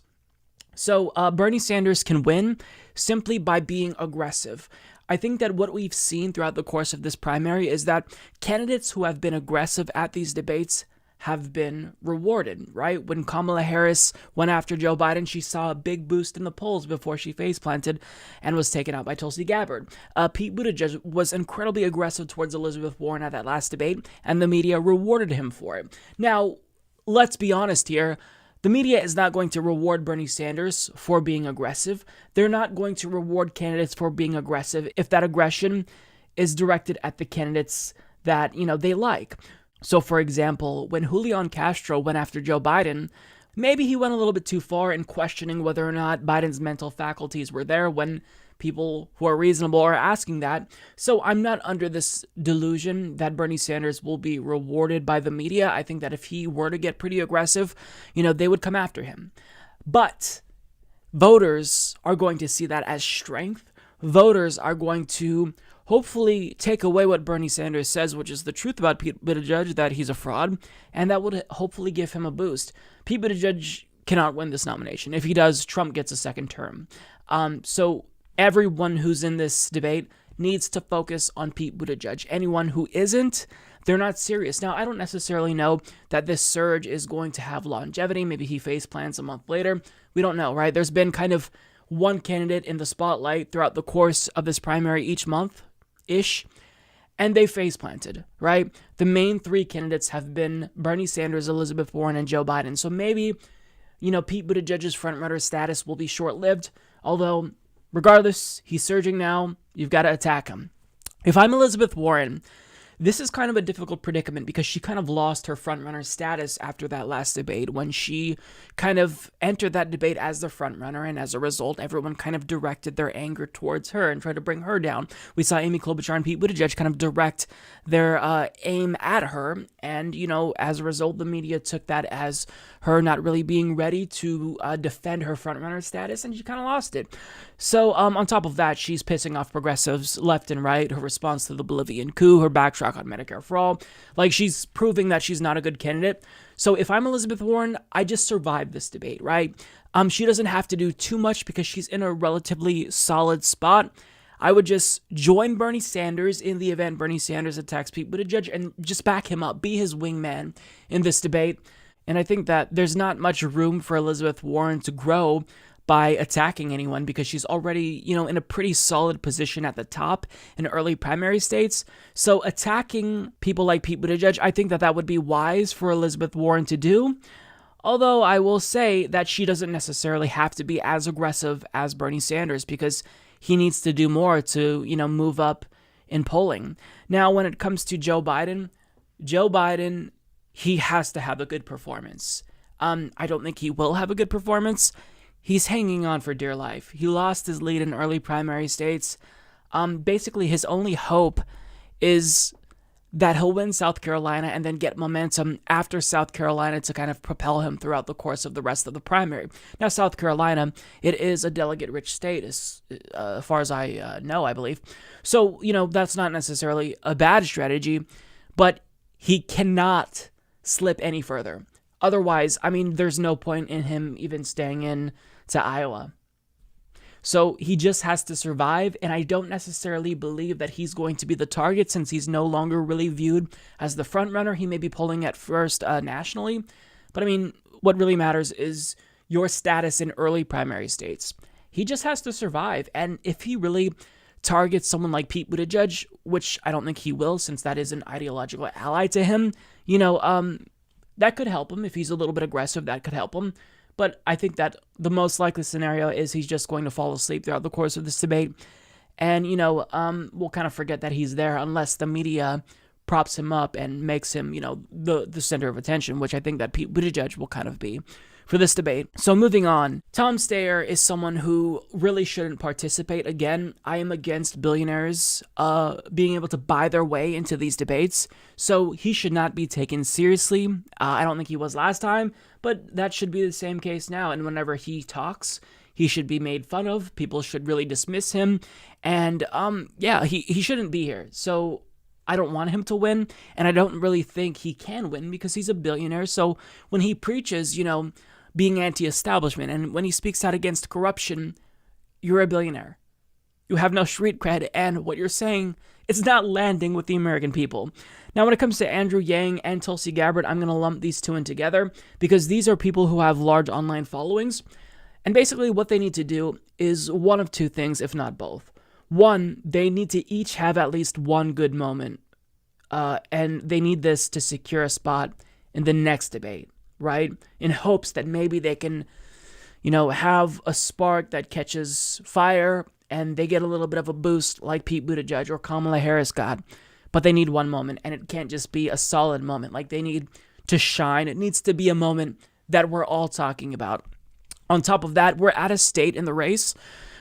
So Bernie Sanders can win simply by being aggressive. I think that what we've seen throughout the course of this primary is that candidates who have been aggressive at these debates have been rewarded, right? When Kamala Harris went after Joe Biden, she saw a big boost in the polls before she face-planted and was taken out by Tulsi Gabbard. Pete Buttigieg was incredibly aggressive towards Elizabeth Warren at that last debate, and the media rewarded him for it. Now, let's be honest here. The media is not going to reward Bernie Sanders for being aggressive. They're not going to reward candidates for being aggressive if that aggression is directed at the candidates that, they like. So, for example, when Julian Castro went after Joe Biden, maybe he went a little bit too far in questioning whether or not Biden's mental faculties were there when People who are reasonable are asking that. So I'm not under this delusion that Bernie Sanders will be rewarded by the media. I think that if he were to get pretty aggressive, they would come after him. But voters are going to see that as strength. Voters are going to hopefully take away what Bernie Sanders says, which is the truth about Pete Buttigieg, that he's a fraud, and that would hopefully give him a boost. Pete Buttigieg cannot win this nomination. If he does, Trump gets a second term. So everyone who's in this debate needs to focus on Pete Buttigieg. Anyone who isn't, they're not serious. Now, I don't necessarily know that this surge is going to have longevity. Maybe he face plants a month later. We don't know, right? There's been kind of one candidate in the spotlight throughout the course of this primary each month-ish, and they face planted, right? The main three candidates have been Bernie Sanders, Elizabeth Warren, and Joe Biden. So maybe, Pete Buttigieg's frontrunner status will be short-lived, although regardless, he's surging now. You've got to attack him. If I'm Elizabeth Warren, this is kind of a difficult predicament because she kind of lost her frontrunner status after that last debate when she kind of entered that debate as the frontrunner, and as a result, everyone kind of directed their anger towards her and tried to bring her down. We saw Amy Klobuchar and Pete Buttigieg kind of direct their aim at her, and, as a result, the media took that as her not really being ready to defend her frontrunner status, and she kind of lost it. So on top of that, she's pissing off progressives left and right. Her response to the Bolivian coup, her backtrack on Medicare for all, she's proving that she's not a good candidate. So if I'm Elizabeth Warren, I just survived this debate, right? She doesn't have to do too much because she's in a relatively solid spot. I would just join Bernie Sanders in the event Bernie Sanders attacks Pete Buttigieg and just back him up, be his wingman in this debate. And I think that there's not much room for Elizabeth Warren to grow by attacking anyone because she's already, in a pretty solid position at the top in early primary states. So attacking people like Pete Buttigieg, I think that would be wise for Elizabeth Warren to do. Although I will say that she doesn't necessarily have to be as aggressive as Bernie Sanders because he needs to do more to, move up in polling. Now, when it comes to Joe Biden, he has to have a good performance. I don't think he will have a good performance. He's hanging on for dear life. He lost his lead in early primary states. Basically, his only hope is that he'll win South Carolina and then get momentum after South Carolina to kind of propel him throughout the course of the rest of the primary. Now, South Carolina, it is a delegate-rich state, as far as I know, I believe. So, that's not necessarily a bad strategy, but he cannot slip any further. Otherwise, there's no point in him even staying in to Iowa. So he just has to survive, and I don't necessarily believe that he's going to be the target since he's no longer really viewed as the front runner. He may be polling at first nationally, but what really matters is your status in early primary states. He just has to survive, and if he really targets someone like Pete Buttigieg, which I don't think he will since that is an ideological ally to him, that could help him. If he's a little bit aggressive, that could help him. But I think that the most likely scenario is he's just going to fall asleep throughout the course of this debate. And, we'll kind of forget that he's there unless the media props him up and makes him, the center of attention, which I think that Pete Buttigieg will kind of be for this debate. So moving on, Tom Steyer is someone who really shouldn't participate. Again, I am against billionaires being able to buy their way into these debates, so he should not be taken seriously. I don't think he was last time, but that should be the same case now, and whenever he talks, he should be made fun of. People should really dismiss him, and he shouldn't be here. So I don't want him to win, and I don't really think he can win because he's a billionaire. So when he preaches, being anti-establishment, and when he speaks out against corruption, you're a billionaire. You have no street cred, and what you're saying, it's not landing with the American people. Now, when it comes to Andrew Yang and Tulsi Gabbard, I'm going to lump these two in together because these are people who have large online followings, and basically what they need to do is one of two things, if not both. One, they need to each have at least one good moment, and they need this to secure a spot in the next debate, right? In hopes that maybe they can, have a spark that catches fire and they get a little bit of a boost like Pete Buttigieg or Kamala Harris got. But they need one moment, and it can't just be a solid moment. They need to shine. It needs to be a moment that we're all talking about. On top of that, we're at a state in the race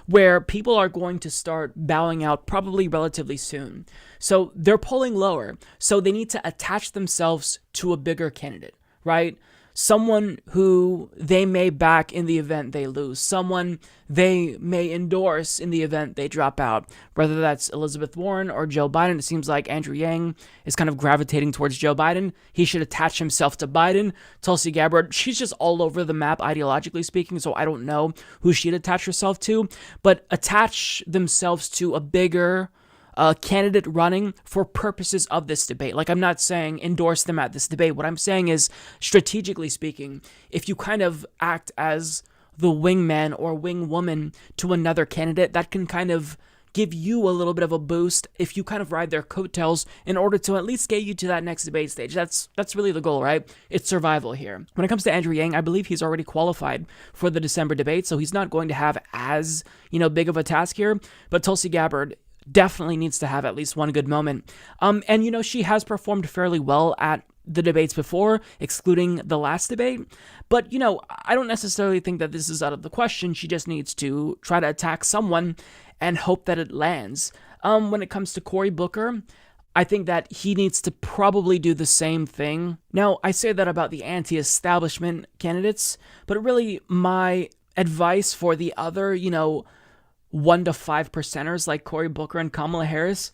where people are going to start bowing out probably relatively soon. So they're polling lower. So they need to attach themselves to a bigger candidate, right? Someone who they may back in the event they lose, someone they may endorse in the event they drop out, whether that's Elizabeth Warren or Joe Biden. It seems like Andrew Yang is kind of gravitating towards Joe Biden. He should attach himself to Biden. Tulsi Gabbard, she's just all over the map ideologically speaking, so I don't know who she'd attach herself to, but attach themselves to a bigger candidate running for purposes of this debate. Like, I'm not saying endorse them at this debate. What I'm saying is, strategically speaking, if you kind of act as the wingman or wingwoman to another candidate, that can kind of give you a little bit of a boost if you kind of ride their coattails in order to at least get you to that next debate stage. That's really the goal, right? It's survival here. When it comes to Andrew Yang, I believe he's already qualified for the December debate, so he's not going to have as, big of a task here. But Tulsi Gabbard definitely needs to have at least one good moment. And she has performed fairly well at the debates before, excluding the last debate. But, I don't necessarily think that this is out of the question. She just needs to try to attack someone and hope that it lands. When it comes to Cory Booker, I think that he needs to probably do the same thing. Now, I say that about the anti-establishment candidates, but really my advice for the other, 1 to 5 percenters like Cory Booker and Kamala Harris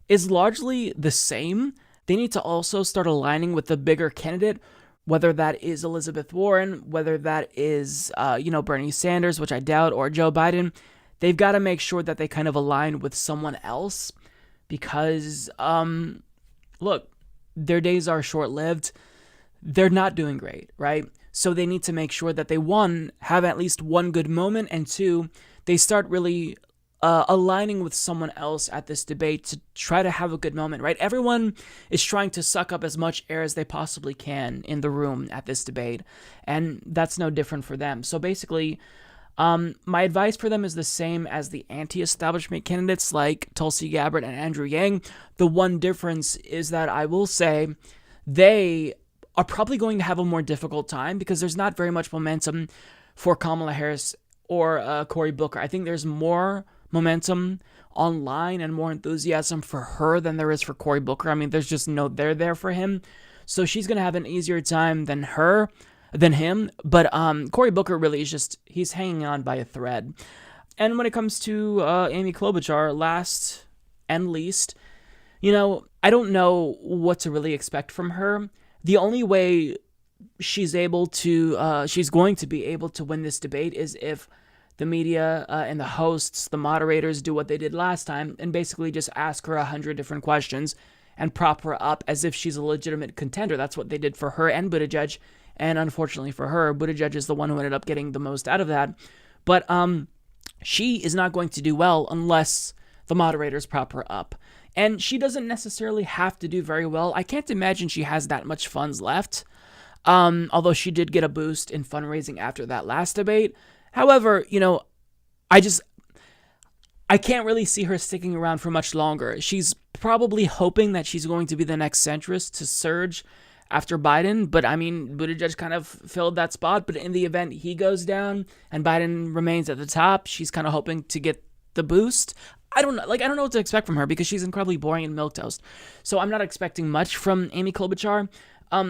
is largely the same. They need to also start aligning with the bigger candidate, whether that is Elizabeth Warren, whether that is, Bernie Sanders, which I doubt, or Joe Biden. They've got to make sure that they kind of align with someone else because, look, their days are short-lived. They're not doing great, right? So they need to make sure that they, 1, have at least one good moment, and 2, they start really aligning with someone else at this debate to try to have a good moment, right? Everyone is trying to suck up as much air as they possibly can in the room at this debate, and that's no different for them. So basically, my advice for them is the same as the anti-establishment candidates like Tulsi Gabbard and Andrew Yang. The one difference is that I will say they are probably going to have a more difficult time because there's not very much momentum for Kamala Harris or Cory Booker. I think there's more momentum online and more enthusiasm for her than there is for Cory Booker. I mean, there's just no there for him. So she's going to have an easier time than him. But Cory Booker really is just, he's hanging on by a thread. And when it comes to Amy Klobuchar, last and least, I don't know what to really expect from her. The only way she's going to be able to win this debate is if the media and the hosts, the moderators, do what they did last time and basically just ask her 100 different questions and prop her up as if she's a legitimate contender. That's what they did for her and Buttigieg, and unfortunately for her, Buttigieg is the one who ended up getting the most out of that. But she is not going to do well unless the moderators prop her up. And she doesn't necessarily have to do very well. I can't imagine she has that much funds left. Although she did get a boost in fundraising after that last debate. However, I can't really see her sticking around for much longer. She's probably hoping that she's going to be the next centrist to surge after Biden, but I mean, Buttigieg kind of filled that spot, but in the event he goes down and Biden remains at the top, she's kind of hoping to get the boost. I don't know what to expect from her because she's incredibly boring and milquetoast. So I'm not expecting much from Amy Klobuchar.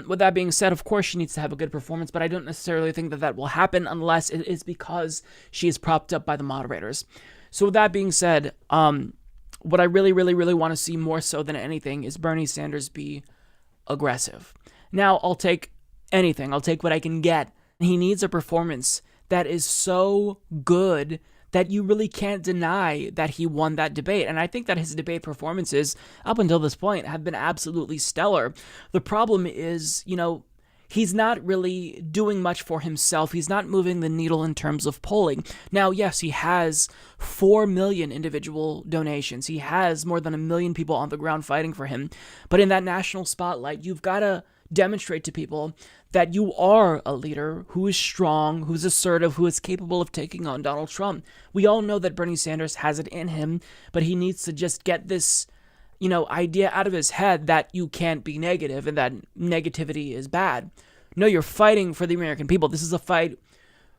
With that being said, of course, she needs to have a good performance, but I don't necessarily think that will happen unless it is because she is propped up by the moderators. So with that being said, what I really, really, really want to see more so than anything is Bernie Sanders be aggressive. Now, I'll take anything. I'll take what I can get. He needs a performance that is so good that you really can't deny that he won that debate. And I think that his debate performances up until this point have been absolutely stellar. The problem is, he's not really doing much for himself. He's not moving the needle in terms of polling. Now, yes, he has 4 million individual donations. He has more than 1 million people on the ground fighting for him. But in that national spotlight, you've got to demonstrate to people that you are a leader who is strong, who's assertive, who is capable of taking on Donald Trump. We all know that Bernie Sanders has it in him, but he needs to just get this, idea out of his head that you can't be negative and that negativity is bad. No, you're fighting for the American people. This is a fight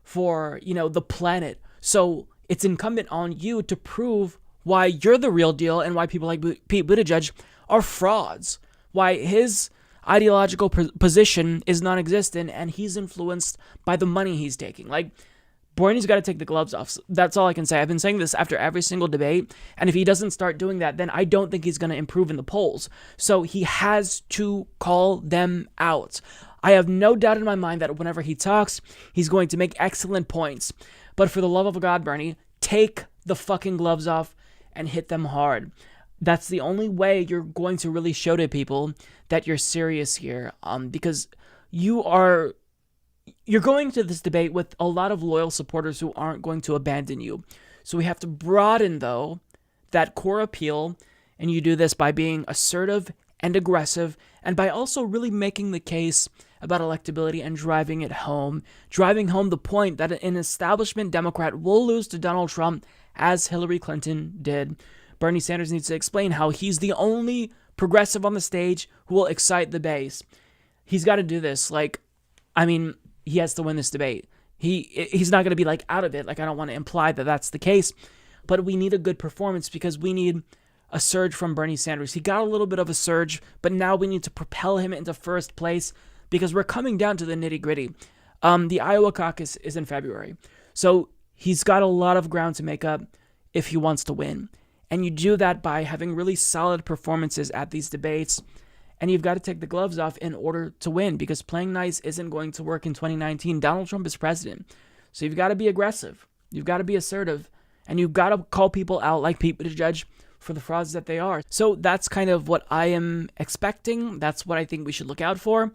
for, the planet. So it's incumbent on you to prove why you're the real deal and why people like Pete Buttigieg are frauds, why his ideological position is non-existent and he's influenced by the money he's taking. Like, Bernie's got to take the gloves off. That's all I can say. I've been saying this after every single debate, and if he doesn't start doing that, then I don't think he's going to improve in the polls. So he has to call them out. I have no doubt in my mind that whenever he talks, he's going to make excellent points. But for the love of God, Bernie, take the fucking gloves off and hit them hard. That's the only way you're going to really show to people that you're serious here, because you're going to this debate with a lot of loyal supporters who aren't going to abandon you. So we have to broaden, though, that core appeal, and you do this by being assertive and aggressive, and by also really making the case about electability and driving home the point that an establishment Democrat will lose to Donald Trump as Hillary Clinton did. Bernie Sanders needs to explain how he's the only progressive on the stage who will excite the base. He's got to do this. He has to win this debate. He's not going to be out of it. I don't want to imply that that's the case, but we need a good performance because we need a surge from Bernie Sanders. He got a little bit of a surge, but now we need to propel him into first place because we're coming down to the nitty-gritty. The Iowa caucus is in February, so he's got a lot of ground to make up if he wants to win. And you do that by having really solid performances at these debates. And you've got to take the gloves off in order to win, because playing nice isn't going to work in 2019. Donald Trump is president. So you've got to be aggressive. You've got to be assertive. And you've got to call people out like Pete Buttigieg for the frauds that they are. So that's kind of what I am expecting. That's what I think we should look out for.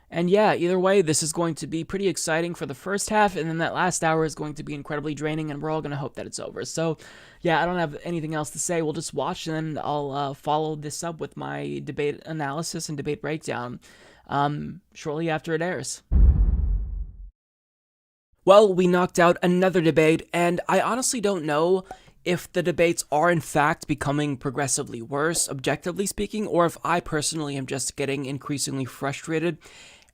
And yeah, either way, this is going to be pretty exciting for the first half, and then that last hour is going to be incredibly draining, and we're all going to hope that it's over. So yeah, I don't have anything else to say. We'll just watch, and then I'll follow this up with my debate analysis and debate breakdown shortly after it airs. Well, we knocked out another debate, and I honestly don't know if the debates are in fact becoming progressively worse, objectively speaking, or if I personally am just getting increasingly frustrated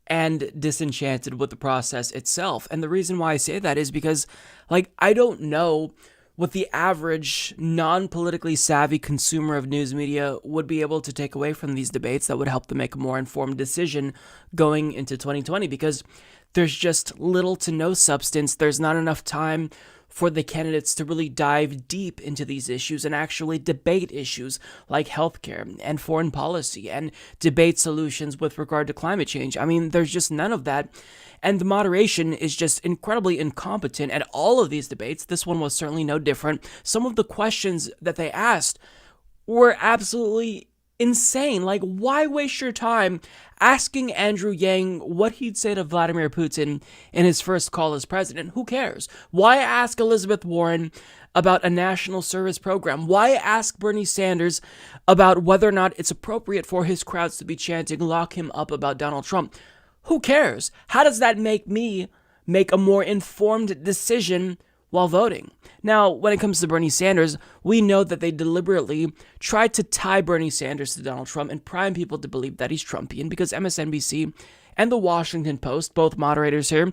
and disenchanted with the process itself. And the reason why I say that is because, I don't know what the average non-politically savvy consumer of news media would be able to take away from these debates that would help them make a more informed decision going into 2020, because there's just little to no substance. There's not enough time for the candidates to really dive deep into these issues and actually debate issues like healthcare and foreign policy and debate solutions with regard to climate change. There's just none of that. And the moderation is just incredibly incompetent at all of these debates. This one was certainly no different. Some of the questions that they asked were absolutely insane. Why waste your time asking Andrew Yang what he'd say to Vladimir Putin in his first call as president? Who cares? Why ask Elizabeth Warren about a national service program? Why ask Bernie Sanders about whether or not it's appropriate for his crowds to be chanting, "Lock him up," about Donald Trump? Who cares? How does that make me make a more informed decision while voting? Now, when it comes to Bernie Sanders, we know that they deliberately tried to tie Bernie Sanders to Donald Trump and prime people to believe that he's Trumpian, because MSNBC and the Washington Post, both moderators here,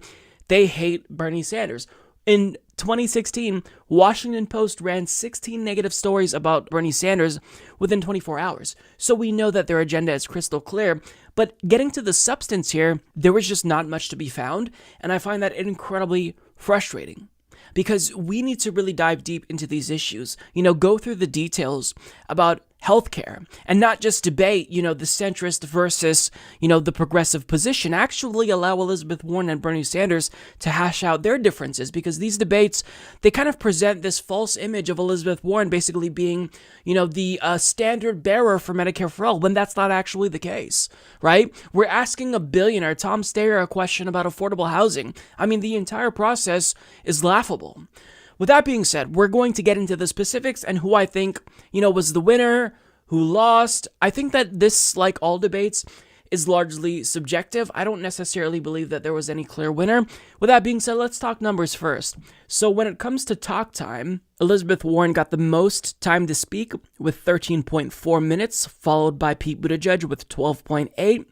they hate Bernie Sanders. In 2016, Washington Post ran 16 negative stories about Bernie Sanders within 24 hours. So we know that their agenda is crystal clear. But getting to the substance here, there was just not much to be found, and I find that incredibly frustrating. Because we need to really dive deep into these issues, go through the details about healthcare and not just debate, the centrist versus, the progressive position. Actually allow Elizabeth Warren and Bernie Sanders to hash out their differences, because these debates, they kind of present this false image of Elizabeth Warren basically being, the standard bearer for Medicare for all, when that's not actually the case, right? We're asking a billionaire, Tom Steyer, a question about affordable housing. The entire process is laughable. With that being said, we're going to get into the specifics and who I think, was the winner, who lost. I think that this, like all debates, is largely subjective. I don't necessarily believe that there was any clear winner. With that being said, let's talk numbers first. So when it comes to talk time, Elizabeth Warren got the most time to speak with 13.4 minutes, followed by Pete Buttigieg with 12.8,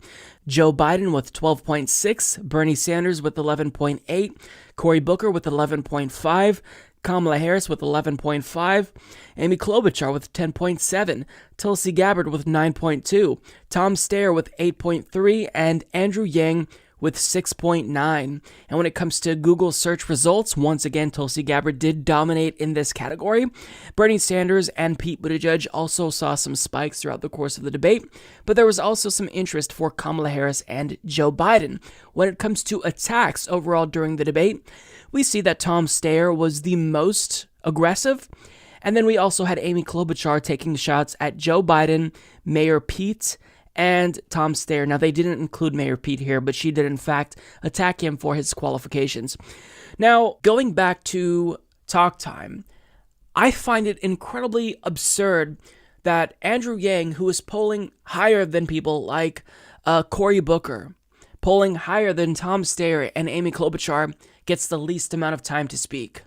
Joe Biden with 12.6, Bernie Sanders with 11.8, Cory Booker with 11.5, Kamala Harris with 11.5, Amy Klobuchar with 10.7, Tulsi Gabbard with 9.2, Tom Steyer with 8.3, and Andrew Yang with 6.9. And when it comes to Google search results, once again, Tulsi Gabbard did dominate in this category. Bernie Sanders and Pete Buttigieg also saw some spikes throughout the course of the debate, but there was also some interest for Kamala Harris and Joe Biden. When it comes to attacks overall during the debate, we see that Tom Steyer was the most aggressive, and then we also had Amy Klobuchar taking shots at Joe Biden, Mayor Pete, and Tom Steyer. Now, they didn't include Mayor Pete here, but she did, in fact, attack him for his qualifications. Now, going back to talk time, I find it incredibly absurd that Andrew Yang, who is polling higher than people like Cory Booker, polling higher than Tom Steyer and Amy Klobuchar, gets the least amount of time to speak.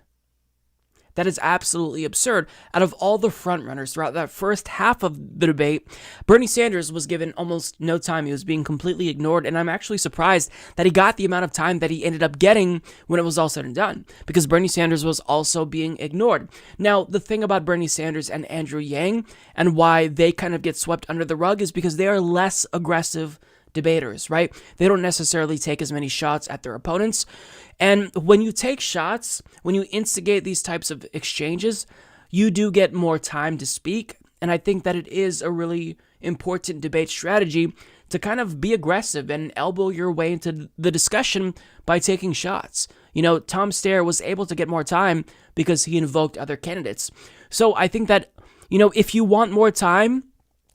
That is absolutely absurd. Out of all the frontrunners throughout that first half of the debate, Bernie Sanders was given almost no time. He was being completely ignored, and I'm actually surprised that he got the amount of time that he ended up getting when it was all said and done, because Bernie Sanders was also being ignored. Now, the thing about Bernie Sanders and Andrew Yang and why they kind of get swept under the rug is because they are less aggressive debaters, right? They don't necessarily take as many shots at their opponents. And when you take shots, when you instigate these types of exchanges, you do get more time to speak. And I think that it is a really important debate strategy to kind of be aggressive and elbow your way into the discussion by taking shots. You know, Tom Steyer was able to get more time because he invoked other candidates. So I think that, you know, if you want more time,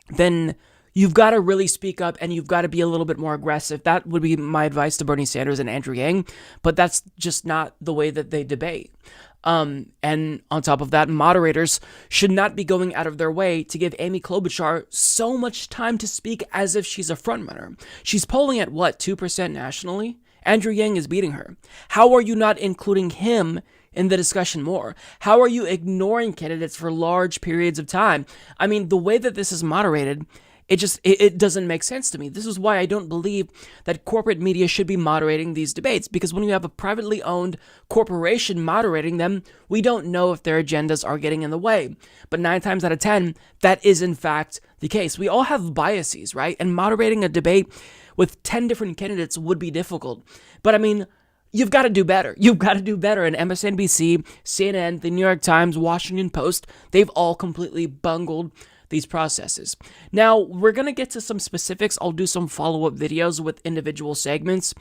then you've got to really speak up and you've got to be a little bit more aggressive. That would be my advice to Bernie Sanders and Andrew Yang, but that's just not the way that they debate. And on top of that, moderators should not be going out of their way to give Amy Klobuchar so much time to speak as if she's a frontrunner. She's polling at, 2% nationally? Andrew Yang is beating her. How are you not including him in the discussion more? How are you ignoring candidates for large periods of time? I mean, the way that this is moderated, it doesn't make sense to me. This is why I don't believe that corporate media should be moderating these debates, because when you have a privately owned corporation moderating them, we don't know if their agendas are getting in the way. But 9 times out of 10, that is in fact the case. We all have biases, right? And moderating a debate with 10 different candidates would be difficult. But I mean, you've got to do better. You've got to do better. And MSNBC, CNN, the New York Times, Washington Post, they've all completely bungled these processes. Now, we're going to get to some specifics. I'll do some follow-up videos with individual segments.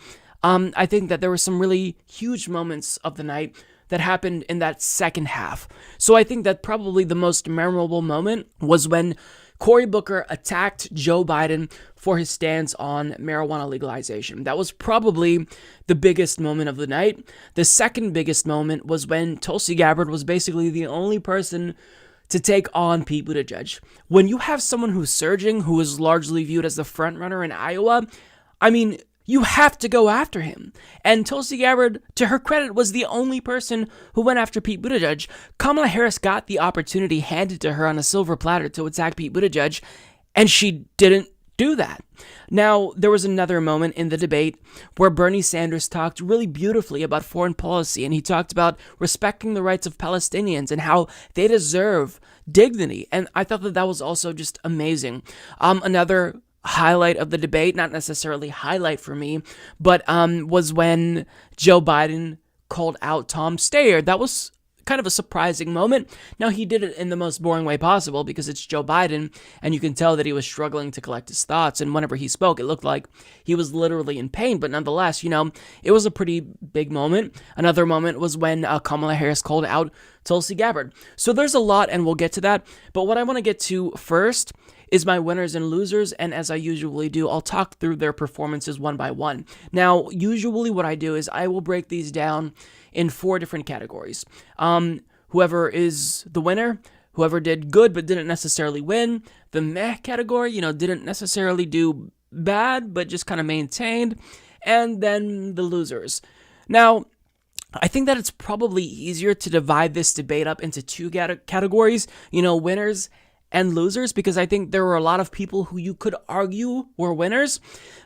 I think that there were some really huge moments of the night that happened in that second half. So I think that probably the most memorable moment was when Cory Booker attacked Joe Biden for his stance on marijuana legalization. That was probably the biggest moment of the night. The second biggest moment was when Tulsi Gabbard was basically the only person to take on Pete Buttigieg. When you have someone who's surging, who is largely viewed as the frontrunner in Iowa, I mean, you have to go after him. And Tulsi Gabbard, to her credit, was the only person who went after Pete Buttigieg. Kamala Harris got the opportunity handed to her on a silver platter to attack Pete Buttigieg, and she didn't do that. Now, there was another moment in the debate where Bernie Sanders talked really beautifully about foreign policy, and he talked about respecting the rights of Palestinians and how they deserve dignity. And I thought that that was also just amazing. Another highlight of the debate, not necessarily highlight for me, but was when Joe Biden called out Tom Steyer. That was kind of a surprising moment. Now, he did it in the most boring way possible because it's Joe Biden, and you can tell that he was struggling to collect his thoughts, and whenever he spoke, it looked like he was literally in pain, but nonetheless, you know, it was a pretty big moment. Another moment was when Kamala Harris called out Tulsi Gabbard. So there's a lot, and we'll get to that, but what I want to get to first is my winners and losers, and as I usually do, I'll talk through their performances one by one. Now, usually what I do is I will break these down in 4 different categories. Whoever is the winner, whoever did good but didn't necessarily win, the meh category, you know, didn't necessarily do bad but just kind of maintained, and then the losers. Now, I think that it's probably easier to divide this debate up into 2 categories, you know, winners and losers, because I think there were a lot of people who you could argue were winners,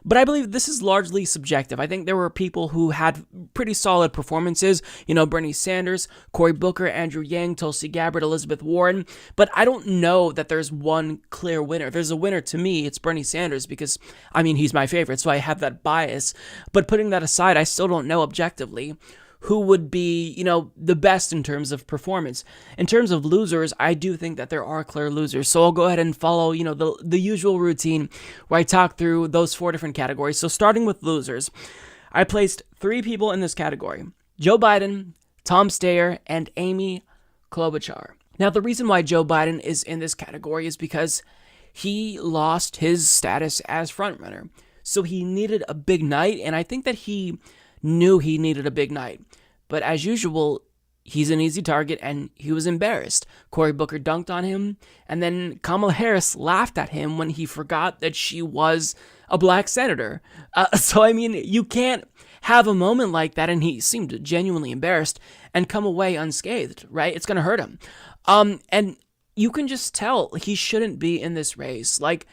but I believe this is largely subjective. I think there were people who had pretty solid performances, Bernie Sanders, Cory Booker, Andrew Yang, Tulsi Gabbard, Elizabeth Warren, but I don't know that there's one clear winner. There's a winner to me, it's Bernie Sanders, because, he's my favorite, so I have that bias, but putting that aside, I still don't know objectively who would be, the best in terms of performance. In terms of losers, I do think that there are clear losers. So I'll go ahead and follow, the usual routine where I talk through those 4 different categories. So starting with losers, I placed 3 people in this category: Joe Biden, Tom Steyer, and Amy Klobuchar. Now, the reason why Joe Biden is in this category is because he lost his status as frontrunner. So he needed a big night, and I think that he knew he needed a big night. But as usual, he's an easy target, and he was embarrassed. Cory Booker dunked on him, and then Kamala Harris laughed at him when he forgot that she was a black senator. So you can't have a moment like that, and he seemed genuinely embarrassed, and come away unscathed, right? It's going to hurt him. And you can just tell he shouldn't be in this race. Like,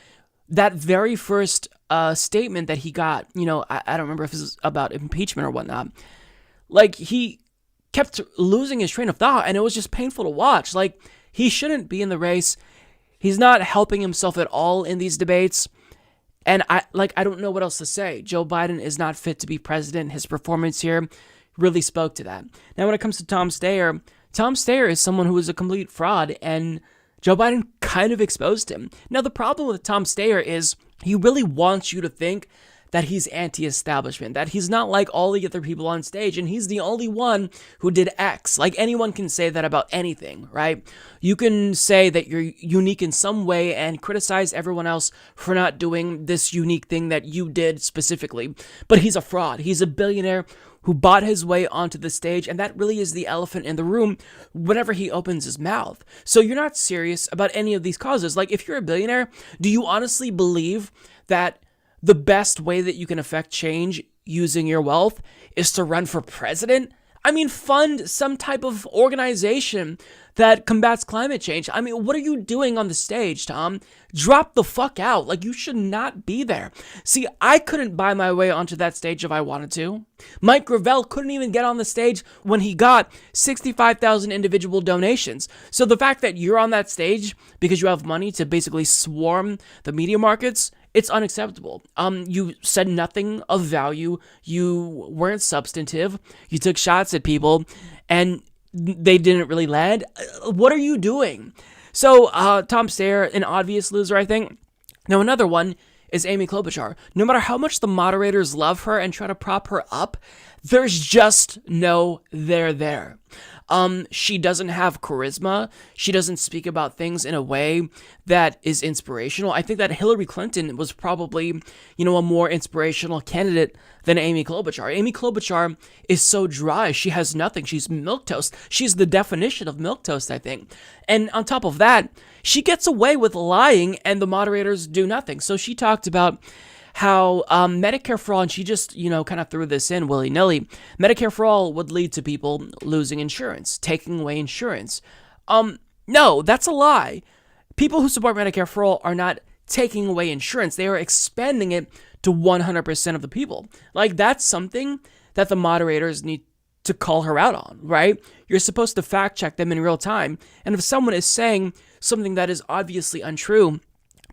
that very first statement that he got, I don't remember if it was about impeachment or whatnot. Like, he kept losing his train of thought, and it was just painful to watch. Like, he shouldn't be in the race. He's not helping himself at all in these debates. And I don't know what else to say. Joe Biden is not fit to be president. His performance here really spoke to that. Now, when it comes to Tom Steyer is someone who is a complete fraud, and Joe Biden kind of exposed him. Now, the problem with Tom Steyer is he really wants you to think that he's anti-establishment, that he's not like all the other people on stage, and he's the only one who did X. Like, anyone can say that about anything, right? You can say that you're unique in some way and criticize everyone else for not doing this unique thing that you did specifically. But he's a fraud. He's a billionaire who bought his way onto the stage, and that really is the elephant in the room whenever he opens his mouth. So you're not serious about any of these causes. Like, if you're a billionaire, do you honestly believe that the best way that you can affect change using your wealth is to run for president? Fund some type of organization that combats climate change. What are you doing on the stage, Tom? Drop the fuck out. Like, you should not be there. See, I couldn't buy my way onto that stage if I wanted to. Mike Gravel couldn't even get on the stage when he got 65,000 individual donations. So the fact that you're on that stage because you have money to basically swarm the media markets, it's unacceptable. You said nothing of value. You weren't substantive. You took shots at people, and they didn't really land. What are you doing? So Tom Steyer, an obvious loser, I think. Now, another one is Amy Klobuchar. No matter how much the moderators love her and try to prop her up, there's just no there. She doesn't have charisma. She doesn't speak about things in a way that is inspirational. I think that Hillary Clinton was probably, a more inspirational candidate than Amy Klobuchar. Amy Klobuchar is so dry. She has nothing. She's milquetoast. She's the definition of milquetoast, I think. And on top of that, she gets away with lying, and the moderators do nothing. So she talked about how Medicare for all, and she just, kind of threw this in willy-nilly, Medicare for all would lead to people losing insurance, taking away insurance. No, that's a lie. People who support Medicare for all are not taking away insurance. They are expanding it to 100% of the people. Like, that's something that the moderators need to call her out on, right? You're supposed to fact check them in real time. And if someone is saying something that is obviously untrue,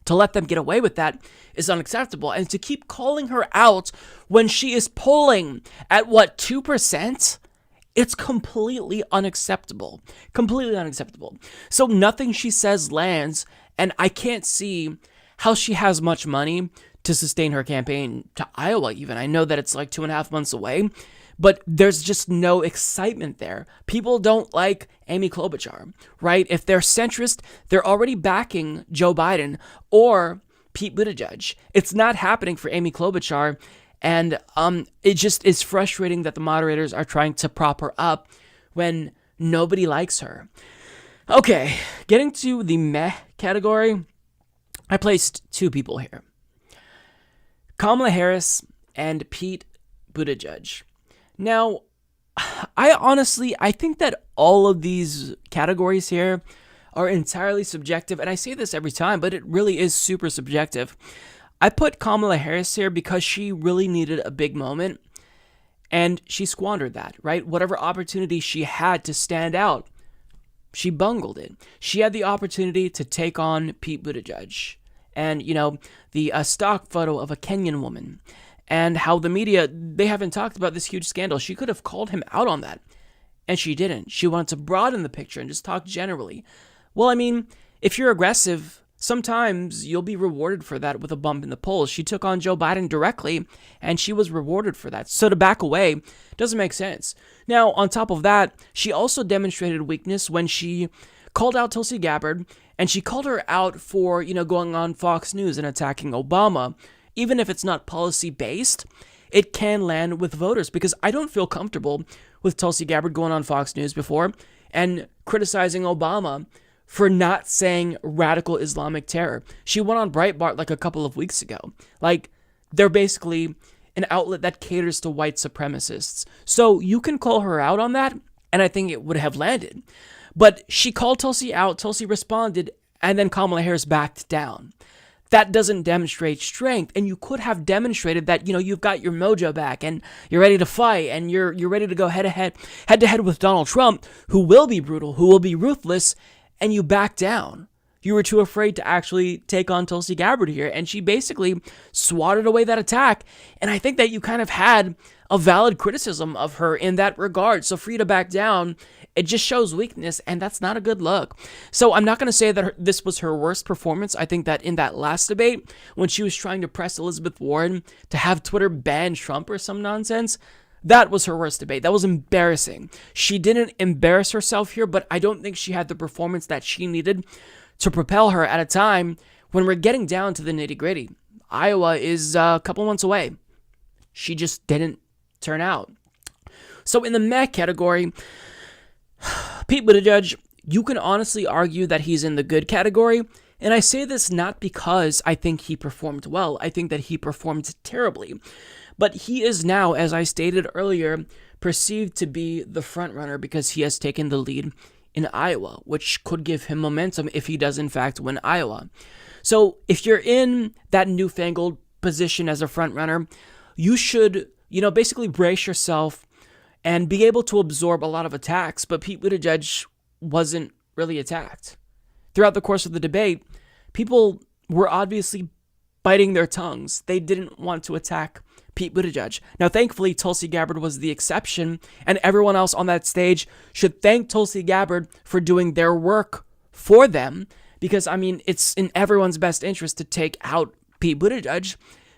to let them get away with that is unacceptable. And to keep calling her out when she is polling at 2%? It's completely unacceptable. Completely unacceptable. So nothing she says lands, and I can't see how she has much money to sustain her campaign to Iowa even. I know that it's like 2.5 months away, but there's just no excitement there. People don't like Amy Klobuchar, right? If they're centrist, they're already backing Joe Biden or Pete Buttigieg. It's not happening for Amy Klobuchar, and it just is frustrating that the moderators are trying to prop her up when nobody likes her. Okay, getting to the meh category, I placed 2 people here. Kamala Harris and Pete Buttigieg. Now, I think that all of these categories here are entirely subjective, and I say this every time, but it really is super subjective. I put Kamala Harris here because she really needed a big moment, and she squandered that, right? Whatever opportunity she had to stand out, she bungled it. She had the opportunity to take on Pete Buttigieg, and, the stock photo of a Kenyan woman, and how the media, they haven't talked about this huge scandal. She could have called him out on that, and she didn't. She wanted to broaden the picture and just talk generally. Well, I mean, if you're aggressive, sometimes you'll be rewarded for that with a bump in the polls. She took on Joe Biden directly, and she was rewarded for that. So to back away doesn't make sense. Now, on top of that, she also demonstrated weakness when she called out Tulsi Gabbard, and she called her out for, going on Fox News and attacking Obama. Even if it's not policy-based, it can land with voters, because I don't feel comfortable with Tulsi Gabbard going on Fox News before and criticizing Obama for not saying radical Islamic terror. She went on Breitbart like a couple of weeks ago. Like, they're basically an outlet that caters to white supremacists. So you can call her out on that, and I think it would have landed. But she called Tulsi out, Tulsi responded, and then Kamala Harris backed down. That doesn't demonstrate strength, and you could have demonstrated that, you've got your mojo back, and you're ready to fight, and you're ready to go head to head with Donald Trump, who will be brutal, who will be ruthless, and you back down. You were too afraid to actually take on Tulsi Gabbard here, and she basically swatted away that attack, and I think that you kind of had a valid criticism of her in that regard. So for you to back down, it just shows weakness, and that's not a good look. So I'm not going to say that this was her worst performance. I think that in that last debate, when she was trying to press Elizabeth Warren to have Twitter ban Trump or some nonsense, that was her worst debate. That was embarrassing. She didn't embarrass herself here, but I don't think she had the performance that she needed to propel her at a time when we're getting down to the nitty-gritty. Iowa is a couple months away. She just didn't turn out. So in the meh category, Pete Buttigieg, you can honestly argue that he's in the good category, and I say this not because I think he performed well. I think that he performed terribly. But he is now, as I stated earlier, perceived to be the frontrunner because he has taken the lead in Iowa, which could give him momentum if he does in fact win Iowa. So if you're in that newfangled position as a frontrunner, you should, basically brace yourself and be able to absorb a lot of attacks, but Pete Buttigieg wasn't really attacked. Throughout the course of the debate, people were obviously biting their tongues. They didn't want to attack Pete Buttigieg. Now, thankfully, Tulsi Gabbard was the exception, and everyone else on that stage should thank Tulsi Gabbard for doing their work for them, because, it's in everyone's best interest to take out Pete Buttigieg,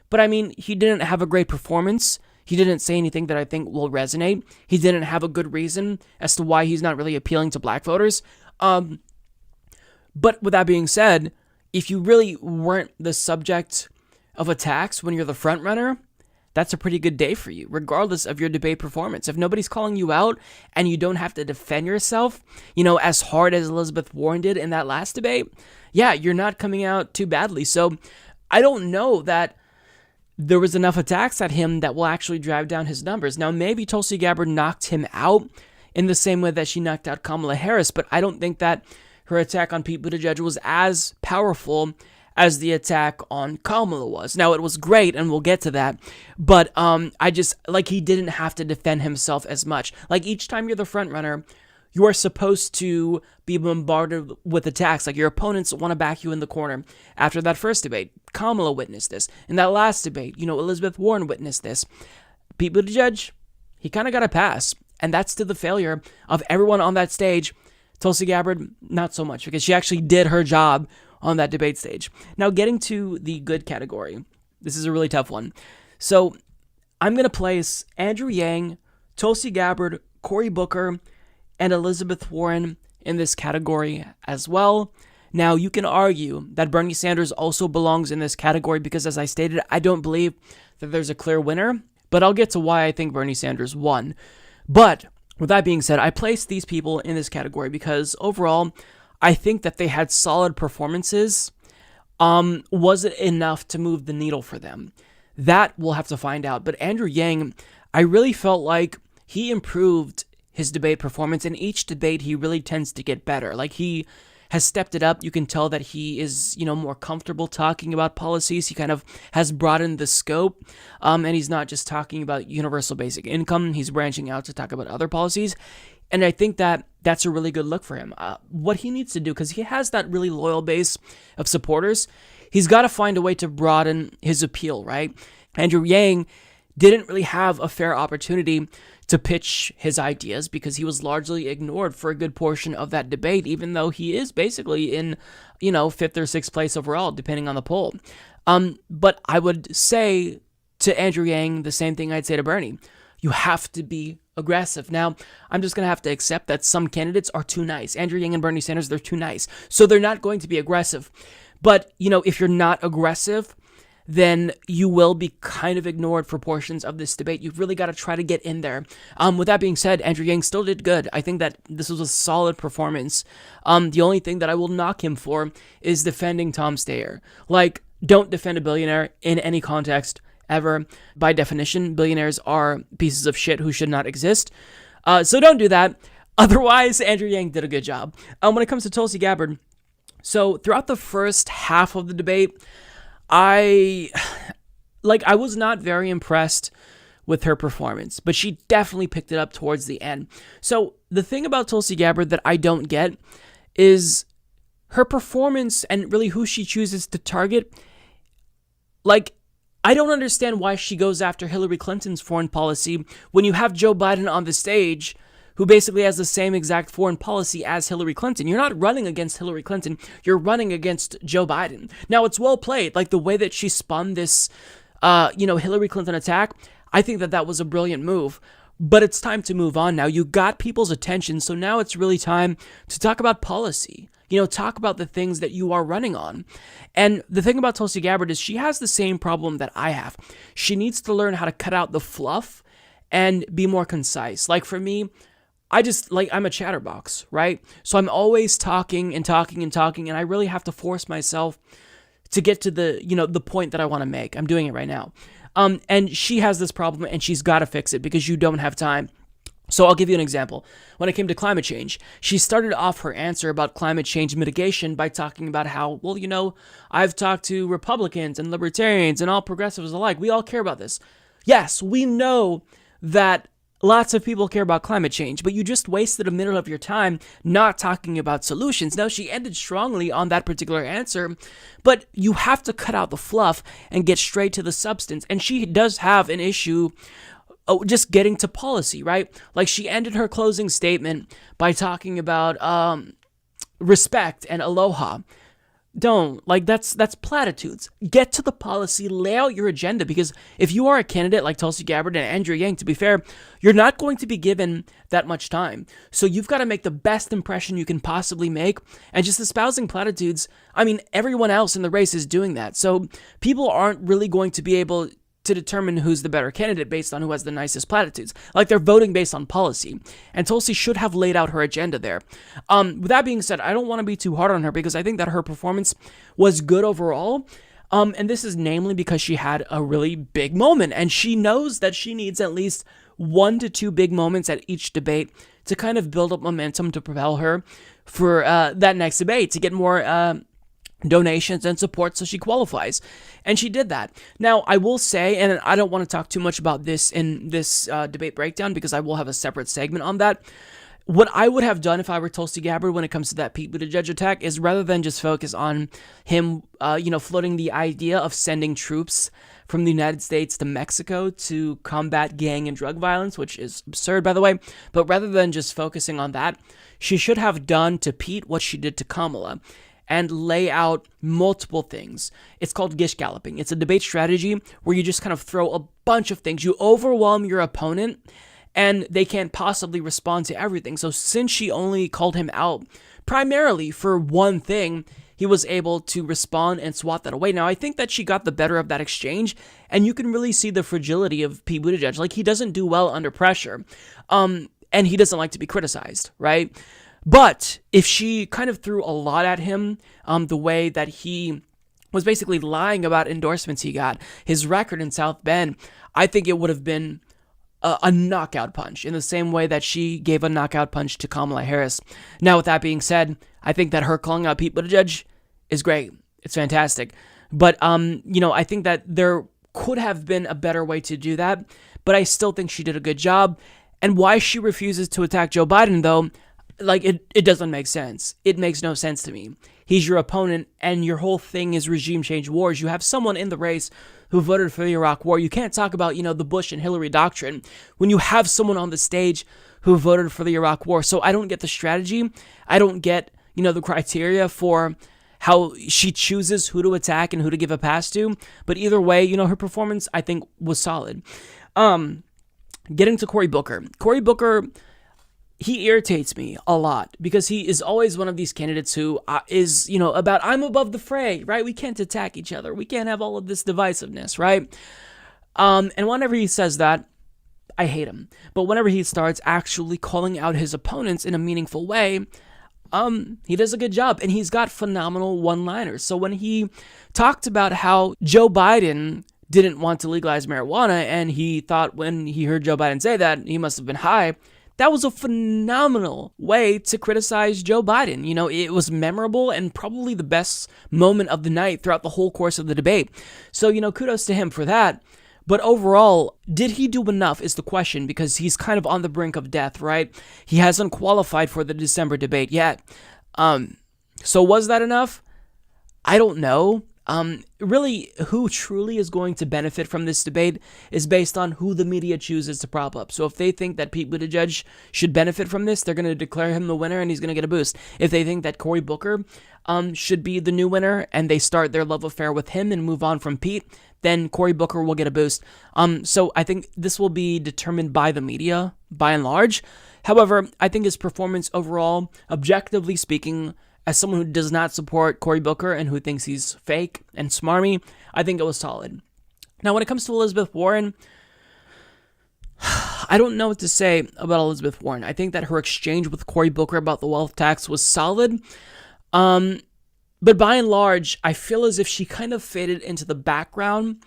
but, he didn't have a great performance. He didn't say anything that I think will resonate. He didn't have a good reason as to why he's not really appealing to black voters. But with that being said, if you really weren't the subject of attacks when you're the front runner, that's a pretty good day for you, regardless of your debate performance. If nobody's calling you out and you don't have to defend yourself, as hard as Elizabeth Warren did in that last debate, yeah, you're not coming out too badly. So I don't know that there was enough attacks at him that will actually drive down his numbers. Now, maybe Tulsi Gabbard knocked him out in the same way that she knocked out Kamala Harris, but I don't think that her attack on Pete Buttigieg was as powerful as the attack on Kamala was. Now, it was great, and we'll get to that, but he didn't have to defend himself as much. Like, each time you're the front runner, you are supposed to be bombarded with attacks. Like, your opponents want to back you in the corner. After that first debate, Kamala witnessed this. In that last debate, Elizabeth Warren witnessed this. Pete Buttigieg, he kind of got a pass, and that's to the failure of everyone on that stage. Tulsi Gabbard, not so much, because she actually did her job on that debate stage. Now, getting to the good category, this is a really tough one. So I'm going to place Andrew Yang, Tulsi Gabbard, Cory Booker, and Elizabeth Warren in this category as well. Now, you can argue that Bernie Sanders also belongs in this category because, as I stated, I don't believe that there's a clear winner, but I'll get to why I think Bernie Sanders won. But with that being said, I placed these people in this category because overall, I think that they had solid performances. Was it enough to move the needle for them? That we'll have to find out. But Andrew Yang, I really felt like he improved his debate performance. In each debate, he really tends to get better. Like, he has stepped it up. You can tell that he is, more comfortable talking about policies. He kind of has broadened the scope, and he's not just talking about universal basic income. He's branching out to talk about other policies. And I think that that's a really good look for him. What he needs to do, because he has that really loyal base of supporters, he's got to find a way to broaden his appeal, right? Andrew Yang didn't really have a fair opportunity to pitch his ideas because he was largely ignored for a good portion of that debate, even though he is basically in, 5th or 6th place overall, depending on the poll. But I would say to Andrew Yang the same thing I'd say to Bernie. You have to be aggressive. Now, I'm just going to have to accept that some candidates are too nice. Andrew Yang and Bernie Sanders, they're too nice. So they're not going to be aggressive. But, if you're not aggressive, then you will be kind of ignored for portions of this debate. You've really got to try to get in there. With that being said, Andrew Yang still did good. I think that this was a solid performance. The only thing that I will knock him for is defending Tom Steyer. Don't defend a billionaire in any context ever. By definition, billionaires are pieces of shit who should not exist. So don't do that. Otherwise, Andrew Yang did a good job. When it comes to Tulsi Gabbard, so throughout the first half of the debate, I was not very impressed with her performance, but she definitely picked it up towards the end. So the thing about Tulsi Gabbard that I don't get is her performance and really who she chooses to target. I don't understand why she goes after Hillary Clinton's foreign policy when you have Joe Biden on the stage, who basically has the same exact foreign policy as Hillary Clinton. You're not running against Hillary Clinton. You're running against Joe Biden. Now, it's well played. The way that she spun this, Hillary Clinton attack, I think that was a brilliant move. But it's time to move on now. You got people's attention, so now it's really time to talk about policy. Talk about the things that you are running on. And the thing about Tulsi Gabbard is she has the same problem that I have. She needs to learn how to cut out the fluff and be more concise. For me, I'm a chatterbox, right? So I'm always talking and talking and talking, and I really have to force myself to get to the point that I want to make. I'm doing it right now. And she has this problem, and she's got to fix it because you don't have time. So I'll give you an example. When it came to climate change, she started off her answer about climate change mitigation by talking about how, I've talked to Republicans and libertarians and all progressives alike. We all care about this. Yes, we know that lots of people care about climate change, but you just wasted a minute of your time not talking about solutions. Now, she ended strongly on that particular answer, but you have to cut out the fluff and get straight to the substance. And she does have an issue just getting to policy, right? She ended her closing statement by talking about respect and aloha. Don't. That's platitudes. Get to the policy, lay out your agenda, because if you are a candidate like Tulsi Gabbard and Andrew Yang, to be fair, you're not going to be given that much time. So you've got to make the best impression you can possibly make, and just espousing platitudes, everyone else in the race is doing that. So people aren't really going to be able to determine who's the better candidate based on who has the nicest platitudes. They're voting based on policy. And Tulsi should have laid out her agenda there. With that being said, I don't want to be too hard on her because I think that her performance was good overall. And this is namely because she had a really big moment. And she knows that she needs at least 1 to 2 big moments at each debate to kind of build up momentum to propel her for that next debate, to get more donations and support so she qualifies. And she did that. Now, I will say, and I don't want to talk too much about this in this debate breakdown because I will have a separate segment on that. What I would have done if I were Tulsi Gabbard when it comes to that Pete Buttigieg attack is rather than just focus on him, floating the idea of sending troops from the United States to Mexico to combat gang and drug violence, which is absurd, by the way, but rather than just focusing on that, she should have done to Pete what she did to Kamala and lay out multiple things. It's called gish galloping. It's a debate strategy where you just kind of throw a bunch of things. You overwhelm your opponent and they can't possibly respond to everything. So since she only called him out primarily for one thing, he was able to respond and swat that away. Now, I think that she got the better of that exchange, and you can really see the fragility of Pete Buttigieg. He doesn't do well under pressure, and he doesn't like to be criticized, right? But if she kind of threw a lot at him, the way that he was basically lying about endorsements he got, his record in South Bend, I think it would have been a knockout punch in the same way that she gave a knockout punch to Kamala Harris. Now, with that being said, I think that her calling out Pete Buttigieg is great. It's fantastic. But, I think that there could have been a better way to do that, but I still think she did a good job. And why she refuses to attack Joe Biden, though, it doesn't make sense. It makes no sense to me. He's your opponent, and your whole thing is regime change wars. You have someone in the race who voted for the Iraq War. You can't talk about, the Bush and Hillary doctrine when you have someone on the stage who voted for the Iraq War. So I don't get the strategy. I don't get, the criteria for how she chooses who to attack and who to give a pass to. But either way, her performance, I think, was solid. Getting to Cory Booker. Cory Booker, he irritates me a lot because he is always one of these candidates who is, about I'm above the fray, right? We can't attack each other. We can't have all of this divisiveness, right? And whenever he says that, I hate him. But whenever he starts actually calling out his opponents in a meaningful way, he does a good job, and he's got phenomenal one-liners. So when he talked about how Joe Biden didn't want to legalize marijuana, and he thought when he heard Joe Biden say that, he must have been high, that was a phenomenal way to criticize Joe Biden. It was memorable and probably the best moment of the night throughout the whole course of the debate. So, kudos to him for that. But overall, did he do enough is the question, because he's kind of on the brink of death, right? He hasn't qualified for the December debate yet. So was that enough? I don't know. Really, who truly is going to benefit from this debate is based on who the media chooses to prop up. So if they think that Pete Buttigieg should benefit from this, they're going to declare him the winner and he's going to get a boost. If they think that Cory Booker should be the new winner and they start their love affair with him and move on from Pete, then Cory Booker will get a boost. So I think this will be determined by the media, by and large. However, I think his performance overall, objectively speaking, as someone who does not support Cory Booker and who thinks he's fake and smarmy, I think it was solid. Now, when it comes to Elizabeth Warren, I don't know what to say about Elizabeth Warren. I think that her exchange with Cory Booker about the wealth tax was solid. But by and large, I feel as if she kind of faded into the background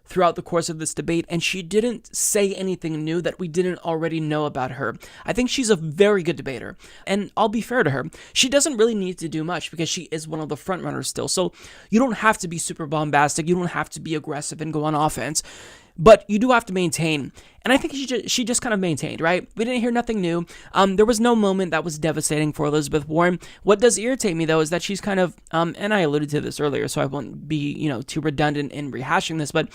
throughout the course of this debate, and she didn't say anything new that we didn't already know about her. I think she's a very good debater, and I'll be fair to her. She doesn't really need to do much because she is one of the frontrunners still, so you don't have to be super bombastic, you don't have to be aggressive and go on offense, but you do have to maintain, and I think she just kind of maintained, right? We didn't hear nothing new. There was no moment that was devastating for Elizabeth Warren. What does irritate me, though, is that she's kind of, and I alluded to this earlier, so I won't be, too redundant in rehashing this, but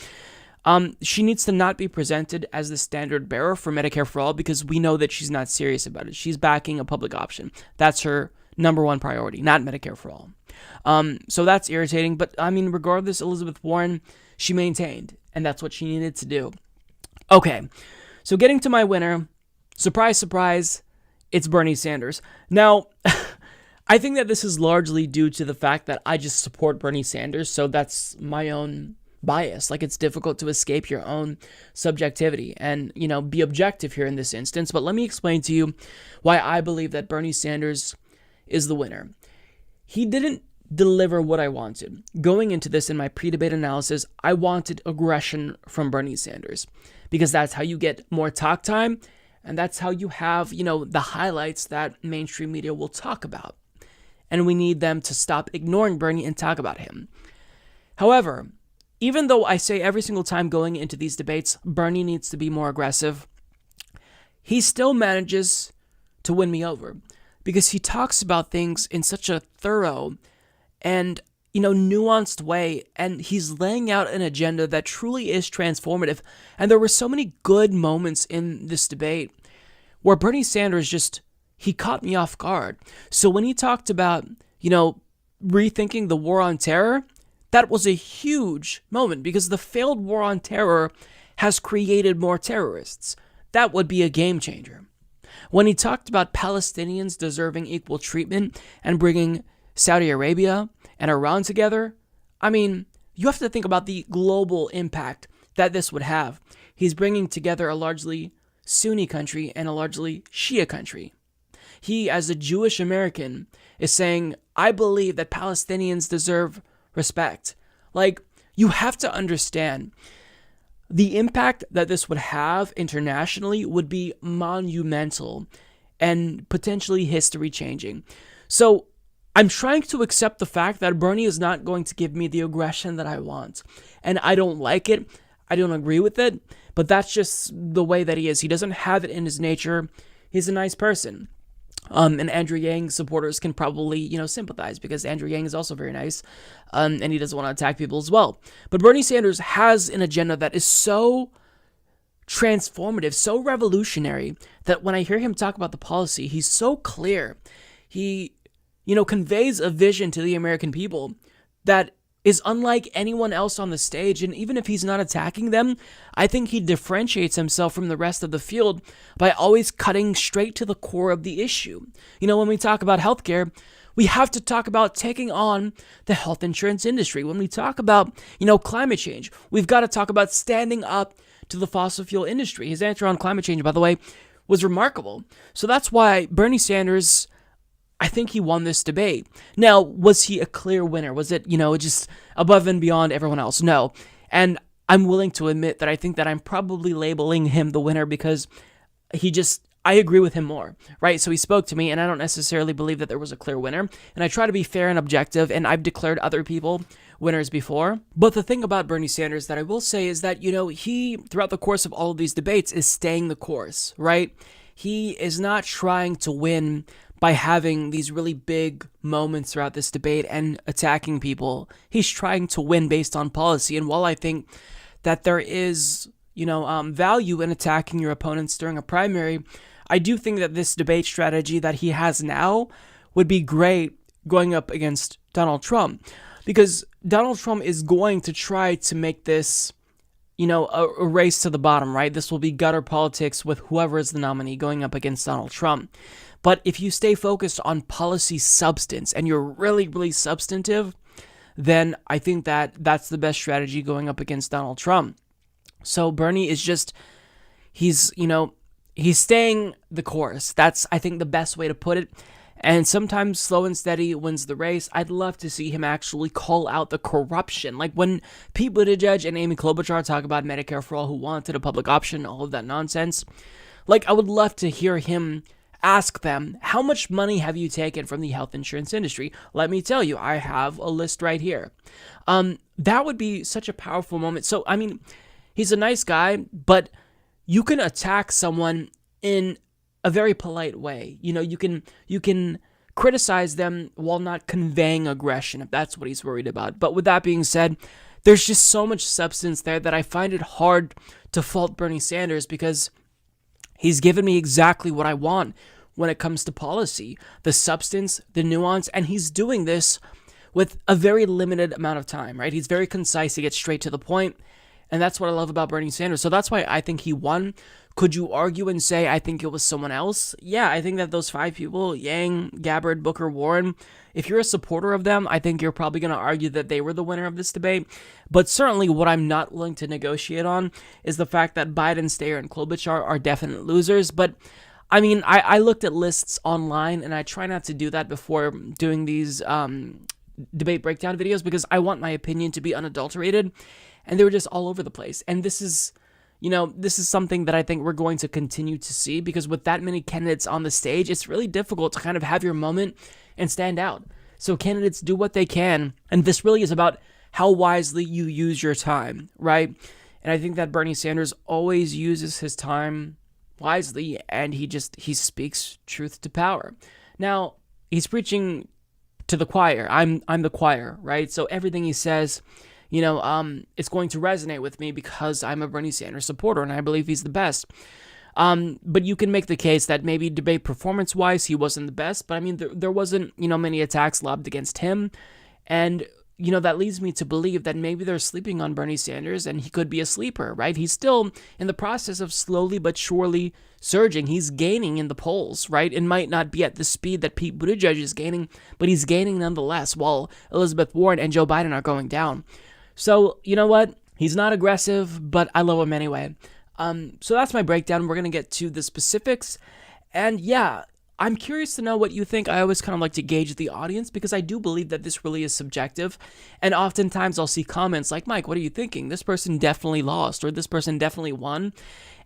she needs to not be presented as the standard bearer for Medicare for All because we know that she's not serious about it. She's backing a public option. That's her number one priority, not Medicare for All. So that's irritating, but regardless, Elizabeth Warren, she maintained, and that's what she needed to do. Okay, so getting to my winner, surprise, surprise, it's Bernie Sanders. Now, I think that this is largely due to the fact that I just support Bernie Sanders, so that's my own bias. It's difficult to escape your own subjectivity and, be objective here in this instance. But let me explain to you why I believe that Bernie Sanders is the winner. He didn't deliver what I wanted. Going into this in my pre-debate analysis, I wanted aggression from Bernie Sanders because that's how you get more talk time and that's how you have, the highlights that mainstream media will talk about. And we need them to stop ignoring Bernie and talk about him. However, even though I say every single time going into these debates, Bernie needs to be more aggressive, he still manages to win me over because he talks about things in such a thorough and, nuanced way, and he's laying out an agenda that truly is transformative. And there were so many good moments in this debate where Bernie Sanders he caught me off guard. So when he talked about, rethinking the war on terror, that was a huge moment because the failed war on terror has created more terrorists. That would be a game changer. When he talked about Palestinians deserving equal treatment and bringing Saudi Arabia and Iran together, you have to think about the global impact that this would have. He's bringing together a largely Sunni country and a largely Shia country. He, as a Jewish American, is saying, I believe that Palestinians deserve respect. You have to understand, the impact that this would have internationally would be monumental and potentially history changing. So I'm trying to accept the fact that Bernie is not going to give me the aggression that I want. And I don't like it. I don't agree with it. But that's just the way that he is. He doesn't have it in his nature. He's a nice person. And Andrew Yang supporters can probably, sympathize because Andrew Yang is also very nice. And he doesn't want to attack people as well. But Bernie Sanders has an agenda that is so transformative, so revolutionary, that when I hear him talk about the policy, he's so clear. He conveys a vision to the American people that is unlike anyone else on the stage. And even if he's not attacking them, I think he differentiates himself from the rest of the field by always cutting straight to the core of the issue. When we talk about healthcare, we have to talk about taking on the health insurance industry. When we talk about, climate change, we've got to talk about standing up to the fossil fuel industry. His answer on climate change, by the way, was remarkable. So that's why Bernie Sanders, I think he won this debate. Now, was he a clear winner? Was it, just above and beyond everyone else? No. And I'm willing to admit that I think that I'm probably labeling him the winner because I agree with him more, right? So he spoke to me, and I don't necessarily believe that there was a clear winner. And I try to be fair and objective, and I've declared other people winners before. But the thing about Bernie Sanders that I will say is that, he, throughout the course of all of these debates, is staying the course, right? He is not trying to win by having these really big moments throughout this debate and attacking people. He's trying to win based on policy. And while I think that there is, value in attacking your opponents during a primary, I do think that this debate strategy that he has now would be great going up against Donald Trump, because Donald Trump is going to try to make this, a race to the bottom, right? This will be gutter politics with whoever is the nominee going up against Donald Trump. But if you stay focused on policy substance and you're really, really substantive, then I think that that's the best strategy going up against Donald Trump. So Bernie is just, he's staying the course. That's, I think, the best way to put it. And sometimes slow and steady wins the race. I'd love to see him actually call out the corruption. Like when Pete Buttigieg and Amy Klobuchar talk about Medicare for all who wanted a public option, all of that nonsense. Like, I would love to hear him ask them, how much money have you taken from the health insurance industry? Let me tell you, I have a list right here. That would be such a powerful moment. So, I mean, he's a nice guy, but you can attack someone in a very polite way. You can criticize them while not conveying aggression, if that's what he's worried about. But with that being said, there's just so much substance there that I find it hard to fault Bernie Sanders, because he's given me exactly what I want when it comes to policy, the substance, the nuance, and he's doing this with a very limited amount of time, right? He's very concise, he gets straight to the point, and that's what I love about Bernie Sanders. So that's why I think he won. Could you argue and say I think it was someone else? Yeah, I think that those 5 people, Yang, Gabbard, Booker, Warren, if you're a supporter of them, I think you're probably going to argue that they were the winner of this debate. But certainly what I'm not willing to negotiate on is the fact that Biden, Steyer, and Klobuchar are definite losers. But I mean, I looked at lists online, and I try not to do that before doing these debate breakdown videos, because I want my opinion to be unadulterated, and they were just all over the place. And this is something that I think we're going to continue to see, because with that many candidates on the stage, it's really difficult to kind of have your moment and stand out. So candidates do what they can, and this really is about how wisely you use your time, right? And I think that Bernie Sanders always uses his time wisely, and he speaks truth to power. Now, he's preaching to the choir. I'm the choir, right? So everything he says, it's going to resonate with me because I'm a Bernie Sanders supporter and I believe he's the best. But you can make the case that maybe debate performance-wise, he wasn't the best. But I mean, there wasn't, many attacks lobbed against him. And, that leads me to believe that maybe they're sleeping on Bernie Sanders and he could be a sleeper, right? He's still in the process of slowly but surely surging. He's gaining in the polls, right? It might not be at the speed that Pete Buttigieg is gaining, but he's gaining nonetheless, while Elizabeth Warren and Joe Biden are going down. So, you know what? He's not aggressive, but I love him anyway. So that's my breakdown. We're going to get to the specifics. And yeah, I'm curious to know what you think. I always kind of like to gauge the audience because I do believe that this really is subjective. And oftentimes I'll see comments like, Mike, what are you thinking? This person definitely lost or this person definitely won.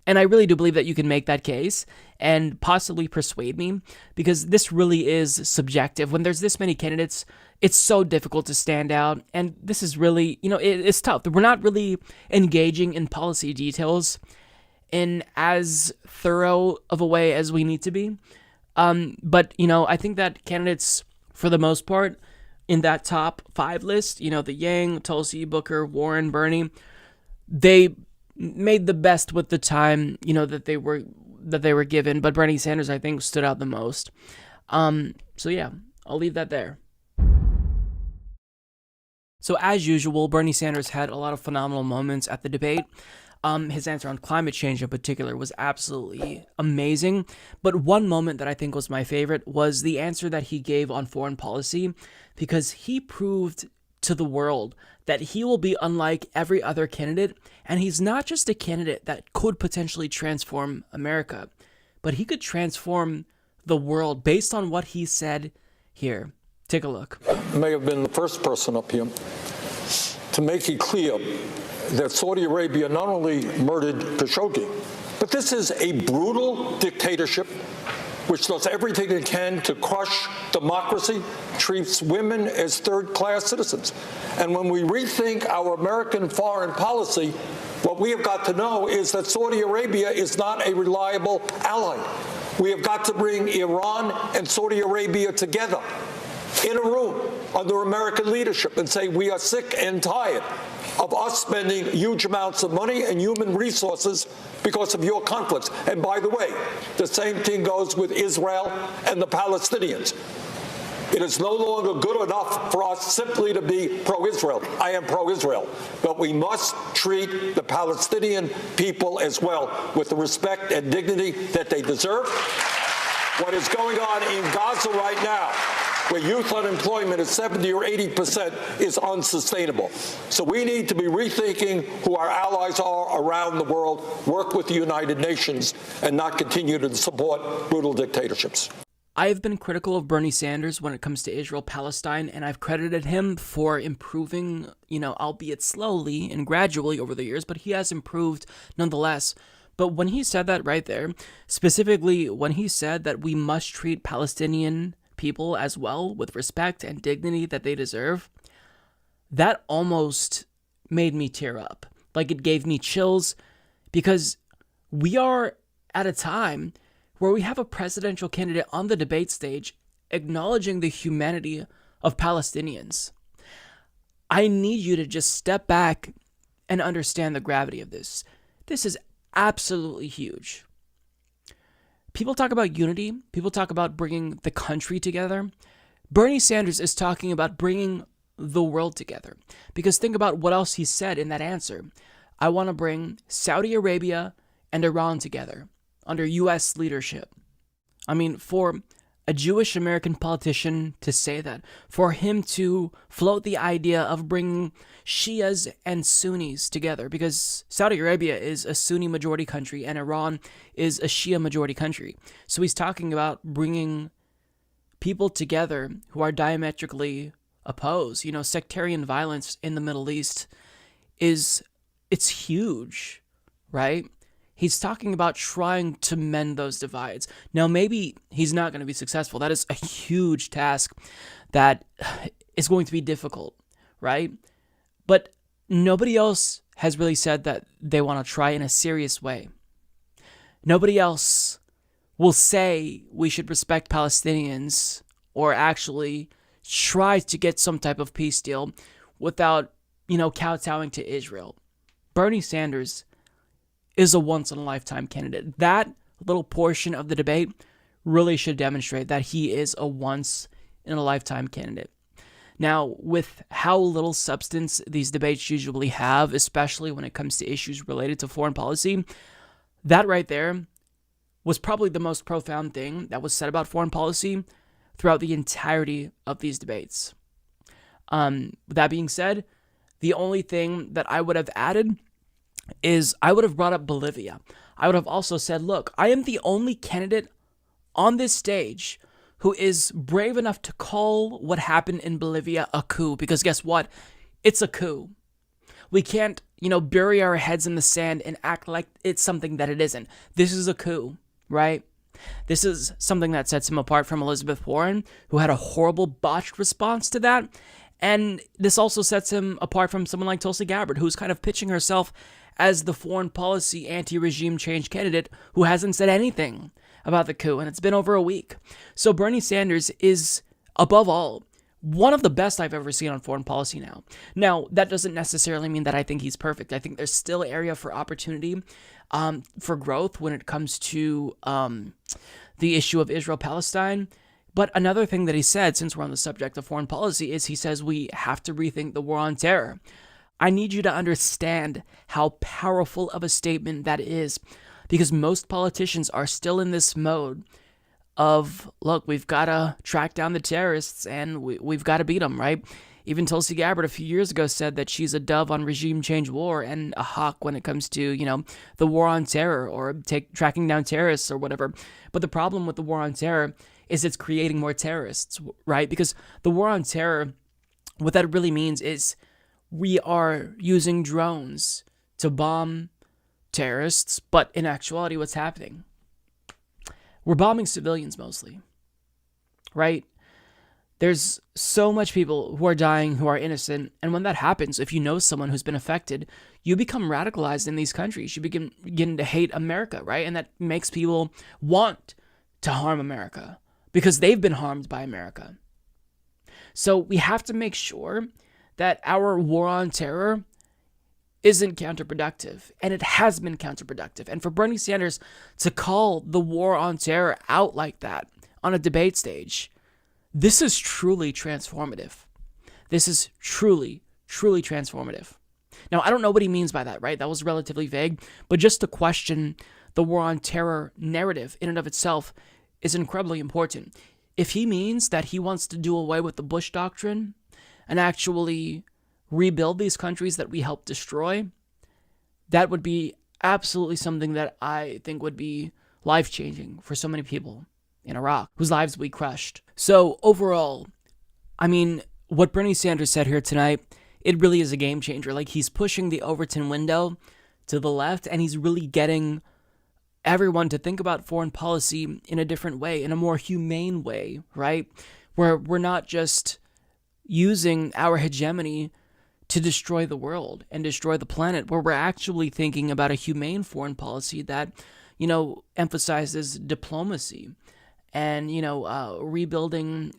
And I really do believe that you can make that case and possibly persuade me because this really is subjective. When there's this many candidates, it's so difficult to stand out. And this is really, it's tough. We're not really engaging in policy details in as thorough of a way as we need to be. But I think that candidates, for the most part, in that top 5 list, the Yang, Tulsi, Booker, Warren, Bernie, they made the best with the time, that they were given. But Bernie Sanders, I think, stood out the most. So yeah, I'll leave that there. So as usual, Bernie Sanders had a lot of phenomenal moments at the debate. His answer on climate change in particular was absolutely amazing. But one moment that I think was my favorite was the answer that he gave on foreign policy, because he proved to the world that he will be unlike every other candidate. And he's not just a candidate that could potentially transform America, but he could transform the world based on what he said here. Take a look. I may have been the first person up here to make it clear that Saudi Arabia not only murdered Khashoggi, but this is a brutal dictatorship which does everything it can to crush democracy, treats women as third-class citizens. And when we rethink our American foreign policy, what we have got to know is that Saudi Arabia is not a reliable ally. We have got to bring Iran and Saudi Arabia together in a room under American leadership and say we are sick and tired of us spending huge amounts of money and human resources because of your conflicts. And by the way, the same thing goes with Israel and the Palestinians. It is no longer good enough for us simply to be pro-Israel. I am pro-Israel. But we must treat the Palestinian people as well with the respect and dignity that they deserve. What is going on in Gaza right now, where youth unemployment is 70 or 80%, is unsustainable. So we need to be rethinking who our allies are around the world, work with the United Nations, and not continue to support brutal dictatorships. I have been critical of Bernie Sanders when it comes to Israel-Palestine, and I've credited him for improving, albeit slowly and gradually over the years, but he has improved nonetheless. But when he said that right there, specifically when he said that we must treat Palestinian people as well with respect and dignity that they deserve, that almost made me tear up. Like, it gave me chills, because we are at a time where we have a presidential candidate on the debate stage acknowledging the humanity of Palestinians. I need you to just step back and understand the gravity of this. This is absolutely huge. People talk about unity. People talk about bringing the country together. Bernie Sanders is talking about bringing the world together. Because think about what else he said in that answer. I want to bring Saudi Arabia and Iran together under U.S. leadership. I mean, for a Jewish American politician to say that, for him to float the idea of bringing Shias and Sunnis together, because Saudi Arabia is a Sunni majority country and Iran is a Shia majority country. So he's talking about bringing people together who are diametrically opposed. Sectarian violence in the Middle East it's huge, right? He's talking about trying to mend those divides. Now, maybe he's not going to be successful. That is a huge task that is going to be difficult, right? But nobody else has really said that they want to try in a serious way. Nobody else will say we should respect Palestinians or actually try to get some type of peace deal without, kowtowing to Israel. Bernie Sanders is a once-in-a-lifetime candidate. That little portion of the debate really should demonstrate that he is a once-in-a-lifetime candidate. Now, with how little substance these debates usually have, especially when it comes to issues related to foreign policy, that right there was probably the most profound thing that was said about foreign policy throughout the entirety of these debates. That being said, the only thing that I would have added is I would have brought up Bolivia. I would have also said, look, I am the only candidate on this stage who is brave enough to call what happened in Bolivia a coup, because guess what? It's a coup. We can't, bury our heads in the sand and act like it's something that it isn't. This is a coup, right? This is something that sets him apart from Elizabeth Warren, who had a horrible botched response to that. And this also sets him apart from someone like Tulsi Gabbard, who's kind of pitching herself as the foreign policy anti-regime change candidate who hasn't said anything about the coup, and it's been over a week. So Bernie Sanders is, above all, one of the best I've ever seen on foreign policy now. Now, that doesn't necessarily mean that I think he's perfect. I think there's still area for opportunity, for growth when it comes to the issue of Israel-Palestine. But another thing that he said, since we're on the subject of foreign policy, is he says we have to rethink the war on terror. I need you to understand how powerful of a statement that is, because most politicians are still in this mode of, look, we've got to track down the terrorists and we've got to beat them, right? Even Tulsi Gabbard a few years ago said that she's a dove on regime change war and a hawk when it comes to, the war on terror or tracking down terrorists or whatever. But the problem with the war on terror is it's creating more terrorists, right? Because the war on terror, what that really means is we are using drones to bomb terrorists, but in actuality, what's happening? We're bombing civilians mostly, right? There's so much people who are dying who are innocent, and when that happens, if you know someone who's been affected, you become radicalized in these countries. You begin to hate America, right? And that makes people want to harm America because they've been harmed by America. So we have to make sure that our war on terror isn't counterproductive, and it has been counterproductive. And for Bernie Sanders to call the war on terror out like that on a debate stage, this is truly transformative. This is truly, truly transformative. Now, I don't know what he means by that, right? That was relatively vague, but just to question the war on terror narrative in and of itself is incredibly important. If he means that he wants to do away with the Bush doctrine and actually rebuild these countries that we helped destroy, that would be absolutely something that I think would be life-changing for so many people in Iraq, whose lives we crushed. So overall, I mean, what Bernie Sanders said here tonight, it really is a game changer. Like, he's pushing the Overton window to the left, and he's really getting everyone to think about foreign policy in a different way, in a more humane way, right? Where we're not just using our hegemony to destroy the world and destroy the planet, where we're actually thinking about a humane foreign policy that, emphasizes diplomacy and, rebuilding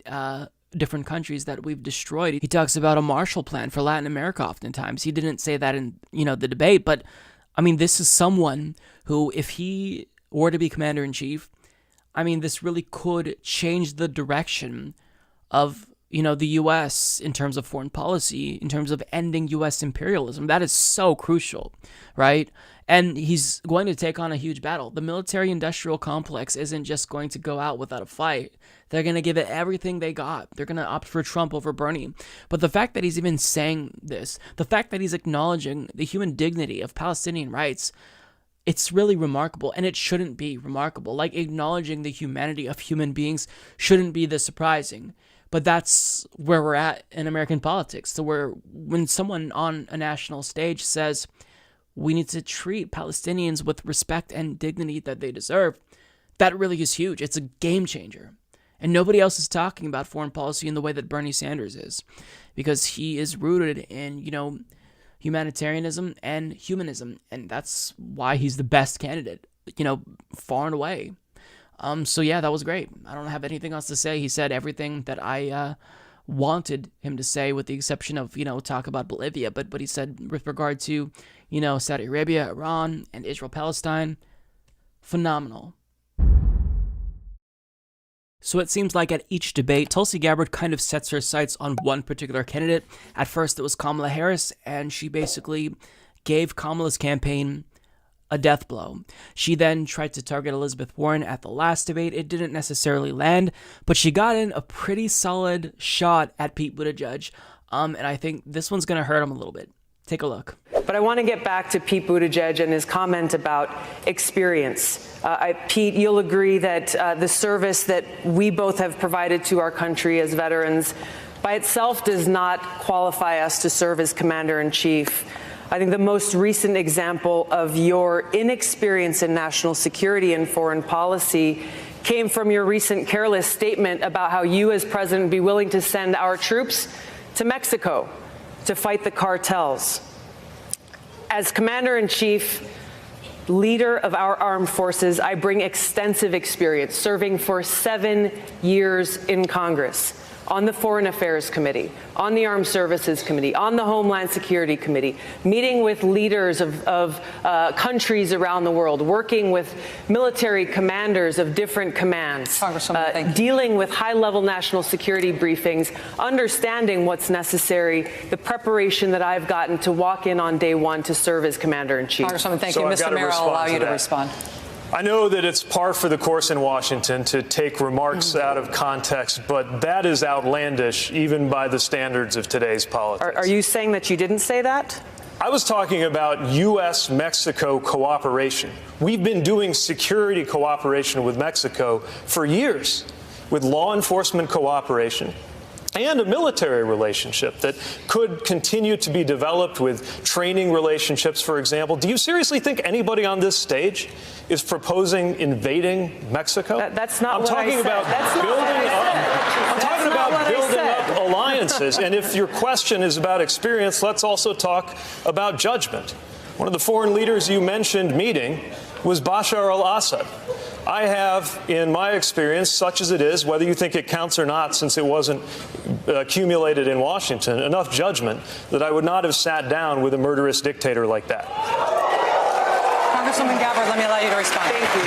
different countries that we've destroyed. He talks about a Marshall Plan for Latin America oftentimes. He didn't say that in, the debate, but I mean, this is someone who, if he were to be commander-in-chief, I mean, this really could change the direction of the U.S. in terms of foreign policy, in terms of ending U.S. imperialism. That is so crucial, right? And he's going to take on a huge battle. The military-industrial complex isn't just going to go out without a fight. They're going to give it everything they got. They're going to opt for Trump over Bernie. But the fact that he's even saying this, the fact that he's acknowledging the human dignity of Palestinian rights, it's really remarkable, and it shouldn't be remarkable. Like, acknowledging the humanity of human beings shouldn't be this surprising. But that's where we're at in American politics. So when someone on a national stage says we need to treat Palestinians with respect and dignity that they deserve, that really is huge. It's a game changer. And nobody else is talking about foreign policy in the way that Bernie Sanders is, because he is rooted in, humanitarianism and humanism. And that's why he's the best candidate, far and away. So yeah, that was great. I don't have anything else to say. He said everything that I wanted him to say, with the exception of, talk about Bolivia. But he said with regard to, Saudi Arabia, Iran, and Israel-Palestine, phenomenal. So it seems like at each debate, Tulsi Gabbard kind of sets her sights on one particular candidate. At first, it was Kamala Harris, and she basically gave Kamala's campaign a death blow. She then tried to target Elizabeth Warren at the last debate. It didn't necessarily land, but she got in a pretty solid shot at Pete Buttigieg. And I think this one's going to hurt him a little bit. Take a look. But I want to get back to Pete Buttigieg and his comment about experience. Pete, you'll agree that the service that we both have provided to our country as veterans by itself does not qualify us to serve as commander-in-chief. I think the most recent example of your inexperience in national security and foreign policy came from your recent careless statement about how you as president would be willing to send our troops to Mexico to fight the cartels. As commander-in-chief, leader of our armed forces, I bring extensive experience serving for 7 years in Congress, on the Foreign Affairs Committee, on the Armed Services Committee, on the Homeland Security Committee, meeting with leaders of countries around the world, working with military commanders of different commands, dealing with high-level national security briefings, understanding what's necessary, the preparation that I've gotten to walk in on day one to serve as Commander-in-Chief. Congresswoman, thank you. Mr. Mayor, I'll allow you to respond. I know that it's par for the course in Washington to take remarks out of context, but that is outlandish even by the standards of today's politics. Are you saying that you didn't say that? I was talking about U.S.-Mexico cooperation. We've been doing security cooperation with Mexico for years, with law enforcement cooperation and a military relationship that could continue to be developed with training relationships, for example. Do you seriously think anybody on this stage is proposing invading Mexico? That's not what I said. I'm talking about building up alliances. And if your question is about experience, let's also talk about judgment. One of the foreign leaders you mentioned meeting was Bashar al-Assad. I have, in my experience, such as it is, whether you think it counts or not, since it wasn't accumulated in Washington, enough judgment that I would not have sat down with a murderous dictator like that. Congresswoman Gabbard, let me allow you to respond. Thank you.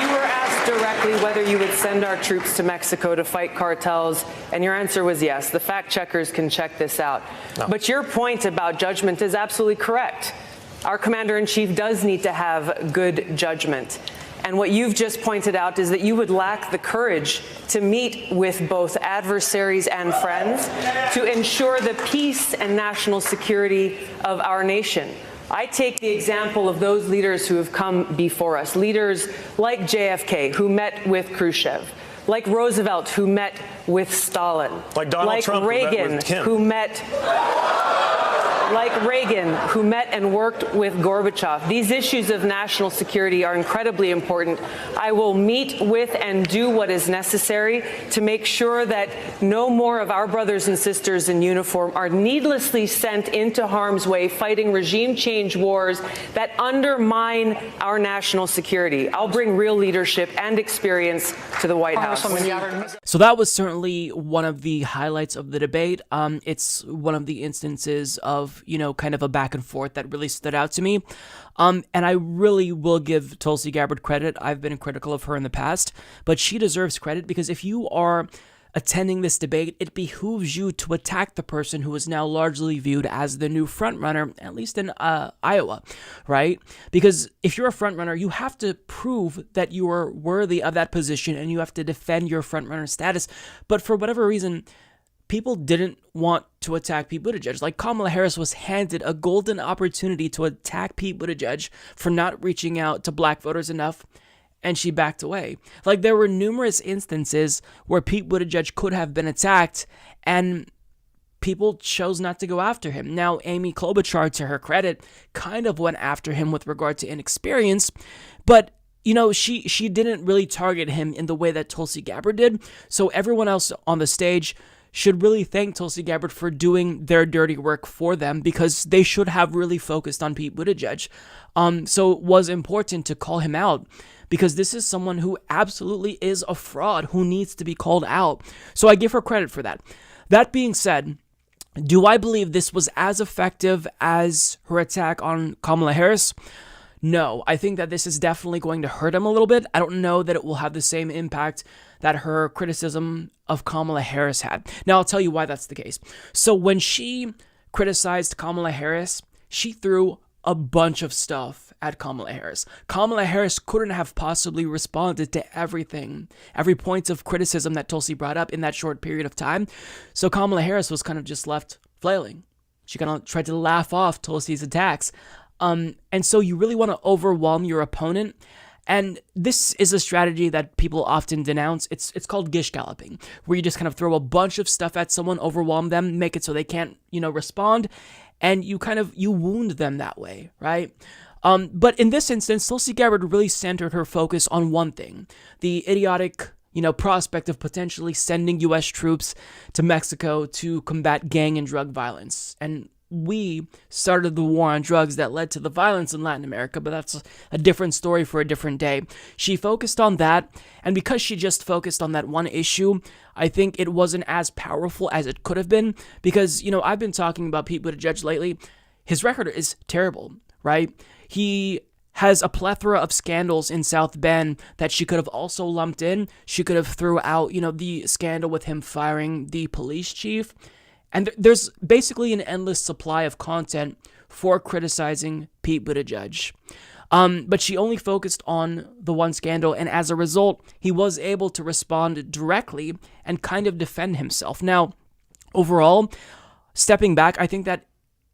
You were asked directly whether you would send our troops to Mexico to fight cartels, and your answer was yes. The fact checkers can check this out. No. But your point about judgment is absolutely correct. Our commander-in-chief does need to have good judgment. And what you've just pointed out is that you would lack the courage to meet with both adversaries and friends to ensure the peace and national security of our nation. I take the example of those leaders who have come before us, leaders like JFK, who met with Khrushchev, like Roosevelt, who met with Stalin, like Donald Trump, Reagan, who met like Reagan, who met and worked with Gorbachev. These issues of national security are incredibly important. I will meet with and do what is necessary to make sure that no more of our brothers and sisters in uniform are needlessly sent into harm's way fighting regime change wars that undermine our national security. I'll bring real leadership and experience to the White House. So that was certainly one of the highlights of the debate. It's one of the instances of, kind of a back and forth that really stood out to me. And I really will give Tulsi Gabbard credit. I've been critical of her in the past, but she deserves credit because if you are attending this debate, it behooves you to attack the person who is now largely viewed as the new frontrunner, at least in Iowa, right? Because if you're a frontrunner, you have to prove that you are worthy of that position and you have to defend your frontrunner status. But for whatever reason, people didn't want to attack Pete Buttigieg. Like Kamala Harris was handed a golden opportunity to attack Pete Buttigieg for not reaching out to black voters enough, and she backed away. Like there were numerous instances where Pete Buttigieg could have been attacked, and people chose not to go after him. Now, Amy Klobuchar, to her credit, kind of went after him with regard to inexperience, but she didn't really target him in the way that Tulsi Gabbard did. So everyone else on the stage should really thank Tulsi Gabbard for doing their dirty work for them because they should have really focused on Pete Buttigieg. So it was important to call him out because this is someone who absolutely is a fraud who needs to be called out. So I give her credit for that. That being said, do I believe this was as effective as her attack on Kamala Harris? No, I think that this is definitely going to hurt him a little bit. I don't know that it will have the same impact that her criticism of Kamala Harris had. Now, I'll tell you why that's the case. So when she criticized Kamala Harris, she threw a bunch of stuff at Kamala Harris. Kamala Harris couldn't have possibly responded to everything, every point of criticism that Tulsi brought up in that short period of time. So Kamala Harris was kind of just left flailing. She kind of tried to laugh off Tulsi's attacks. And so you really want to overwhelm your opponent. And this is a strategy that people often denounce. It's called gish galloping, where you just kind of throw a bunch of stuff at someone, overwhelm them, make it so they can't, respond, and you wound them that way, right? But in this instance, Tulsi Gabbard really centered her focus on one thing: the idiotic, prospect of potentially sending U.S. troops to Mexico to combat gang and drug violence. And we started the war on drugs that led to the violence in Latin America, but that's a different story for a different day. She focused on that, and because she just focused on that one issue, I think it wasn't as powerful as it could have been, because, I've been talking about Pete Buttigieg lately. His record is terrible, right? He has a plethora of scandals in South Bend that she could have also lumped in. She could have threw out, the scandal with him firing the police chief. And there's basically an endless supply of content for criticizing Pete Buttigieg. But she only focused on the one scandal, and as a result, he was able to respond directly and kind of defend himself. Now, overall, stepping back, I think that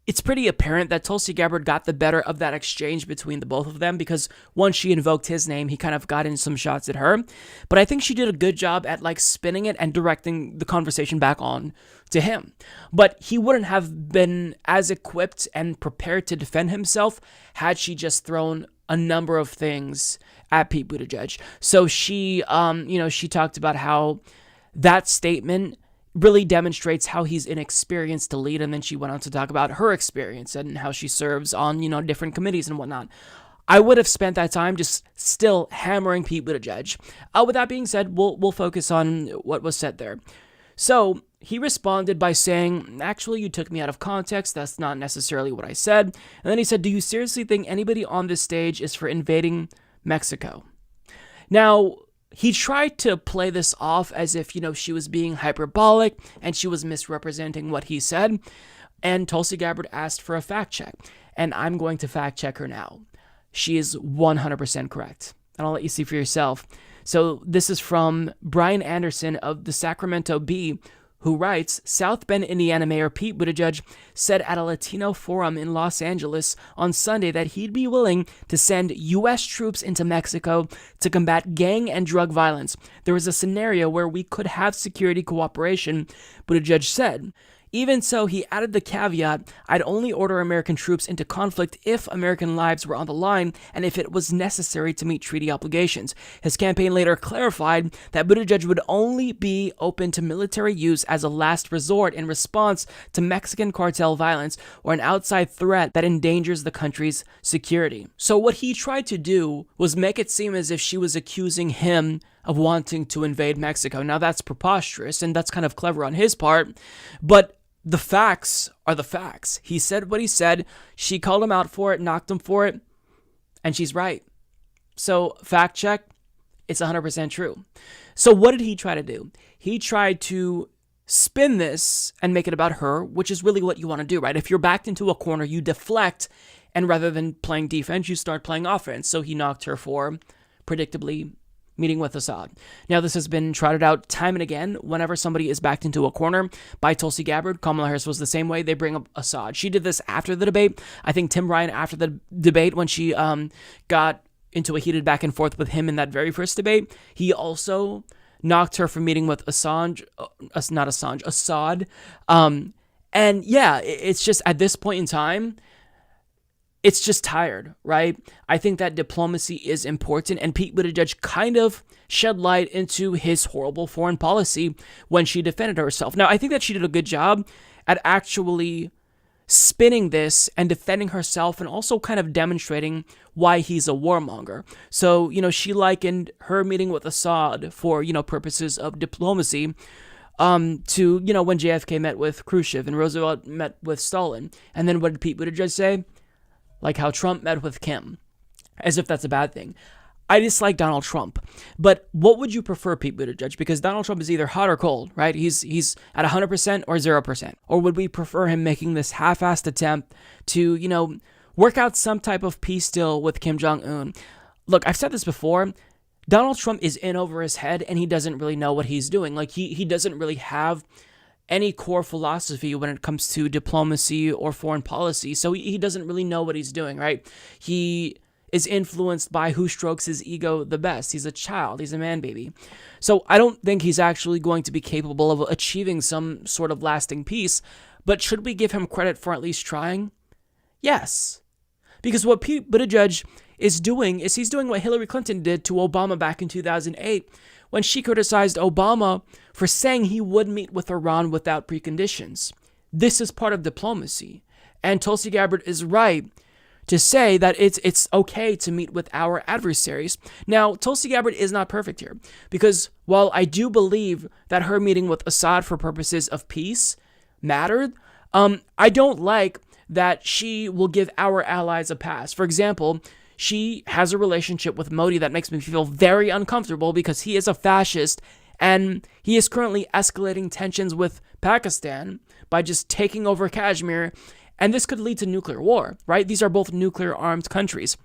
it's pretty apparent that Tulsi Gabbard got the better of that exchange between the both of them, because once she invoked his name, he kind of got in some shots at her. But I think she did a good job at spinning it and directing the conversation back on to him. But he wouldn't have been as equipped and prepared to defend himself had she just thrown a number of things at Pete Buttigieg. So she, she talked about how that statement really demonstrates how he's inexperienced to lead, and then she went on to talk about her experience and how she serves on, different committees and whatnot. I would have spent that time just still hammering Pete Buttigieg. With that being said, we'll focus on what was said there. So he responded by saying, "Actually, you took me out of context. That's not necessarily what I said." And then he said, "Do you seriously think anybody on this stage is for invading Mexico?" Now, he tried to play this off as if, she was being hyperbolic and she was misrepresenting what he said. And Tulsi Gabbard asked for a fact check. And I'm going to fact check her now. She is 100% correct. And I'll let you see for yourself. So this is from Brian Anderson of the Sacramento Bee, who writes, South Bend, Indiana Mayor Pete Buttigieg said at a Latino forum in Los Angeles on Sunday that he'd be willing to send U.S. troops into Mexico to combat gang and drug violence. There was a scenario where we could have security cooperation, Buttigieg said. Even so, he added the caveat, I'd only order American troops into conflict if American lives were on the line and if it was necessary to meet treaty obligations. His campaign later clarified that Buttigieg would only be open to military use as a last resort in response to Mexican cartel violence or an outside threat that endangers the country's security. So what he tried to do was make it seem as if she was accusing him of wanting to invade Mexico. Now that's preposterous, and that's kind of clever on his part, but the facts are the facts. He said what he said. She called him out for it, knocked him for it, and she's right. So fact check, it's 100% true. So what did he try to do? He tried to spin this and make it about her, which is really what you want to do, right? If you're backed into a corner, you deflect, and rather than playing defense, you start playing offense. So he knocked her for, predictably, meeting with Assad. Now, this has been trotted out time and again. Whenever somebody is backed into a corner by Tulsi Gabbard, Kamala Harris was the same way. They bring up Assad. She did this after the debate. I think Tim Ryan, after the debate, when she got into a heated back and forth with him in that very first debate, he also knocked her for meeting with Assad. And yeah, it's just at this point in time, it's just tired, right? I think that diplomacy is important, and Pete Buttigieg kind of shed light into his horrible foreign policy when she defended herself. Now, I think that she did a good job at actually spinning this and defending herself and also kind of demonstrating why he's a warmonger. So, she likened her meeting with Assad for, purposes of diplomacy to, when JFK met with Khrushchev and Roosevelt met with Stalin. And then what did Pete Buttigieg say? Like how Trump met with Kim, as if that's a bad thing. I dislike Donald Trump, but what would you prefer, Pete Buttigieg? Because Donald Trump is either hot or cold, right? He's at 100% or 0%. Or would we prefer him making this half-assed attempt to, work out some type of peace deal with Kim Jong-un? Look, I've said this before. Donald Trump is in over his head, and he doesn't really know what he's doing. Like, he doesn't really have any core philosophy when it comes to diplomacy or foreign policy. So he doesn't really know what he's doing, right? He is influenced by who strokes his ego the best. He's a child. He's a man baby. So I don't think he's actually going to be capable of achieving some sort of lasting peace. But should we give him credit for at least trying? Yes. Because what Pete Buttigieg is doing is he's doing what Hillary Clinton did to Obama back in 2008 when she criticized Obama for saying he would meet with Iran without preconditions. This is part of diplomacy. And Tulsi Gabbard is right to say that it's okay to meet with our adversaries. Now, Tulsi Gabbard is not perfect here, because while I do believe that her meeting with Assad for purposes of peace mattered, I don't like that she will give our allies a pass. For example, she has a relationship with Modi that makes me feel very uncomfortable because he is a fascist and he is currently escalating tensions with Pakistan by just taking over Kashmir. And this could lead to nuclear war, right? These are both nuclear-armed countries.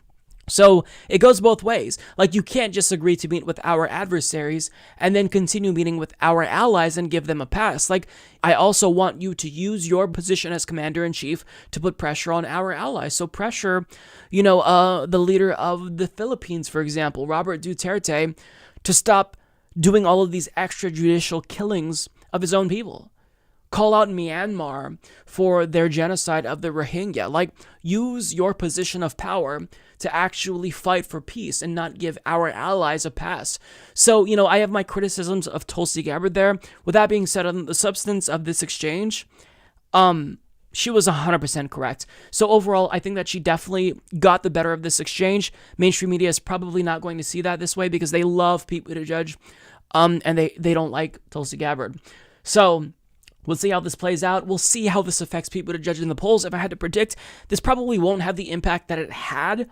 So it goes both ways. Like, you can't just agree to meet with our adversaries and then continue meeting with our allies and give them a pass. Like, I also want you to use your position as commander-in-chief to put pressure on our allies. So pressure, the leader of the Philippines, for example, Robert Duterte, to stop doing all of these extrajudicial killings of his own people. Call out Myanmar for their genocide of the Rohingya. Like, use your position of power to actually fight for peace and not give our allies a pass. So, I have my criticisms of Tulsi Gabbard there. With that being said, on the substance of this exchange, she was 100% correct. So overall, I think that she definitely got the better of this exchange. Mainstream media is probably not going to see that this way because they love Pete Buttigieg, and they don't like Tulsi Gabbard. So we'll see how this plays out. We'll see how this affects Pete Buttigieg in the polls. If I had to predict, this probably won't have the impact that it had,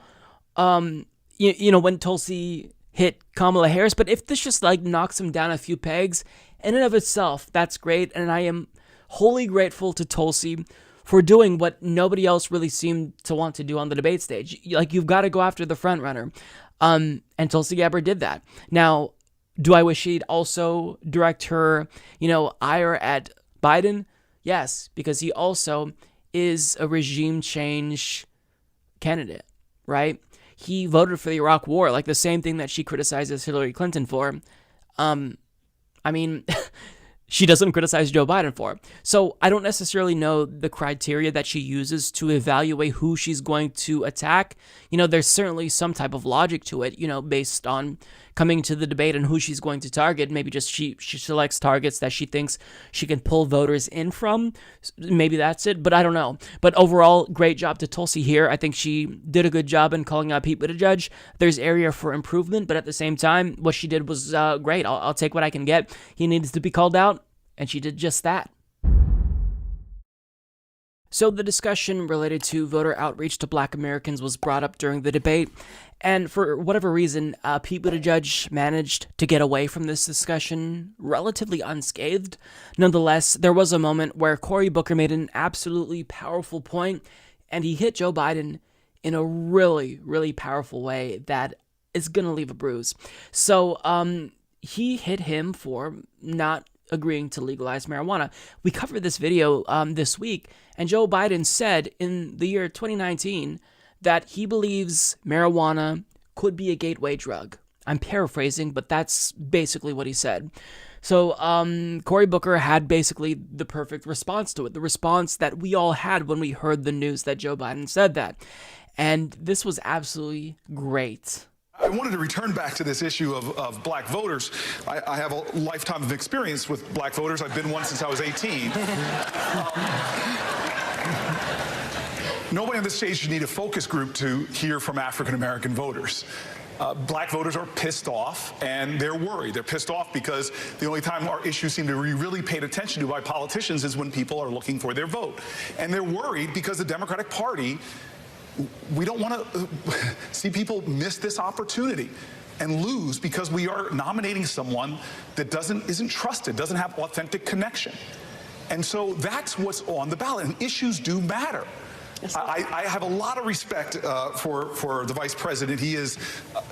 when Tulsi hit Kamala Harris. But if this just knocks him down a few pegs, in and of itself, that's great. And I am wholly grateful to Tulsi for doing what nobody else really seemed to want to do on the debate stage. You've got to go after the front runner. And Tulsi Gabbard did that. Now, do I wish she'd also direct her, ire at Biden? Yes, because he also is a regime change candidate, right? He voted for the Iraq War, like the same thing that she criticizes Hillary Clinton for. She doesn't criticize Joe Biden for. So I don't necessarily know the criteria that she uses to evaluate who she's going to attack. There's certainly some type of logic to it, based on coming to the debate and who she's going to target. Maybe just she selects targets that she thinks she can pull voters in from. Maybe that's it, but I don't know. But overall, great job to Tulsi here. I think she did a good job in calling out Pete Buttigieg. There's area for improvement, but at the same time, what she did was great. I'll take what I can get. He needs to be called out, and she did just that. So the discussion related to voter outreach to Black Americans was brought up during the debate, and for whatever reason, Pete Buttigieg managed to get away from this discussion relatively unscathed. Nonetheless, there was a moment where Cory Booker made an absolutely powerful point, and he hit Joe Biden in a really, really powerful way that is going to leave a bruise. So he hit him for not agreeing to legalize marijuana. We covered this video this week, and Joe Biden said in the year 2019 that he believes marijuana could be a gateway drug. I'm paraphrasing, but that's basically what he said. So Cory Booker had basically the perfect response to it, the response that we all had when we heard the news that Joe Biden said that. And this was absolutely great. I wanted to return back to this issue of black voters. I have a lifetime of experience with black voters. I've been one since I was 18. Nobody on this stage should need a focus group to hear from African-American voters. Black voters are pissed off, and they're worried. They're pissed off because the only time our issues seem to be really paid attention to by politicians is when people are looking for their vote. And they're worried because the Democratic Party, we don't want to see people miss this opportunity and lose because we are nominating someone that isn't trusted, doesn't have authentic connection. And so that's what's on the ballot, and issues do matter. I have a lot of respect for the vice president. He has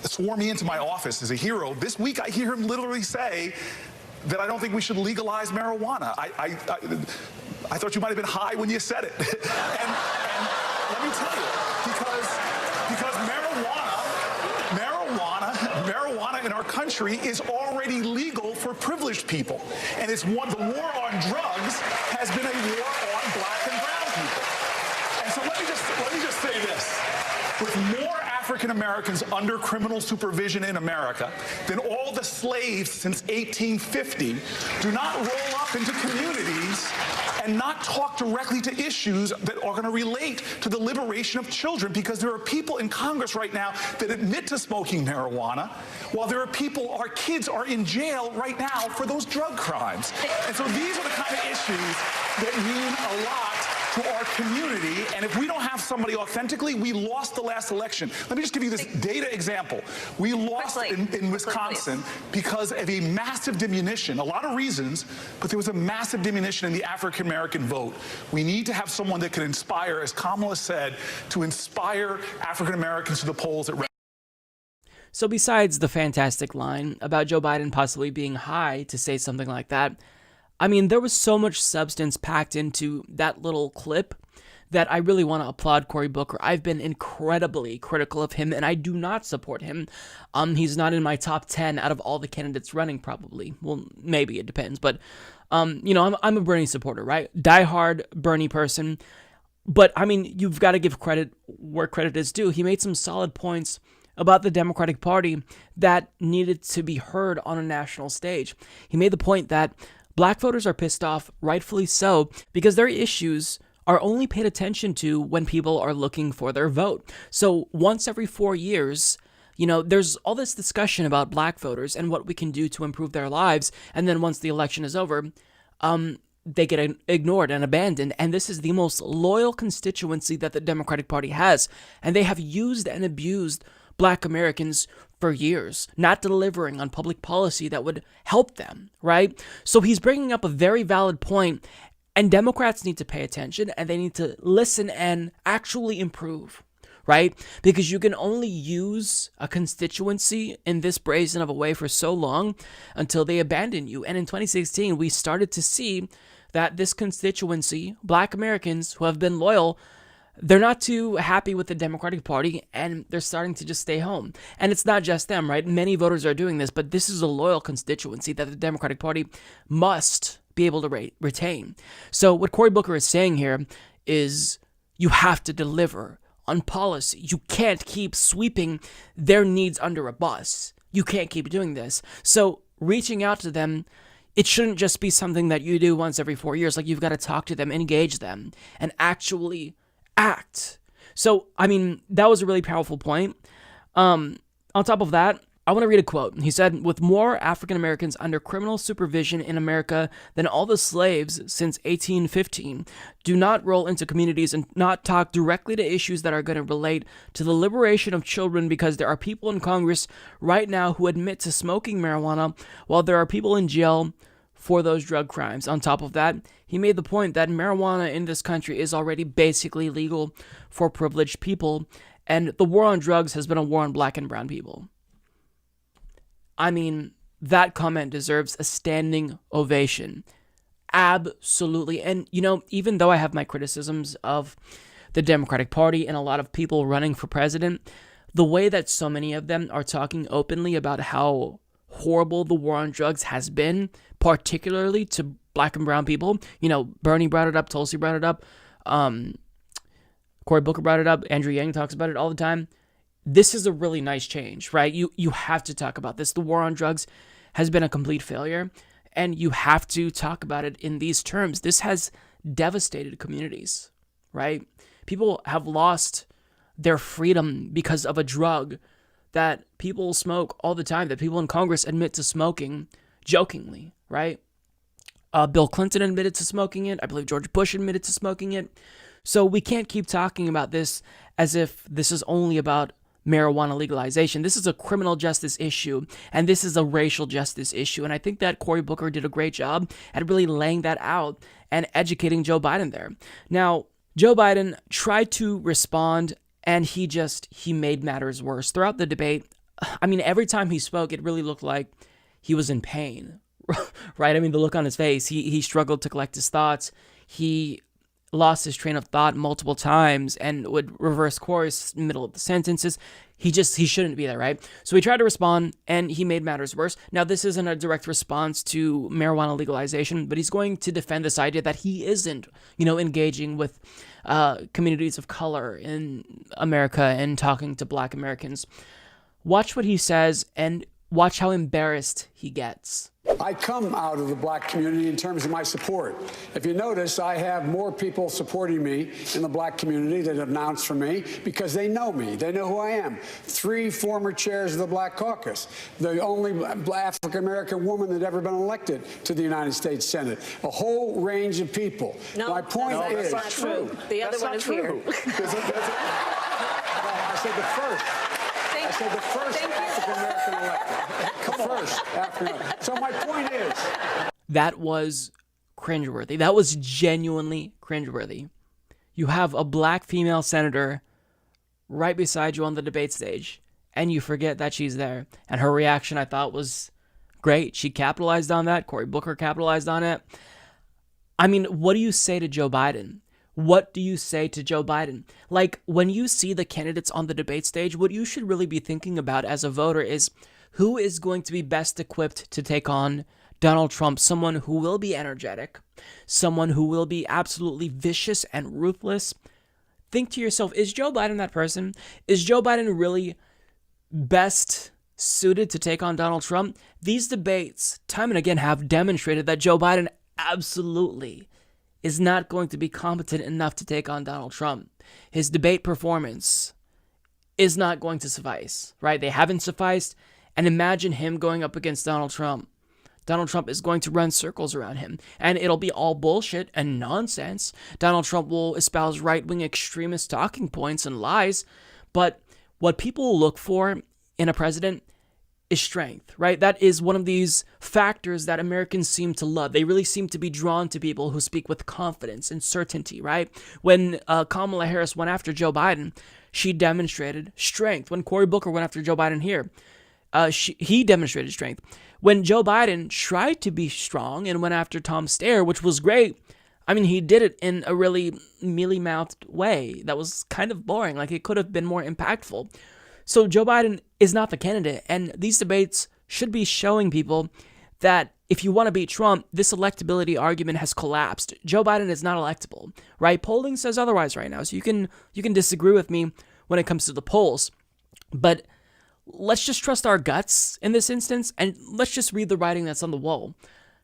sworn me into my office as a hero. This week I hear him literally say, that I don't think we should legalize marijuana. I thought you might have been high when you said it. and let me tell you, because marijuana in our country is already legal for privileged people. And the war on drugs has been a war on black and brown people. And so let me just say this. With more African Americans under criminal supervision in America than all the slaves since 1850, do not roll up into communities and not talk directly to issues that are going to relate to the liberation of children, because there are people in Congress right now that admit to smoking marijuana, while there are people, our kids are in jail right now for those drug crimes. And so these are the kind of issues that mean a lot to our community, and if we don't have somebody authentically, we lost the last election. Let me just give you this data example. We lost in Wisconsin because of a massive diminution, a lot of reasons, but there was a massive diminution in the African American vote. We need to have someone that can inspire, as Kamala said, to inspire African Americans to the polls. So besides the fantastic line about Joe Biden possibly being high to say something like that, I mean, there was so much substance packed into that little clip that I really want to applaud Cory Booker. I've been incredibly critical of him, and I do not support him. He's not in my top 10 out of all the candidates running, probably. Well, maybe, it depends. But, you know, I'm a Bernie supporter, right? Diehard Bernie person. But, I mean, you've got to give credit where credit is due. He made some solid points about the Democratic Party that needed to be heard on a national stage. He made the point that Black voters are pissed off, rightfully so, because their issues are only paid attention to when people are looking for their vote. So once every 4 years, you know, there's all this discussion about Black voters and what we can do to improve their lives, and then once the election is over, they get ignored and abandoned, and this is the most loyal constituency that the Democratic Party has, and they have used and abused Black Americans for years, not delivering on public policy that would help them, right? So he's bringing up a very valid point, and Democrats need to pay attention, and they need to listen and actually improve, right? Because you can only use a constituency in this brazen of a way for so long until they abandon you. And in 2016, we started to see that this constituency, Black Americans who have been loyal, they're not too happy with the Democratic Party, and they're starting to just stay home. And it's not just them, right? Many voters are doing this, but this is a loyal constituency that the Democratic Party must be able to retain. So what Cory Booker is saying here is you have to deliver on policy. You can't keep sweeping their needs under a bus. You can't keep doing this. So reaching out to them, it shouldn't just be something that you do once every 4 years. Like, you've got to talk to them, engage them, and actually act. So, I mean, that was a really powerful point. On top of that, I want to read a quote. He said, "With more African Americans under criminal supervision in America than all the slaves since 1815, do not roll into communities and not talk directly to issues that are going to relate to the liberation of children, because there are people in Congress right now who admit to smoking marijuana while there are people in jail for those drug crimes." On top of that, he made the point that marijuana in this country is already basically legal for privileged people, and the war on drugs has been a war on Black and brown people. I mean, that comment deserves a standing ovation. Absolutely. And, you know, even though I have my criticisms of the Democratic Party and a lot of people running for president, the way that so many of them are talking openly about how horrible the war on drugs has been, particularly to Black and brown people. You know, Bernie brought it up, Tulsi brought it up, Cory Booker brought it up, Andrew Yang talks about it all the time. This is a really nice change, right? You have to talk about this. The war on drugs has been a complete failure, and you have to talk about it in these terms. This has devastated communities, right? People have lost their freedom because of a drug that people smoke all the time, that people in Congress admit to smoking jokingly, right? Bill Clinton admitted to smoking it. I believe George Bush admitted to smoking it. So we can't keep talking about this as if this is only about marijuana legalization. This is a criminal justice issue, and this is a racial justice issue. And I think that Cory Booker did a great job at really laying that out and educating Joe Biden there. Now, Joe Biden tried to respond, and he made matters worse. Throughout the debate, I mean, every time he spoke, it really looked like he was in pain, right? I mean, the look on his face, he struggled to collect his thoughts. He lost his train of thought multiple times and would reverse course in the middle of the sentences. He shouldn't be there, right? So he tried to respond, and he made matters worse. Now, this isn't a direct response to marijuana legalization, but he's going to defend this idea that he isn't, engaging with communities of color in America and talking to Black Americans. Watch what he says and watch how embarrassed he gets. I come out of the Black community in terms of my support. If you notice, I have more people supporting me in the Black community that have announced for me because they know me. They know who I am. 3 former chairs of the Black Caucus. The only African-American woman that ever been elected to the United States Senate. A whole range of people. No, my point is... that's not true. The other one is here. I said the first. I said the first African-American elected. First African-American. So my point is... That was cringeworthy. That was genuinely cringeworthy. You have a Black female senator right beside you on the debate stage, and you forget that she's there. And her reaction, I thought, was great. She capitalized on that. Cory Booker capitalized on it. I mean, what do you say to Joe Biden? What do you say to Joe Biden? Like, when you see the candidates on the debate stage, what you should really be thinking about as a voter is who is going to be best equipped to take on Donald Trump, someone who will be energetic, someone who will be absolutely vicious and ruthless. Think to yourself, is Joe Biden that person? Is Joe Biden really best suited to take on Donald Trump? These debates, time and again, have demonstrated that Joe Biden absolutely is not going to be competent enough to take on Donald Trump. His debate performance is not going to suffice, right? They haven't sufficed. And imagine him going up against Donald Trump. Donald Trump is going to run circles around him, and it'll be all bullshit and nonsense. Donald Trump will espouse right-wing extremist talking points and lies, but what people look for in a president is strength, right? That is one of these factors that Americans seem to love. They really seem to be drawn to people who speak with confidence and certainty, right? When Kamala Harris went after Joe Biden, she demonstrated strength. When Cory Booker went after Joe Biden here, he demonstrated strength. When Joe Biden tried to be strong and went after Tom Steyer, which was great, I mean, he did it in a really mealy-mouthed way that was kind of boring. Like, it could have been more impactful. So Joe Biden is not the candidate, and these debates should be showing people that if you want to beat Trump, this electability argument has collapsed. Joe Biden is not electable, right? Polling says otherwise right now, so you can disagree with me when it comes to the polls, but let's just trust our guts in this instance, and let's just read the writing that's on the wall.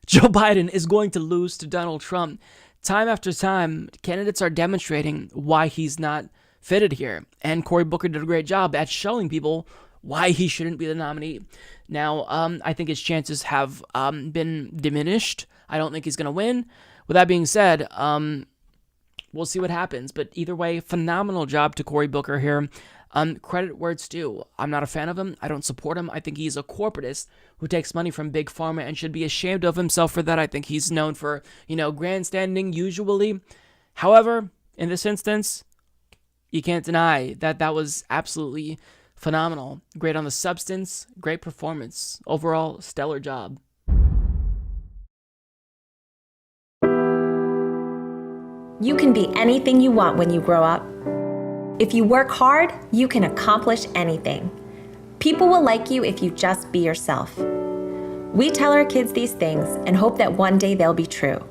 Joe Biden is going to lose to Donald Trump. Time after time, candidates are demonstrating why he's not fitted here, and Cory Booker did a great job at showing people why he shouldn't be the nominee. Now, I think his chances have been diminished. I don't think he's going to win. With that being said, we'll see what happens, but either way, phenomenal job to Cory Booker here. Credit where it's due. I'm not a fan of him. I don't support him. I think he's a corporatist who takes money from Big Pharma and should be ashamed of himself for that. I think he's known for, grandstanding usually. However, in this instance, you can't deny that that was absolutely phenomenal. Great on the substance, great performance. Overall, stellar job. You can be anything you want when you grow up. If you work hard, you can accomplish anything. People will like you if you just be yourself. We tell our kids these things and hope that one day they'll be true.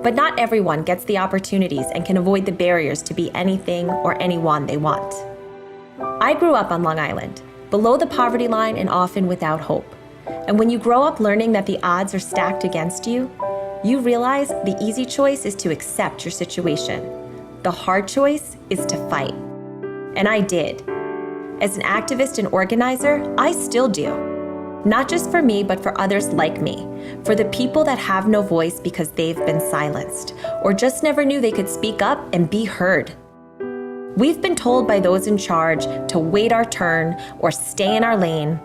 But not everyone gets the opportunities and can avoid the barriers to be anything or anyone they want. I grew up on Long Island, below the poverty line and often without hope. And when you grow up learning that the odds are stacked against you, you realize the easy choice is to accept your situation. The hard choice is to fight. And I did. As an activist and organizer, I still do. Not just for me, but for others like me. For the people that have no voice because they've been silenced, or just never knew they could speak up and be heard. We've been told by those in charge to wait our turn or stay in our lane.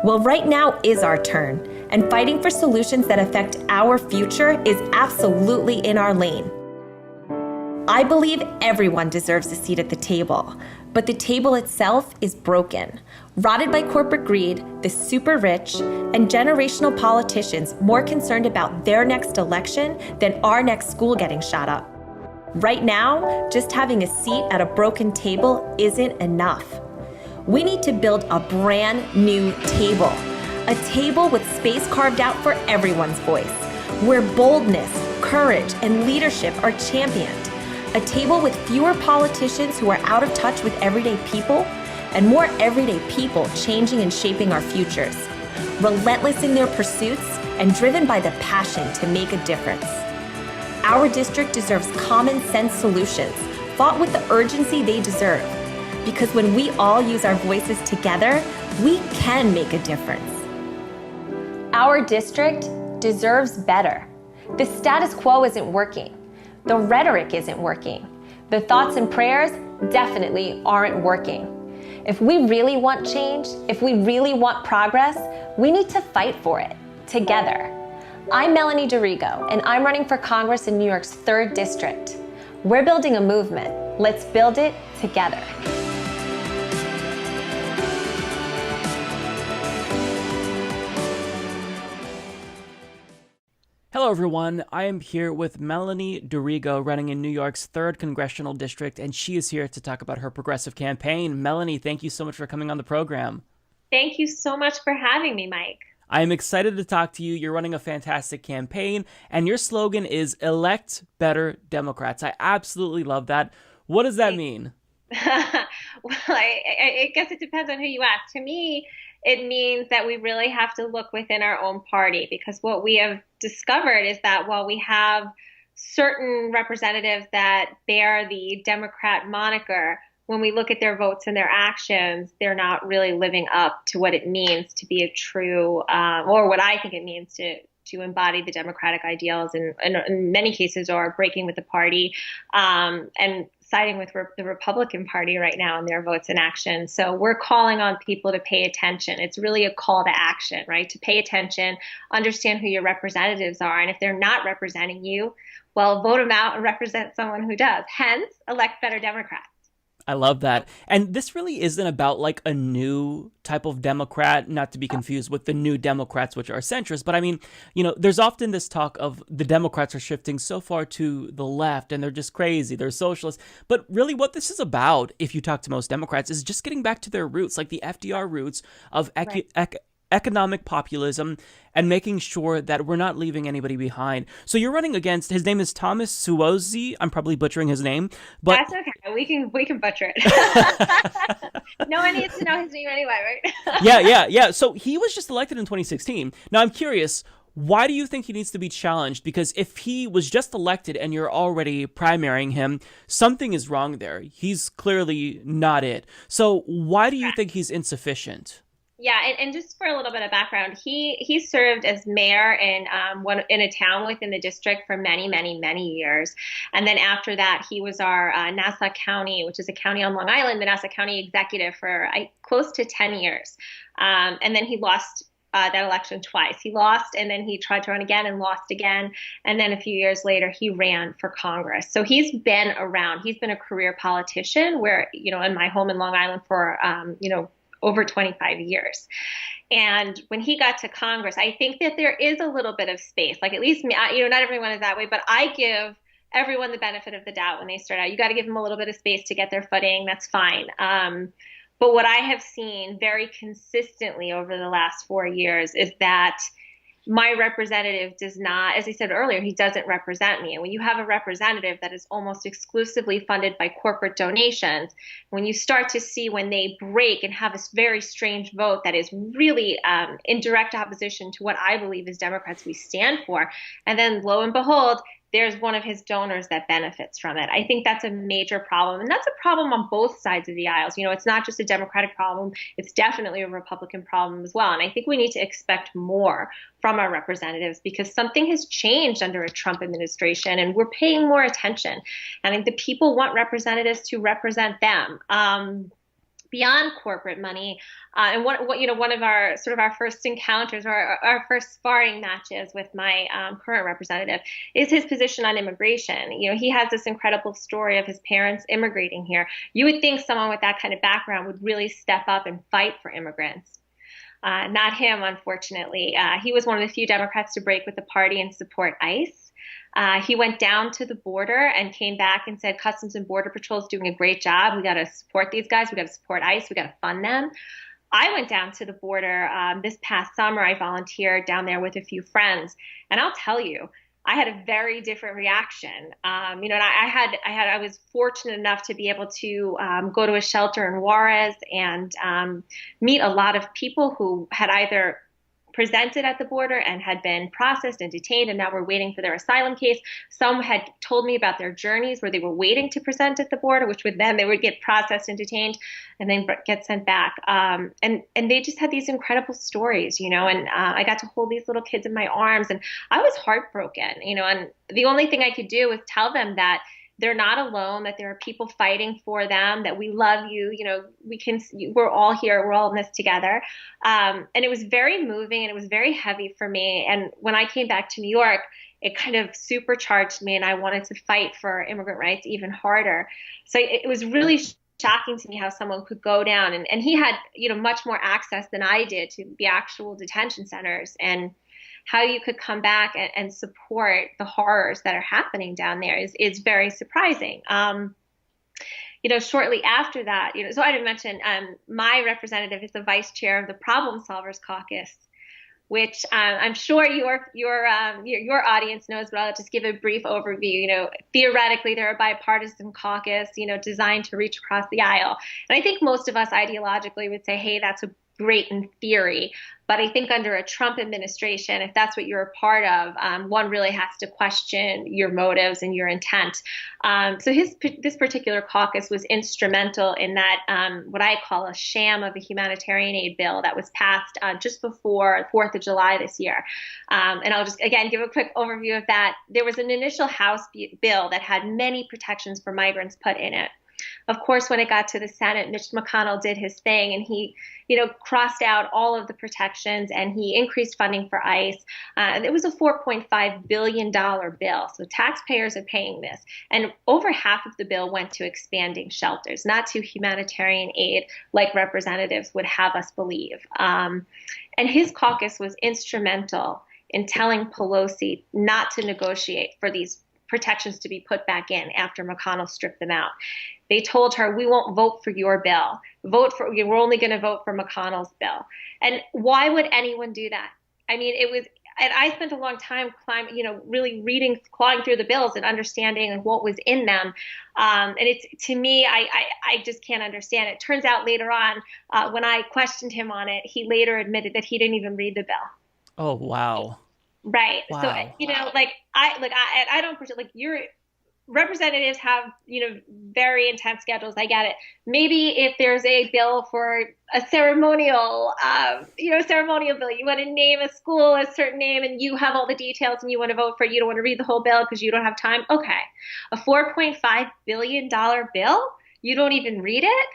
Well, right now is our turn, and fighting for solutions that affect our future is absolutely in our lane. I believe everyone deserves a seat at the table, but the table itself is broken, rotted by corporate greed, the super rich, and generational politicians more concerned about their next election than our next school getting shot up. Right now, just having a seat at a broken table isn't enough. We need to build a brand new table, a table with space carved out for everyone's voice, where boldness, courage, and leadership are championed. A table with fewer politicians who are out of touch with everyday people, and more everyday people changing and shaping our futures, relentless in their pursuits and driven by the passion to make a difference. Our district deserves common sense solutions, fought with the urgency they deserve. Because when we all use our voices together, we can make a difference. Our district deserves better. The status quo isn't working. The rhetoric isn't working. The thoughts and prayers definitely aren't working. If we really want change, if we really want progress, we need to fight for it together. I'm Melanie Dorigo, and I'm running for Congress in New York's 3rd District. We're building a movement. Let's build it together. Hello, everyone. I am here with Melanie Dorigo, running in New York's 3rd Congressional District, and she is here to talk about her progressive campaign. Melanie, thank you so much for coming on the program. Thank you so much for having me, Mike. I am excited to talk to you. You're running a fantastic campaign, and your slogan is Elect Better Democrats. I absolutely love that. What does that mean? Well, I guess it depends on who you ask. To me, it means that we really have to look within our own party, because what we have discovered is that while we have certain representatives that bear the Democrat moniker, when we look at their votes and their actions, they're not really living up to what it means to be a true, or what I think it means to embody the democratic ideals, and in many cases are breaking with the party and siding with the Republican Party right now in their votes and actions. So we're calling on people to pay attention. It's really a call to action, right? To pay attention, understand who your representatives are. And if they're not representing you, well, vote them out and represent someone who does. Hence, elect better Democrats. I love that. And this really isn't about like a new type of Democrat, not to be confused with the new Democrats, which are centrist. But I mean, you know, there's often this talk of the Democrats are shifting so far to the left and they're just crazy. They're socialists. But really what this is about, if you talk to most Democrats, is just getting back to their roots, like the FDR roots of economic populism and making sure that we're not leaving anybody behind. So you're running against, his name is Thomas Suozzi. I'm probably butchering his name, but that's okay. We can butcher it. No one needs to know his name anyway, right? Yeah. So he was just elected in 2016. Now I'm curious, why do you think he needs to be challenged? Because if he was just elected and you're already primarying him, something is wrong there. He's clearly not it. So why do you think he's insufficient? Yeah, and just for a little bit of background, he served as mayor in a town within the district for many, many, many years. And then after that, he was our Nassau County, which is a county on Long Island, the Nassau County executive for close to 10 years. And then he lost that election twice. He lost, and then he tried to run again and lost again. And then a few years later, he ran for Congress. So he's been around. He's been a career politician where, you know, in my home in Long Island for, over 25 years. And when he got to Congress, I think that there is a little bit of space, like at least me, not everyone is that way, but I give everyone the benefit of the doubt when they start out. You got to give them a little bit of space to get their footing. That's fine. But what I have seen very consistently over the last 4 years is that my representative does not, as I said earlier, he doesn't represent me. And when you have a representative that is almost exclusively funded by corporate donations, when you start to see when they break and have this very strange vote that is really in direct opposition to what I believe as Democrats we stand for, and then lo and behold, there's one of his donors that benefits from it. I think that's a major problem. And that's a problem on both sides of the aisles. You know, it's not just a Democratic problem. It's definitely a Republican problem as well. And I think we need to expect more from our representatives because something has changed under a Trump administration and we're paying more attention. And I think the people want representatives to represent them. beyond corporate money. And one of our sort of our first encounters or our first sparring matches with my current representative is his position on immigration. He has this incredible story of his parents immigrating here. You would think someone with that kind of background would really step up and fight for immigrants. Not him, unfortunately. He was one of the few Democrats to break with the party and support ICE. He went down to the border and came back and said, Customs and Border Patrol is doing a great job. We got to support these guys. We got to support ICE. We got to fund them. I went down to the border this past summer. I volunteered down there with a few friends. And I'll tell you, I had a very different reaction. And I was fortunate enough to be able to go to a shelter in Juarez and meet a lot of people who had either presented at the border and had been processed and detained and now were waiting for their asylum case. Some had told me about their journeys where they were waiting to present at the border, which would then they would get processed and detained and then get sent back. And they just had these incredible stories, and I got to hold these little kids in my arms and I was heartbroken, and the only thing I could do was tell them that they're not alone, that there are people fighting for them, that we love you. We're all here. We're all in this together. And it was very moving and it was very heavy for me. And when I came back to New York, it kind of supercharged me and I wanted to fight for immigrant rights even harder. So it was really shocking to me how someone could go down and he had, much more access than I did to the actual detention centers, and how you could come back and support the horrors that are happening down there is very surprising. Shortly after that, so I didn't mention my representative is the vice chair of the Problem Solvers Caucus, which I'm sure your audience knows, but I'll just give a brief overview. Theoretically, they're a bipartisan caucus, designed to reach across the aisle. And I think most of us ideologically would say, hey, that's great in theory. But I think under a Trump administration, if that's what you're a part of, one really has to question your motives and your intent. So this particular caucus was instrumental in that what I call a sham of a humanitarian aid bill that was passed just before 4th of July this year. And I'll just, again, give a quick overview of that. There was an initial House bill that had many protections for migrants put in it. Of course, when it got to the Senate, Mitch McConnell did his thing and he, crossed out all of the protections and he increased funding for ICE. And it was a $4.5 billion bill. So taxpayers are paying this. And over half of the bill went to expanding shelters, not to humanitarian aid like representatives would have us believe. And his caucus was instrumental in telling Pelosi not to negotiate for these protections to be put back in after McConnell stripped them out. They told her, we won't vote for your bill. We're only going to vote for McConnell's bill. And why would anyone do that? I mean, and I spent a long time really clawing through the bills and understanding what was in them. And to me, I just can't understand it. Turns out later on, when I questioned him on it, he later admitted that he didn't even read the bill. Oh, wow. Right. Wow. So, I don't your representatives have, very intense schedules. I get it. Maybe if there's a bill for a ceremonial bill, you want to name a school a certain name and you have all the details and you want to vote for it. You don't want to read the whole bill because you don't have time. Okay. A $4.5 billion bill, you don't even read it.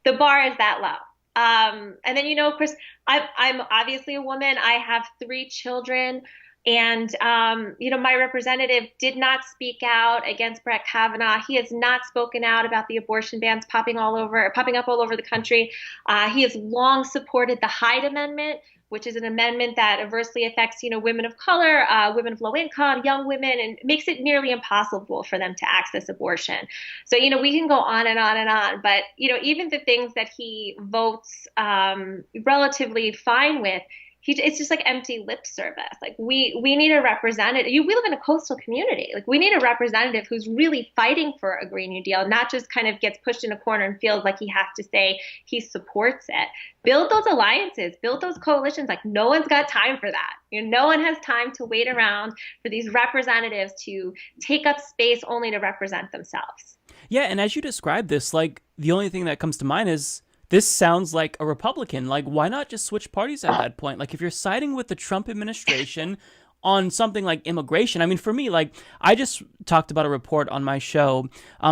The bar is that low. And then, of course, I'm obviously a woman. I have 3 children. And, my representative did not speak out against Brett Kavanaugh. He has not spoken out about the abortion bans popping up all over the country. He has long supported the Hyde Amendment, which is an amendment that adversely affects, women of color, women of low income, young women, and makes it nearly impossible for them to access abortion. So, we can go on and on and on. But, even the things that he votes relatively fine with, it's just like empty lip service. Like we need a representative. We live in a coastal community. Like we need a representative who's really fighting for a Green New Deal, not just kind of gets pushed in a corner and feels like he has to say he supports it. Build those alliances, build those coalitions. Like no one's got time for that. No one has time to wait around for these representatives to take up space only to represent themselves. Yeah, and as you describe this, like the only thing that comes to mind is this sounds like a Republican. Like, why not just switch parties at that point? Like, if you're siding with the Trump administration, on something like immigration. I mean, for me, like, I just talked about a report on my show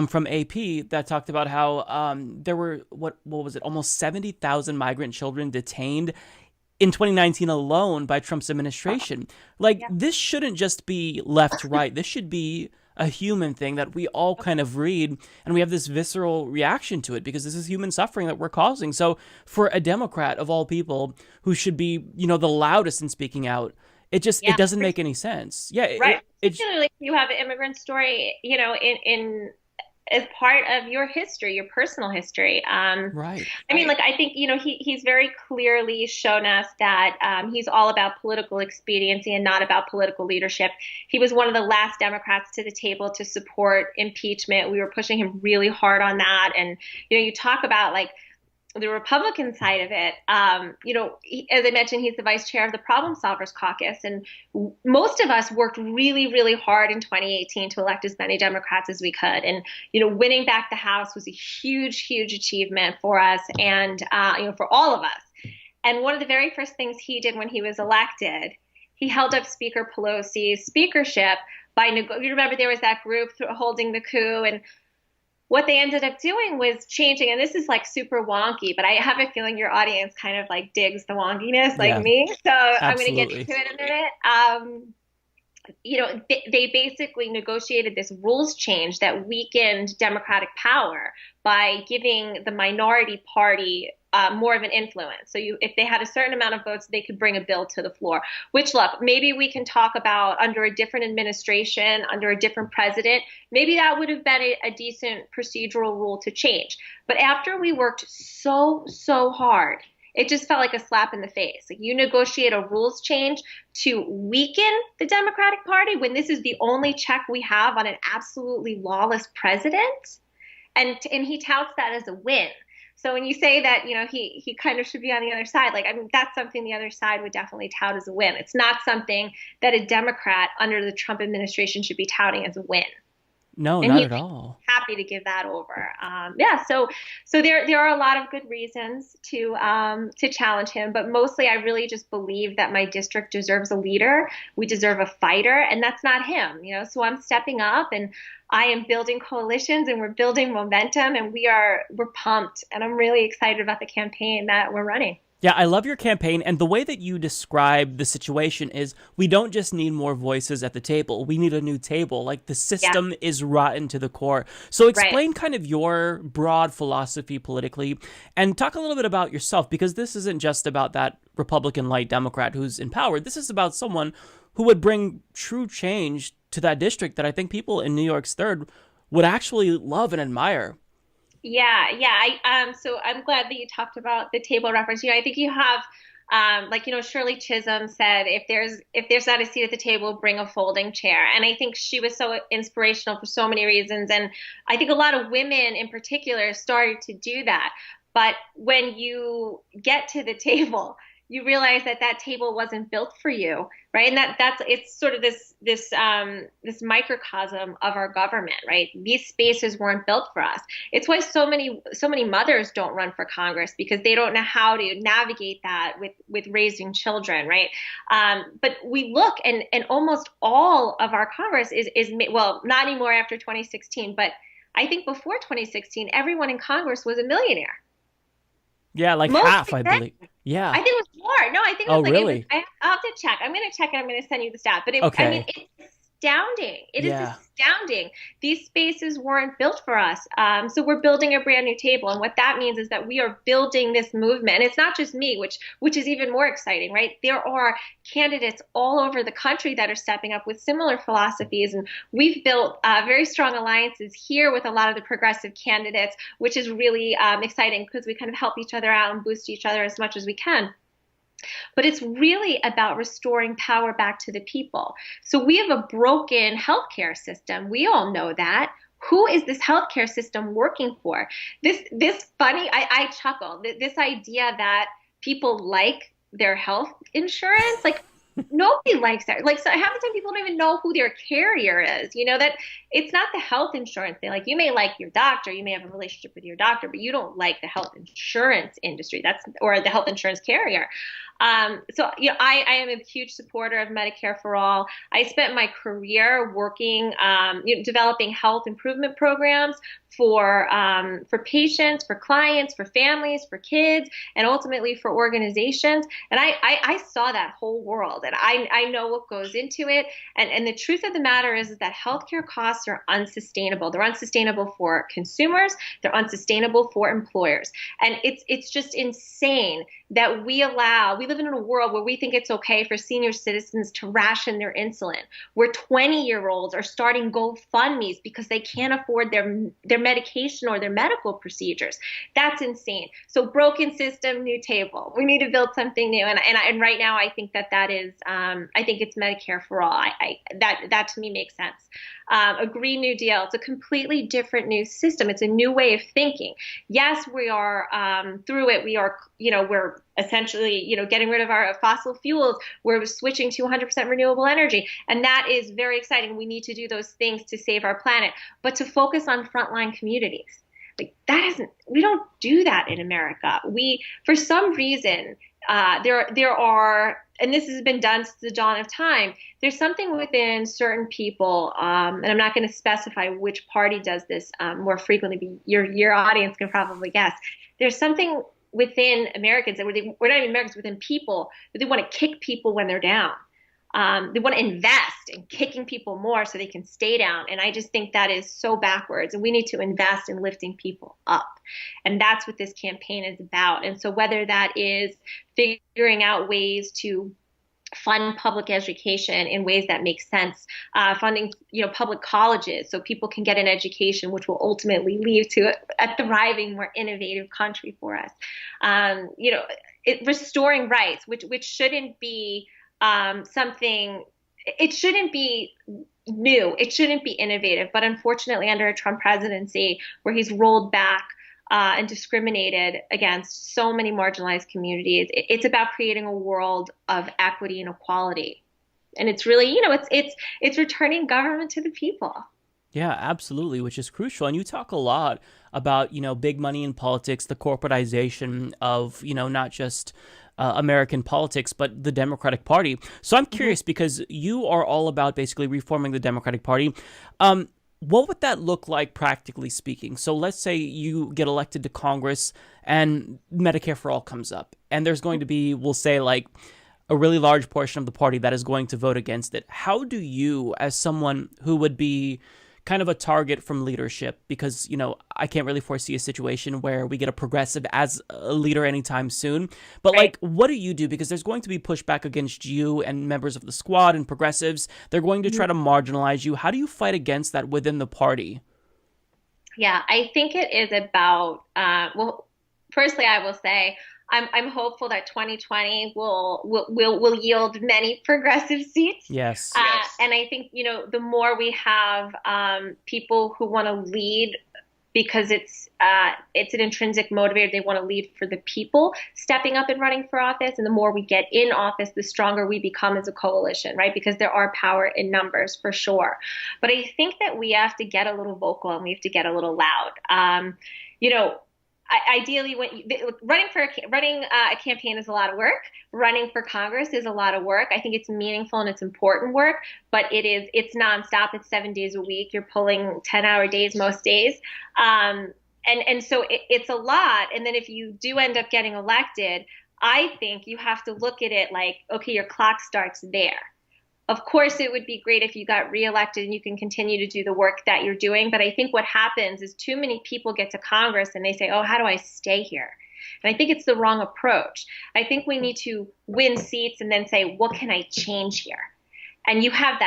from AP that talked about how there were, what was it, almost 70,000 migrant children detained in 2019 alone by Trump's administration. Like, this shouldn't just be left right. This should be a human thing that we all kind of read, and we have this visceral reaction to it because this is human suffering that we're causing. So for a Democrat of all people who should be, you know, the loudest in speaking out, it doesn't make any sense. Yeah. Right. Particularly if you have an immigrant story, you know, in as part of your history, your personal history. Right. I mean, like, I think, you know, he's very clearly shown us that he's all about political expediency and not about political leadership. He was one of the last Democrats to the table to support impeachment. We were pushing him really hard on that. And, you know, you talk about, like, the Republican side of it, you know, as I mentioned, he's the vice chair of the Problem Solvers Caucus. And most of us worked really, really hard in 2018 to elect as many Democrats as we could. And, you know, winning back the House was a huge, huge achievement for us and, you know, for all of us. And one of the very first things he did when he was elected, he held up Speaker Pelosi's speakership by, you remember there was that group holding the coup, and what they ended up doing was changing, and this is like super wonky, but I have a feeling your audience kind of like digs the wonkiness like me. So I'm going to get into it in a minute. You know, they basically negotiated this rules change that weakened Democratic power by giving the minority party more of an influence. So if they had a certain amount of votes, they could bring a bill to the floor, which, look, maybe we can talk about under a different administration, under a different president, maybe that would have been a decent procedural rule to change. But after we worked so hard, it just felt like a slap in the face. Like, you negotiate a rules change to weaken the Democratic Party when this is the only check we have on an absolutely lawless president. And he touts that as a win. So when you say that, you know, he kind of should be on the other side, like, I mean, that's something the other side would definitely tout as a win. It's not something that a Democrat under the Trump administration should be touting as a win. No, and not at all. Happy to give that over. So there are a lot of good reasons to challenge him, but mostly I really just believe that my district deserves a leader. We deserve a fighter, and that's not him. You know, so I'm stepping up, and I am building coalitions, and we're building momentum, and we're pumped, and I'm really excited about the campaign that we're running. Yeah, I love your campaign, and the way that you describe the situation is we don't just need more voices at the table. We need a new table. Like, the system is rotten to the core. So explain kind of your broad philosophy politically, and talk a little bit about yourself, because this isn't just about that Republican light Democrat who's in power. This is about someone who would bring true change to that district that I think people in New York's 3rd would actually love and admire. Yeah. So I'm glad that you talked about the table reference. You know, I think you have, like, you know, Shirley Chisholm said, if there's not a seat at the table, bring a folding chair. And I think she was so inspirational for so many reasons. And I think a lot of women in particular started to do that. But when you get to the table, you realize that table wasn't built for you, right? And it's sort of this microcosm of our government, right? These spaces weren't built for us. It's why so many mothers don't run for Congress, because they don't know how to navigate that with raising children, right? But we look, and almost all of our Congress is well, not anymore after 2016, but I think before 2016, everyone in Congress was a millionaire. Yeah, like Most half, I believe. Yeah. I think it was more. No, I think it was Oh, like, really? I'll have to check. I'm going to check, and I'm going to send you the stat. But Okay. I mean, it's astounding. It is astounding. These spaces weren't built for us. So we're building a brand new table. And what that means is that we are building this movement. And it's not just me, which is even more exciting, right? There are candidates all over the country that are stepping up with similar philosophies. And we've built very strong alliances here with a lot of the progressive candidates, which is really exciting, because we kind of help each other out and boost each other as much as we can. But it's really about restoring power back to the people. So we have a broken healthcare system. We all know that. Who is this healthcare system working for? This funny, I chuckle, this idea that people like their health insurance, like, nobody likes that. Like, so half the time people don't even know who their carrier is. You know, that it's not the health insurance thing. Like, you may like your doctor, you may have a relationship with your doctor, but you don't like the health insurance industry, or the health insurance carrier. I am a huge supporter of Medicare for all. I spent my career working, developing health improvement programs for patients, for clients, for families, for kids, and ultimately for organizations. And I saw that whole world, and I know what goes into it. And the truth of the matter is that healthcare costs are unsustainable. They're unsustainable for consumers. They're unsustainable for employers. And it's just insane that we live in a world where we think it's okay for senior citizens to ration their insulin, where 20-year-olds are starting GoFundMes because they can't afford their medication or their medical procedures. That's insane. So broken system, new table. We need to build something new. And right now, I think that is, I think it's Medicare for all. That to me makes sense. A Green New Deal. It's a completely different new system. It's a new way of thinking. Yes, we are through it. We are, we're essentially, getting rid of our fossil fuels. We're switching to 100% renewable energy. And that is very exciting. We need to do those things to save our planet, but to focus on frontline communities. We don't do that in America. For some reason, there are, and this has been done since the dawn of time, there's something within certain people, and I'm not going to specify which party does this more frequently, but your audience can probably guess. There's something within Americans, or not even Americans, within people, that they want to kick people when they're down. They want to invest in kicking people more so they can stay down. And I just think that is so backwards. And we need to invest in lifting people up. And that's what this campaign is about. And so whether that is figuring out ways to fund public education in ways that make sense, funding, public colleges so people can get an education, which will ultimately lead to a thriving, more innovative country for us. Restoring rights, which shouldn't be something, it shouldn't be new. It shouldn't be innovative. But unfortunately, under a Trump presidency where he's rolled back and discriminated against so many marginalized communities, it's about creating a world of equity and equality. And it's really, it's returning government to the people. Yeah, absolutely, which is crucial. And you talk a lot about, big money in politics, the corporatization of, not just American politics, but the Democratic Party. So I'm curious, because you are all about basically reforming the Democratic Party. What would that look like, practically speaking? So let's say you get elected to Congress and Medicare for All comes up, and there's going to be, we'll say, like a really large portion of the party that is going to vote against it. How do you, as someone who would be kind of a target from leadership, because, I can't really foresee a situation where we get a progressive as a leader anytime soon. But what do you do? Because there's going to be pushback against you and members of the squad and progressives. They're going to try to marginalize you. How do you fight against that within the party? Yeah, I think it is about, firstly, I will say, I'm hopeful that 2020 will yield many progressive seats. Yes. And I think, the more we have people who want to lead because it's an intrinsic motivator, they want to lead for the people, stepping up and running for office. And the more we get in office, the stronger we become as a coalition, right? Because there are power in numbers for sure. But I think that we have to get a little vocal and we have to get a little loud. Ideally, running a campaign is a lot of work. Running for Congress is a lot of work. I think it's meaningful and it's important work, but it's nonstop. It's 7 days a week. You're pulling 10-hour days most days, and so it's a lot. And then if you do end up getting elected, I think you have to look at it like, okay, your clock starts there. Of course, it would be great if you got reelected and you can continue to do the work that you're doing. But I think what happens is too many people get to Congress and they say, oh, how do I stay here? And I think it's the wrong approach. I think we need to win seats and then say, what can I change here? And you have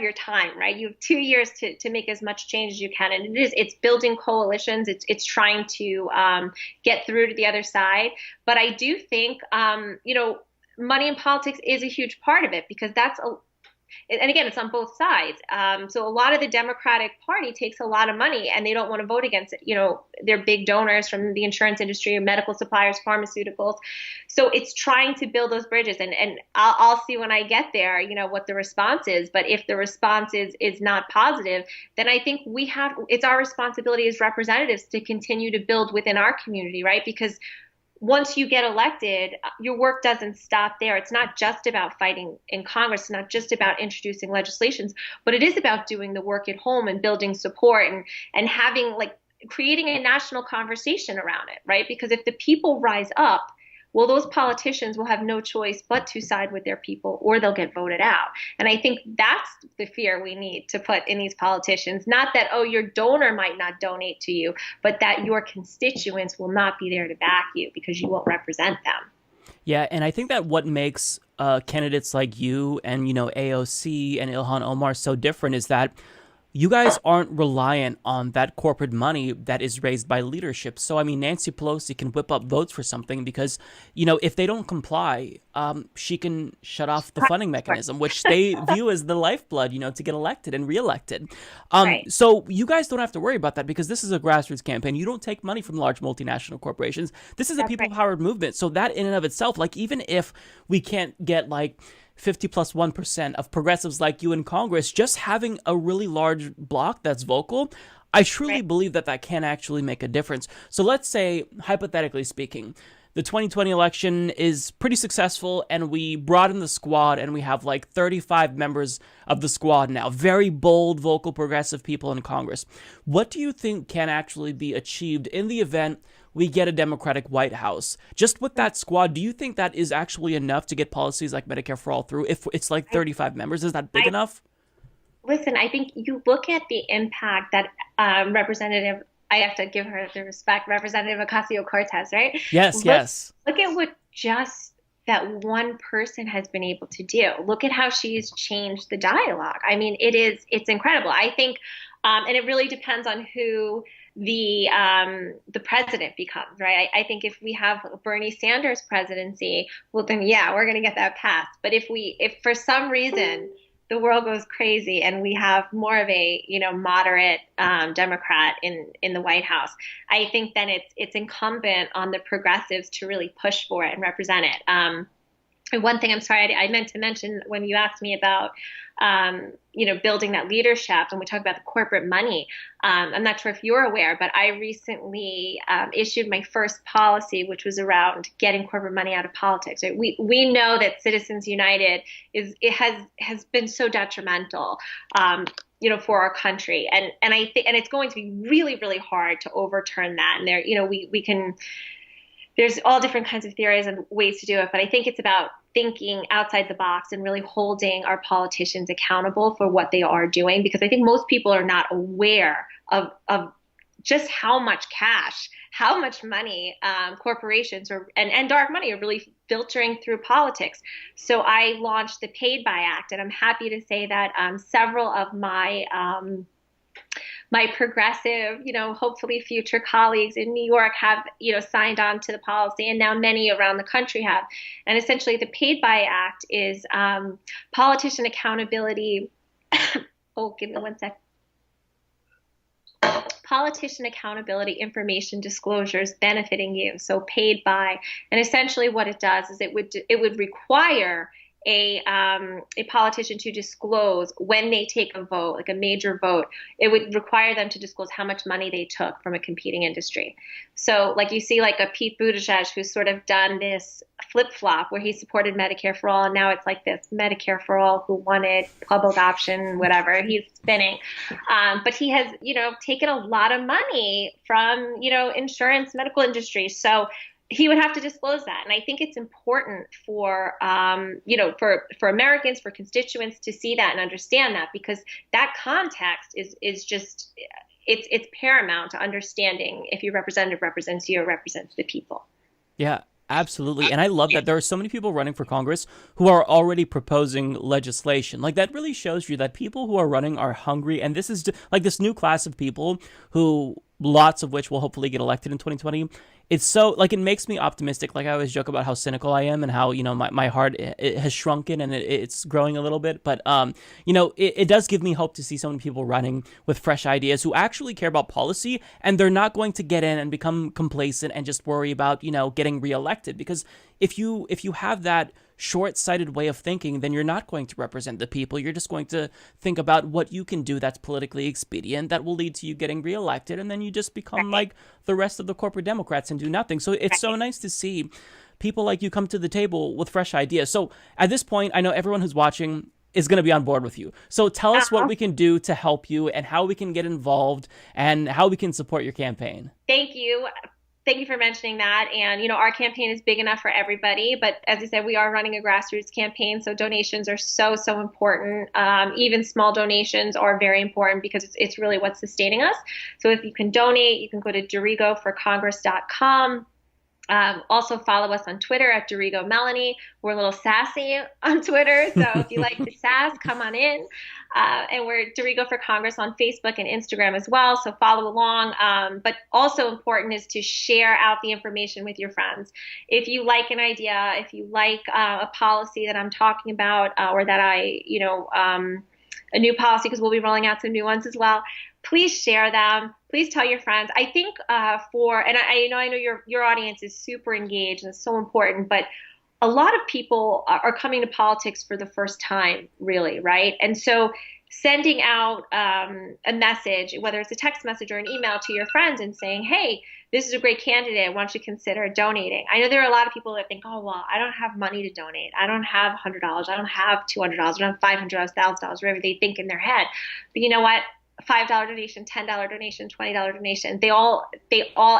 your time, right? You have 2 years to make as much change as you can. And it's building coalitions. It's trying to get through to the other side. But I do think, money in politics is a huge part of it, because and again, it's on both sides. So a lot of the Democratic Party takes a lot of money and they don't want to vote against it. They're big donors from the insurance industry, medical suppliers, pharmaceuticals. So it's trying to build those bridges. And I'll see when I get there, what the response is. But if the response is not positive, then I think it's our responsibility as representatives to continue to build within our community, right? Because once you get elected, your work doesn't stop there. It's not just about fighting in Congress. It's not just about introducing legislations, but it is about doing the work at home and building support and having, like, creating a national conversation around it, right? Because if the people rise up, well, those politicians will have no choice but to side with their people, or they'll get voted out. And I think that's the fear we need to put in these politicians. Not that, oh, your donor might not donate to you, but that your constituents will not be there to back you because you won't represent them. Yeah, and I think that what makes candidates like you and, AOC and Ilhan Omar so different is that you guys aren't reliant on that corporate money that is raised by leadership. So, I mean, Nancy Pelosi can whip up votes for something because, if they don't comply, she can shut off the funding mechanism, which they view as the lifeblood, to get elected and reelected. Right. So you guys don't have to worry about that because this is a grassroots campaign. You don't take money from large multinational corporations. This is a people-powered movement. So that in and of itself, like, even if we can't get, like, 50 plus 1% of progressives like you in Congress, just having a really large bloc that's vocal, I truly believe that can actually make a difference. So let's say, hypothetically speaking, the 2020 election is pretty successful and we broaden the squad and we have like 35 members of the squad now, very bold, vocal, progressive people in Congress. What do you think can actually be achieved in the event we get a Democratic White House? Just with that squad, do you think that is actually enough to get policies like Medicare for All through? If it's like 35 members, is that big enough? Listen, I think you look at the impact that Representative, I have to give her the respect, Representative Ocasio-Cortez, right? Yes. Look at what just that one person has been able to do. Look at how she's changed the dialogue. I mean, it's incredible. I think, and it really depends on who the president becomes, right? I think if we have a Bernie Sanders presidency, well, then yeah, we're going to get that passed. But if for some reason the world goes crazy and we have more of a moderate Democrat in the White House, I think then it's incumbent on the progressives to really push for it and represent it. And one thing, I'm sorry, I meant to mention when you asked me about, building that leadership and we talk about the corporate money. I'm not sure if you're aware, but I recently issued my first policy, which was around getting corporate money out of politics. Right? We know that Citizens United has been so detrimental, for our country, and I think, and it's going to be really, really hard to overturn that. And there, we can. There's all different kinds of theories and ways to do it, but I think it's about thinking outside the box and really holding our politicians accountable for what they are doing, because I think most people are not aware of just how much cash, how much money corporations and dark money are really filtering through politics. So I launched the Paid By Act, and I'm happy to say that several of my progressive, hopefully future colleagues in New York have, signed on to the policy, and now many around the country have. And essentially the Paid By Act is politician accountability. Oh, give me one sec. Politician accountability information disclosures benefiting you. So paid by, and essentially what it does is it would require a politician to disclose when they take a vote, like a major vote. It would require them to disclose how much money they took from a competing industry. So like you see like a Pete Buttigieg who's sort of done this flip-flop where he supported Medicare for All, and now it's like this Medicare for All who wanted public option, whatever, he's spinning. But he has, taken a lot of money from, insurance, medical industry. So he would have to disclose that. And I think it's important for, for Americans, for constituents to see that and understand that, because that context is just, it's paramount to understanding if your representative represents you or represents the people. Yeah, absolutely. And I love that there are so many people running for Congress who are already proposing legislation. Like, that really shows you that people who are running are hungry. And this is like this new class of people who, lots of which will hopefully get elected in 2020. It's so, like, it makes me optimistic. Like, I always joke about how cynical I am and how, my heart it has shrunken and it's growing a little bit. But, it does give me hope to see so many people running with fresh ideas who actually care about policy, and they're not going to get in and become complacent and just worry about, getting reelected. Because if you have that short-sighted way of thinking, then you're not going to represent the people. You're just going to think about what you can do that's politically expedient that will lead to you getting reelected, and then you just become like the rest of the corporate Democrats and do nothing. So it's so nice to see people like you come to the table with fresh ideas. So at this point, I know everyone who's watching is going to be on board with you. So tell us what we can do to help you and how we can get involved and how we can support your campaign. Thank you. Thank you for mentioning that. And, you know, our campaign is big enough for everybody. But as I said, we are running a grassroots campaign. So donations are so, so important. Even small donations are very important because it's really what's sustaining us. So if you can donate, you can go to DorigoForCongress.com. Also follow us on Twitter at Dorigo Melanie. We're a little sassy on Twitter, so if you like the sass, come on in. And we're Dorigo for Congress on Facebook and Instagram as well, so follow along. But also important is to share out the information with your friends. If you like an idea, if you like a policy that I'm talking about, or that a new policy, because we'll be rolling out some new ones as well, please share them. Please tell your friends. I think I know your audience is super engaged and it's so important, but a lot of people are coming to politics for the first time, really, right? And so sending out a message, whether it's a text message or an email to your friends and saying, hey, this is a great candidate. Why don't you consider donating? I know there are a lot of people that think, oh, well, I don't have money to donate. I don't have $100. I don't have $200. I don't have $500, $1,000, whatever they think in their head. But you know what? $5 donation, $10 donation, $20 donation, they all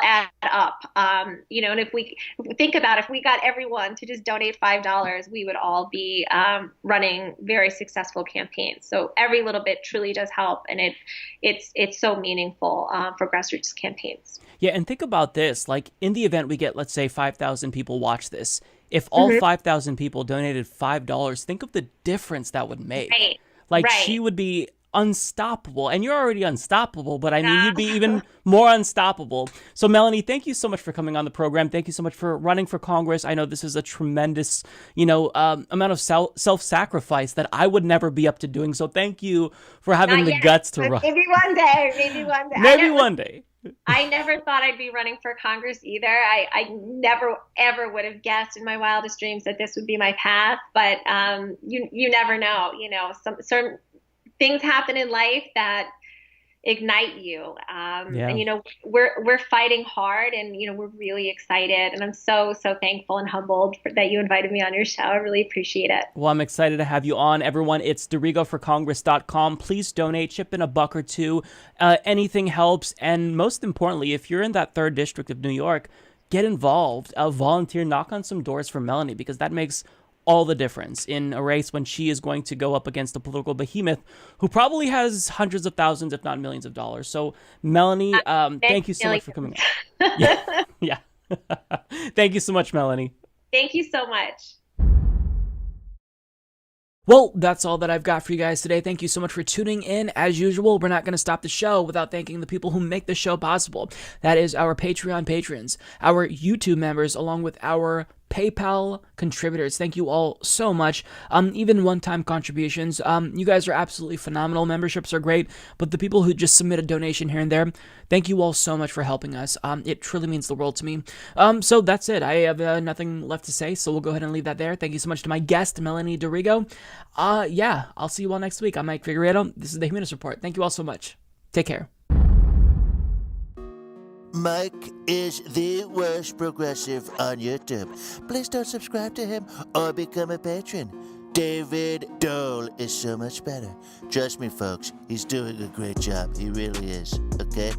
add up. And if we think about if we got everyone to just donate $5, we would all be running very successful campaigns. So every little bit truly does help, and it's so meaningful for grassroots campaigns. Yeah, and think about this. Like, in the event we get, let's say, 5,000 people watch this. If all 5,000 people donated $5, think of the difference that would make. Right. She would be unstoppable, and you're already unstoppable, but I mean, you'd be even more unstoppable. So Melanie, thank you so much for coming on the program. Thank you so much for running for Congress. I know this is a tremendous, amount of self-sacrifice that I would never be up to doing. So thank you for having the guts to run. Maybe one day. Maybe one day. I never thought I'd be running for Congress either. I never, ever would have guessed in my wildest dreams that this would be my path. But you never know. Some certain things happen in life that ignite you. And, we're fighting hard, and, we're really excited. And I'm so, so thankful and humbled that you invited me on your show. I really appreciate it. Well, I'm excited to have you on. Everyone, it's DorigoForCongress.com. Please donate, chip in a buck or two. Anything helps. And most importantly, if you're in that 3rd District of New York, get involved, volunteer, knock on some doors for Melanie, because that makes all the difference in a race when she is going to go up against a political behemoth who probably has hundreds of thousands, if not millions of dollars. So, Melanie, thank you so much for coming on. Yeah. Thank you so much, Melanie. Thank you so much. Well, that's all that I've got for you guys today. Thank you so much for tuning in. As usual, we're not going to stop the show without thanking the people who make the show possible. That is our Patreon patrons, our YouTube members, along with our PayPal contributors. Thank you all so much. Even one-time contributions. You guys are absolutely phenomenal. Memberships are great, but the people who just submit a donation here and there, thank you all so much for helping us. It truly means the world to me. So that's it. I have nothing left to say, so we'll go ahead and leave that there. Thank you so much to my guest, Melanie Dorigo. Yeah, I'll see you all next week. I'm Mike Figueredo. This is the Humanist Report. Thank you all so much. Take care. Mike is the worst progressive on YouTube. Please don't subscribe to him or become a patron. David Dole is so much better. Trust me, folks, he's doing a great job. He really is, okay?